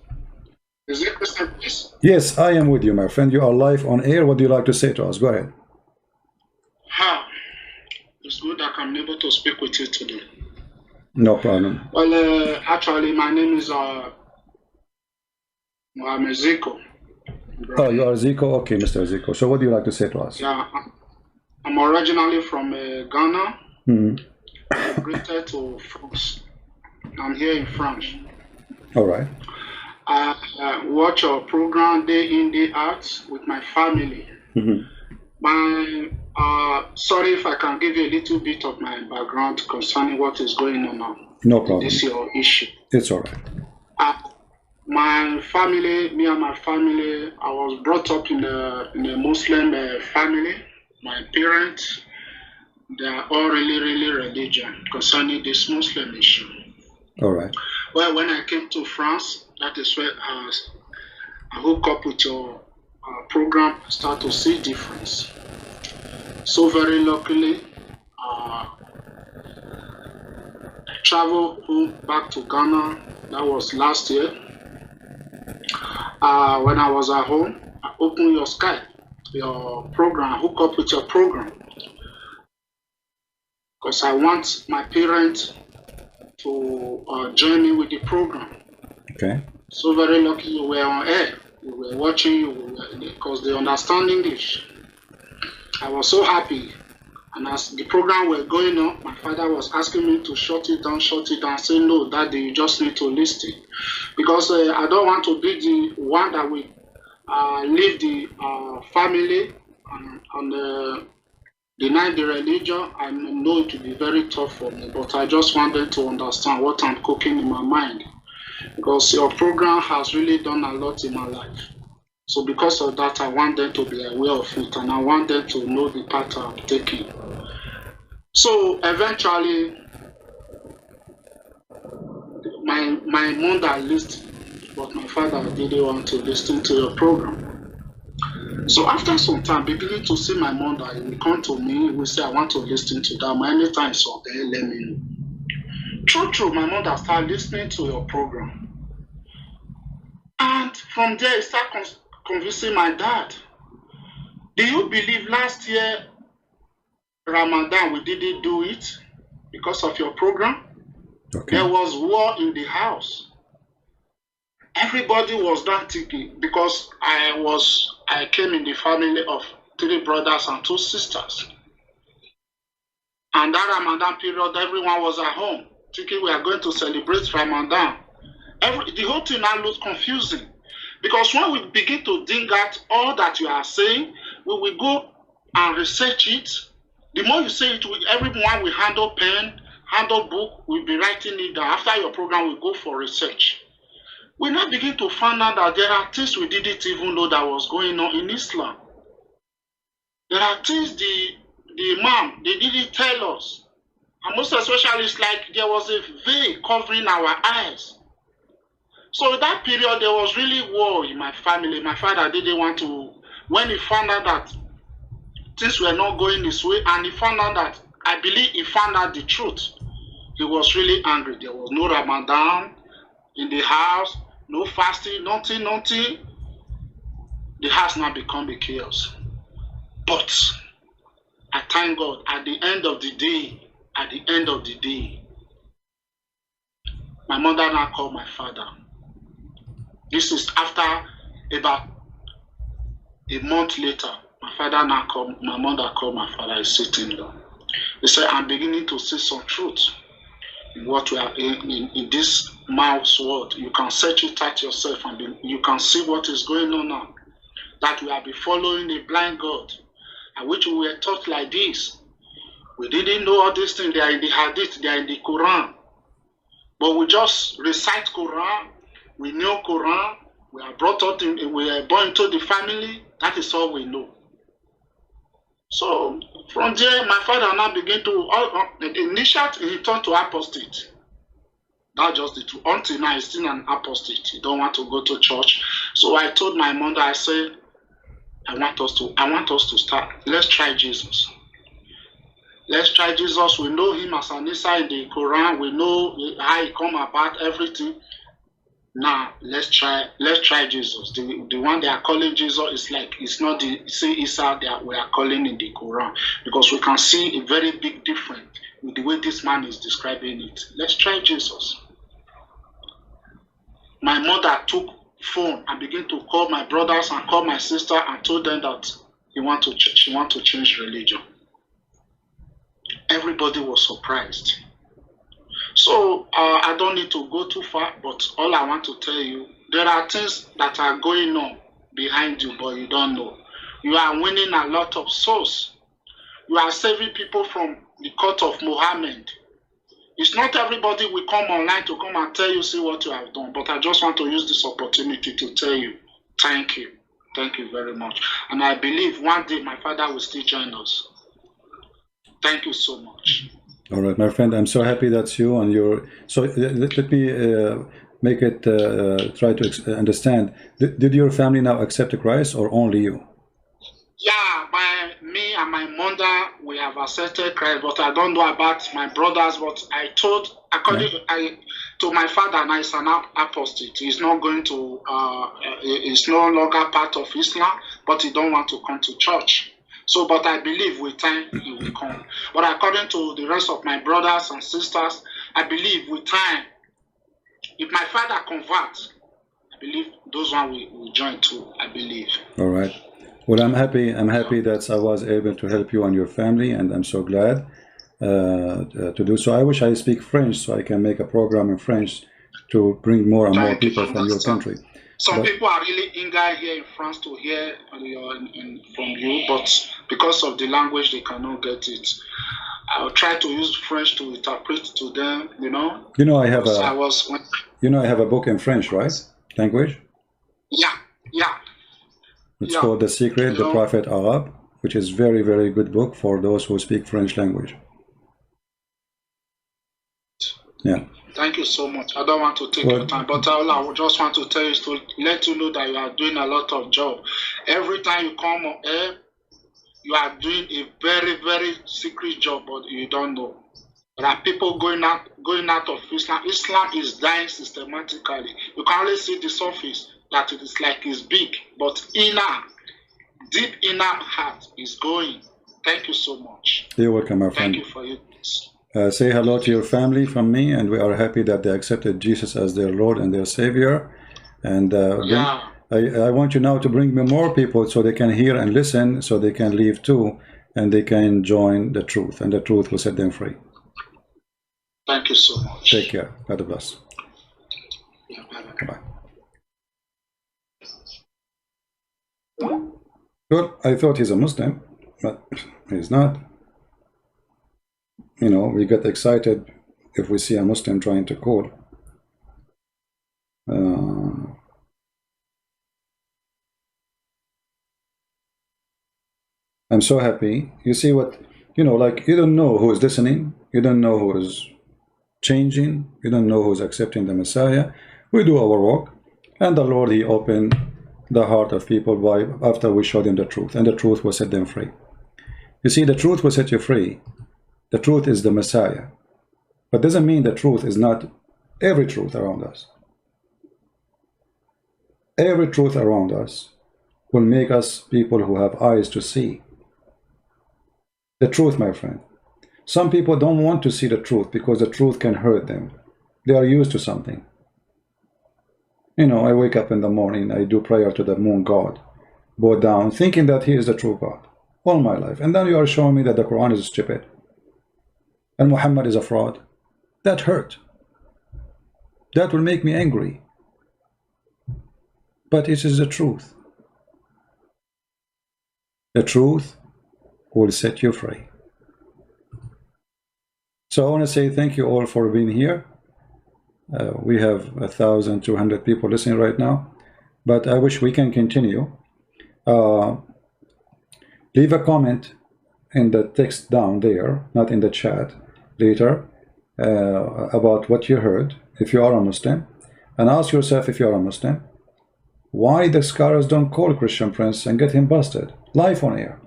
Is it Mr. Peace? Yes, I am with you, my friend. You are live on air. What do you like to say to us? Go ahead. It's good that I'm able to speak with you today. No problem. Well, actually, my name is Mohammedans. Oh, you are Zico? Okay, Mr. Zico. So what do you like to say to us? Yeah, I'm originally from Ghana. Migrated to France. I'm here in France. All right. I watch your program day in, day out with my family. Sorry if I can give you a little bit of my background concerning what is going on now. No problem. This is your issue. It's all right. My family, me and my family, I was brought up in a Muslim family. My parents, they are all really religious concerning this Muslim issue. All right. Well, when I came to France, that is where I hooked up with your program, start to see difference. So very luckily, I traveled home back to Ghana. That was last year. When I was at home, I opened your Skype, your program, hook up with your program. Because I want my parents to join me with the program. Okay. So very lucky you were on air. We were watching you because they understand English. I was so happy. And as the program was going on, my father was asking me to shut it down, say, no, Daddy, you just need to listen. Because I don't want to be the one that will leave the family and deny the religion. I know it will be very tough for me, but I just wanted to understand what I'm cooking in my mind. Because your program has really done a lot in my life. So because of that, I want them to be aware of it, and I want them to know the path I'm taking. So eventually, my mother listened, but my father didn't want to listen to your program. So after some time, beginning to see my mother, he will come to me, he will say, I want to listen to that. Anytime so there, let me know. True, my mother started listening to your program. And from there, he started convincing my dad. Do you believe last year, Ramadan, we didn't do it because of your program? Okay. There was war in the house. Everybody was not thinking because I came in the family of 3 brothers and 2 sisters. And that Ramadan period, everyone was at home thinking we are going to celebrate Ramadan. The whole thing now looks confusing. Because when we begin to dig out all that you are saying, we will go and research it. The more you say it, everyone will handle pen, handle book, will be writing it down. After your program, we go for research. We now begin to find out that there are things we didn't even know that was going on in Islam. There are things the Imam, they didn't tell us. And most especially, it's like there was a veil covering our eyes. So in that period, there was really war in my family. My father didn't want to, when he found out that things were not going his way, and he found out that, I believe he found out the truth, he was really angry. There was no Ramadan in the house, no fasting, nothing. The house now become a chaos. But I thank God, at the end of the day, my mother now called my father. This is after about a month later. My mother called my father, is sitting down. He said, I'm beginning to see some truth in what we are in this mouse world. You can search it out yourself and you can see what is going on now. That we have been following a blind God, and which we were taught like this. We didn't know all these things. They are in the Hadith, they are in the Quran. But we just recite Quran. We know Quran. We are brought up we are born into the family. That is all we know. So from there, my father now began to, initially he turned to apostate. That's just the truth. Until now, he's still an apostate. He don't want to go to church. So I told my mother, I said, I want us to start. Let's try Jesus. Let's try Jesus. We know him as Anissa in the Quran. We know how he come about everything. Now let's try Jesus. The one they are calling Jesus is like it's not the Isa that we are calling in the Quran, because we can see a very big difference with the way this man is describing it. Let's try Jesus. My mother took phone and began to call my brothers and call my sister and told them that she want to change religion. Everybody was surprised. So I don't need to go too far, but all I want to tell you, there are things that are going on behind you, but you don't know. You are winning a lot of souls. You are saving people from the court of Mohammed. It's not everybody will come online to come and tell you, see what you have done. But I just want to use this opportunity to tell you, thank you. Thank you very much. And I believe one day my father will still join us. Thank you so much. All right, my friend, I'm so happy that's you on your... So let me make it, try to understand. Did your family now accept Christ or only you? Yeah, me and my mother, we have accepted Christ, but I don't know about my brothers. But I told, according to my father, and he's an apostate. He's not going to, he's no longer part of Islam, but he don't want to come to church. So, but I believe with time he will come. But according to the rest of my brothers and sisters, I believe with time, if my father converts, I believe those one will join too. I believe. All right. Well, I'm happy that I was able to help you and your family, and I'm so glad to do so. I wish I speak French so I can make a program in French to bring more and more people from your country. Some people are really eager here in France to hear from you, but because of the language, they cannot get it. I'll try to use French to interpret to them, you know. You know, I have a book in French, right? Language? Yeah. It's called The Secret, the Prophet Arab, which is very, very good book for those who speak French language. Yeah. Thank you so much. I don't want to take your time, but all I just want to tell you is to let you know that you are doing a lot of job. Every time you come on air, you are doing a very, very secret job, but you don't know. There are people going out of Islam. Islam is dying systematically. You can only see the surface, that it is like it's big, but deep inner heart is going. Thank you so much. You're welcome, my friend. Thank you for it. Say hello to your family from me, and we are happy that they accepted Jesus as their Lord and their Savior. And I want you now to bring me more people so they can hear and listen, so they can leave too, and they can join the truth, and the truth will set them free. Thank you so much. Take care. God bless. Yeah, bye. Well, I thought he's a Muslim, but he's not. You know, we get excited if we see a Muslim trying to call. I'm so happy. You see what, you know, like you don't know who is listening. You don't know who is changing. You don't know who is accepting the Messiah. We do our work. And the Lord, He opened the heart of people after we showed them the truth. And the truth will set them free. You see, the truth will set you free. The truth is the Messiah. But doesn't mean the truth is not every truth around us. Every truth around us will make us people who have eyes to see. The truth, my friend. Some people don't want to see the truth because the truth can hurt them. They are used to something. You know, I wake up in the morning, I do prayer to the moon god, bow down, thinking that he is the true God all my life. And then you are showing me that the Quran is stupid and Muhammad is a fraud. That hurt. That will make me angry. But it is the truth. The truth will set you free. So I want to say thank you all for being here. We have 1,200 people listening right now, but I wish we can continue. Leave a comment in the text down there, not in the chat later, about what you heard, if you are a Muslim, and ask yourself, if you are a Muslim, why the scholars don't call Christian Prince and get him busted live on air.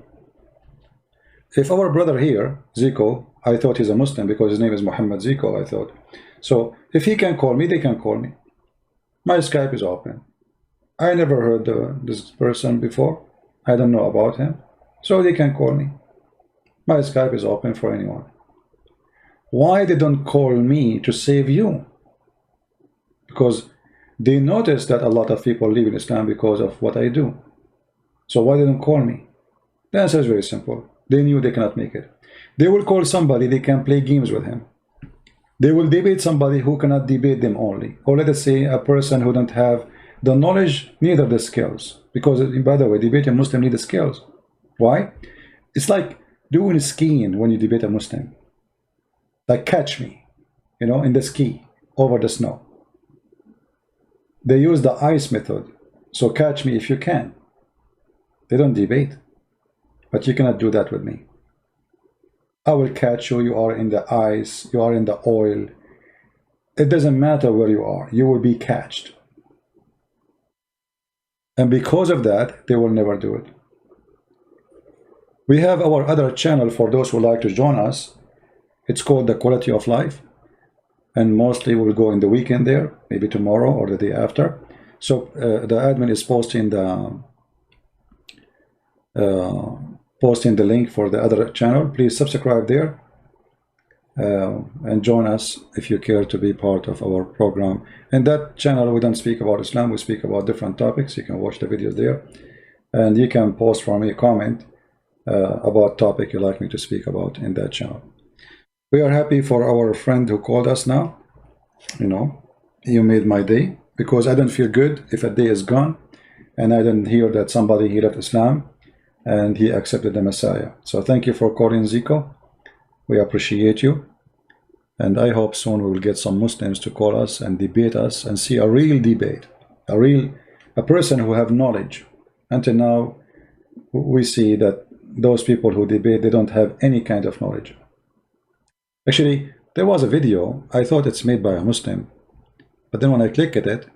If our brother here, Zico, I thought he's a Muslim because his name is Mohammed Zico, I thought. So if he can call me, they can call me. My Skype is open. I never heard this person before. I don't know about him. So they can call me. My Skype is open for anyone. Why they don't call me to save you? Because they notice that a lot of people leave in Islam because of what I do. So why they don't call me? The answer is very simple. They knew they cannot make it. They will call somebody they can play games with him. They will debate somebody who cannot debate them only. Or let us say a person who don't have the knowledge, neither the skills. Because, by the way, debating Muslim need the skills. Why? It's like doing skiing when you debate a Muslim. Like catch me, you know, in the ski over the snow. They use the ice method. So catch me if you can. They don't debate. But you cannot do that with me. I will catch you. You are in the ice. You are in the oil. It doesn't matter where you are. You will be catched. And because of that, they will never do it. We have our other channel for those who like to join us. It's called The Quality of Life. And mostly we'll go in the weekend there, maybe tomorrow or the day after. So the admin is posting the link for the other channel. Please subscribe there and join us if you care to be part of our program. In that channel, we don't speak about Islam. We speak about different topics. You can watch the videos there. And you can post for me a comment about topic you'd like me to speak about in that channel. We are happy for our friend who called us now. You know, you made my day, because I don't feel good if a day is gone and I didn't hear that somebody he left Islam and he accepted the Messiah. So thank you for calling, Zico. We appreciate you. And I hope soon we will get some Muslims to call us and debate us and see a real debate, a person who have knowledge. Until now, we see that those people who debate, they don't have any kind of knowledge. Actually, there was a video, I thought it's made by a Muslim, but then when I click at it,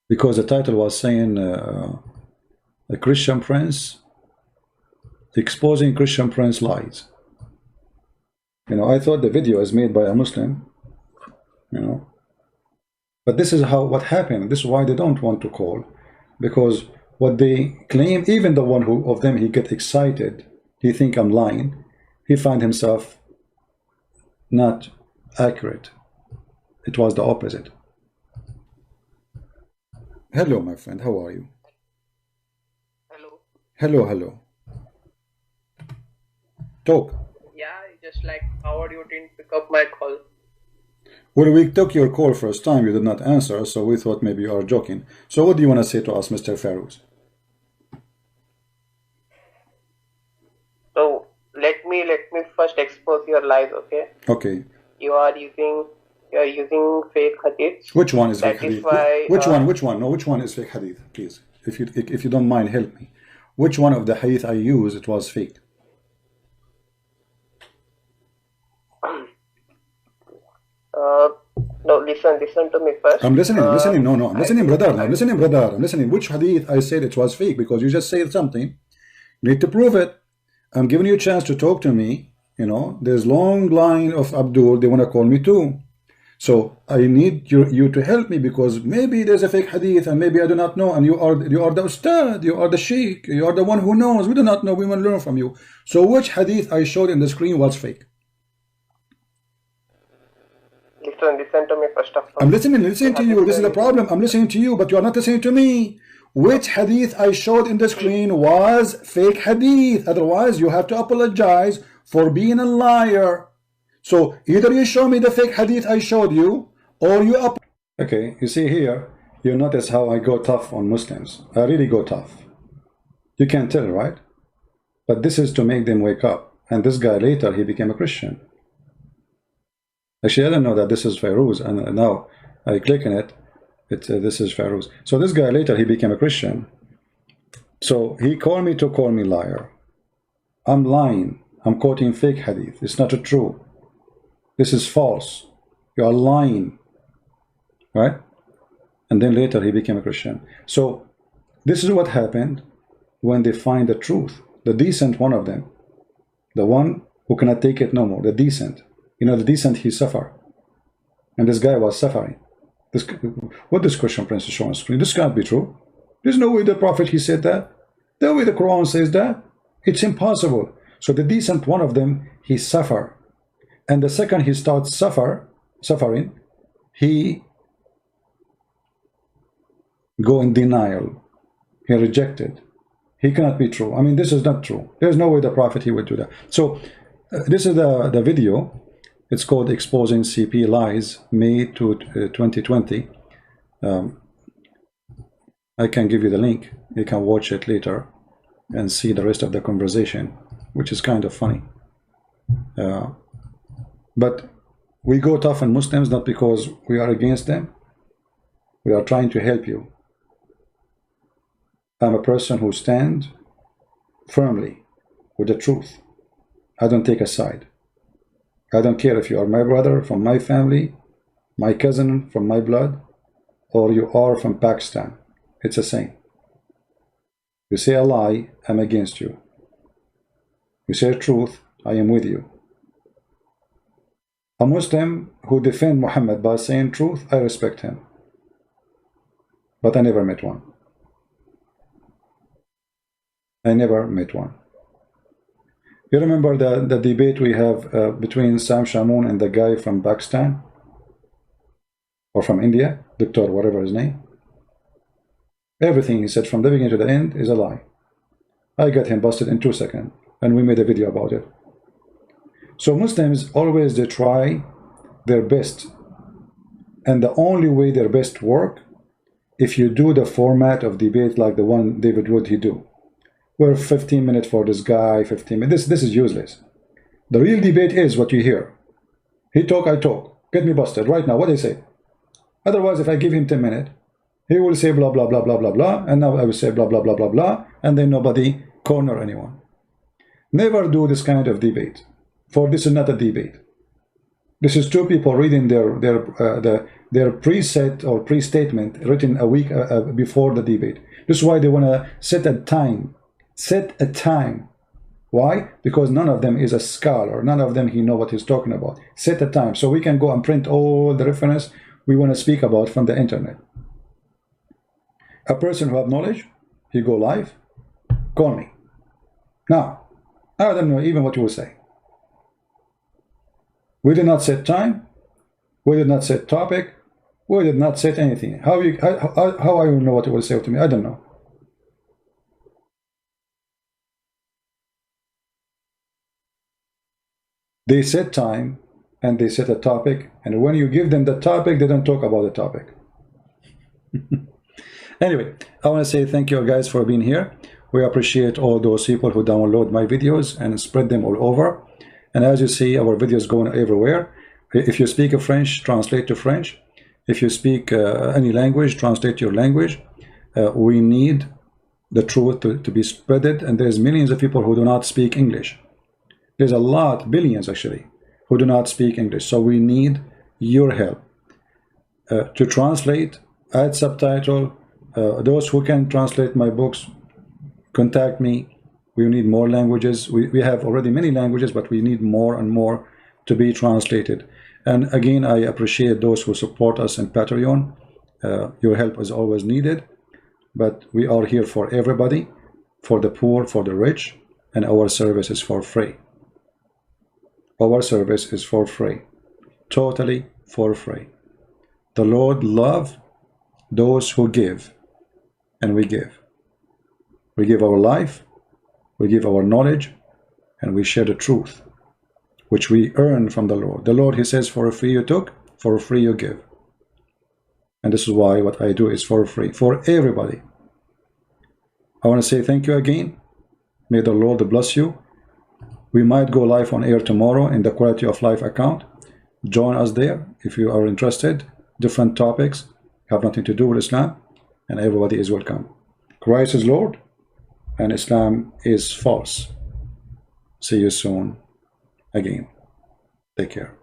because the title was saying a Christian Prince exposing Christian Prince lies. You know, I thought the video is made by a Muslim, you know, but this is what happened. This is why they don't want to call, because what they claim, even the one who of them, he get excited, he think I'm lying, he find himself not accurate. It was the opposite. Hello, my friend, how are you? Hello. Hello, hello. Talk. Yeah, just like Howard, you didn't pick up my call. Well, we took your call first time, you did not answer, so we thought maybe you are joking. So what do you want to say to us, Mr. Farouz? So let me first expose your lies, okay? Okay. You are using fake hadiths. Which one is That fake is hadith? why, Which one? No, which one is fake hadith? Please, if you don't mind, help me. Which one of the hadith I used, it was fake? No, listen to me first. I'm listening. I'm listening, brother. I'm listening. Which hadith I said it was fake? Because you just said something. You need to prove it. I'm giving you a chance to talk to me. You know, there's long line of Abdul. They want to call me too. So I need you to help me, because maybe there's a fake hadith and maybe I do not know. And you are the ustad, you are the sheikh, you are the one who knows. We do not know. We want to learn from you. So which hadith I showed in the screen was fake? Listen to me first of all. I'm listening to you. This is the problem. I'm listening to you, but you are not listening to me. Which hadith I showed in the screen was fake hadith. Otherwise, you have to apologize for being a liar. So either you show me the fake hadith I showed you, or you up. Okay, you see here, you notice how I go tough on Muslims. I really go tough. You can tell, right? But this is to make them wake up. And this guy later, he became a Christian. Actually, I didn't know that this is Fairuz, and now I click on it. This is Farouz. So this guy later he became a Christian. So he called me to call me liar. I'm lying. I'm quoting fake hadith. It's not true. This is false. You are lying. Right? And then later he became a Christian. So this is what happened when they find the truth. The decent one of them. The one who cannot take it no more. The decent. You know, the decent, he suffered. And this guy was suffering. What this Christian prince is showing on screen, this can't be true. There's no way the prophet, he said that. The way the Quran says that. It's impossible. So the decent one of them, he suffered. And the second he starts suffering, he go in denial. He rejected. He cannot be true. I mean, this is not true. There's no way the prophet, he would do that. So this is the video. It's called Exposing CP Lies, May 2020. I can give you the link. You can watch it later and see the rest of the conversation, which is kind of funny. But we go tough on Muslims not because we are against them. We are trying to help you. I'm a person who stands firmly with the truth. I don't take a side. I don't care if you are my brother from my family, my cousin from my blood, or you are from Pakistan. It's the same. You say a lie, I'm against you. You say truth, I am with you. A Muslim who defends Muhammad by saying truth, I respect him. But I never met one. I never met one. You remember the debate we have between Sam Shamoun and the guy from Pakistan? Or from India? Doctor, whatever his name. Everything he said from the beginning to the end is a lie. I got him busted in 2 seconds. And we made a video about it. So Muslims always, they try their best. And the only way their best work, if you do the format of debate like the one David Wood he do. We're 15 minutes for this guy, 15 minutes. This is useless. The real debate is what you hear. He talk, I talk. Get me busted right now. What do you say? Otherwise, if I give him 10 minutes, he will say blah, blah, blah, blah, blah, blah. And now I will say blah, blah, blah, blah, blah. And then nobody corner anyone. Never do this kind of debate. For this is not a debate. This is two people reading their preset or pre-statement written a week before the debate. This is why they want to set a time. Set a time. Why? Because none of them is a scholar. None of them he know what he's talking about. Set a time so we can go and print all the reference we want to speak about from the internet. A person who have knowledge, he go live, call me. Now, I don't know even what you will say. We did not set time. We did not set topic. We did not set anything. How I will know what you will say to me? I don't know. They set time and they set a topic, and when you give them the topic, they don't talk about the topic. Anyway, I want to say thank you guys for being here. We appreciate all those people who download my videos and spread them all over. And as you see, our videos going everywhere. If you speak French, translate to French. If you speak any language, translate your language. We need the truth to be spreaded, and there's millions of people who do not speak English. There's a lot, billions actually, who do not speak English. So we need your help to translate, add subtitle. Those who can translate my books, contact me. We need more languages. We have already many languages, but we need more and more to be translated. And again, I appreciate those who support us in Patreon. Your help is always needed, but we are here for everybody, for the poor, for the rich, and our service is for free. Our service is for free, totally for free. The Lord loves those who give, and we give. We give our life, we give our knowledge, and we share the truth, which we earn from the Lord. The Lord, he says, for free you took, for free you give. And this is why what I do is for free, for everybody. I want to say thank you again. May the Lord bless you. We might go live on air tomorrow in the Quality of Life account. Join us there if you are interested. different topics, have nothing to do with Islam, and everybody is welcome. Christ is Lord, and Islam is false. See you soon again. Take care.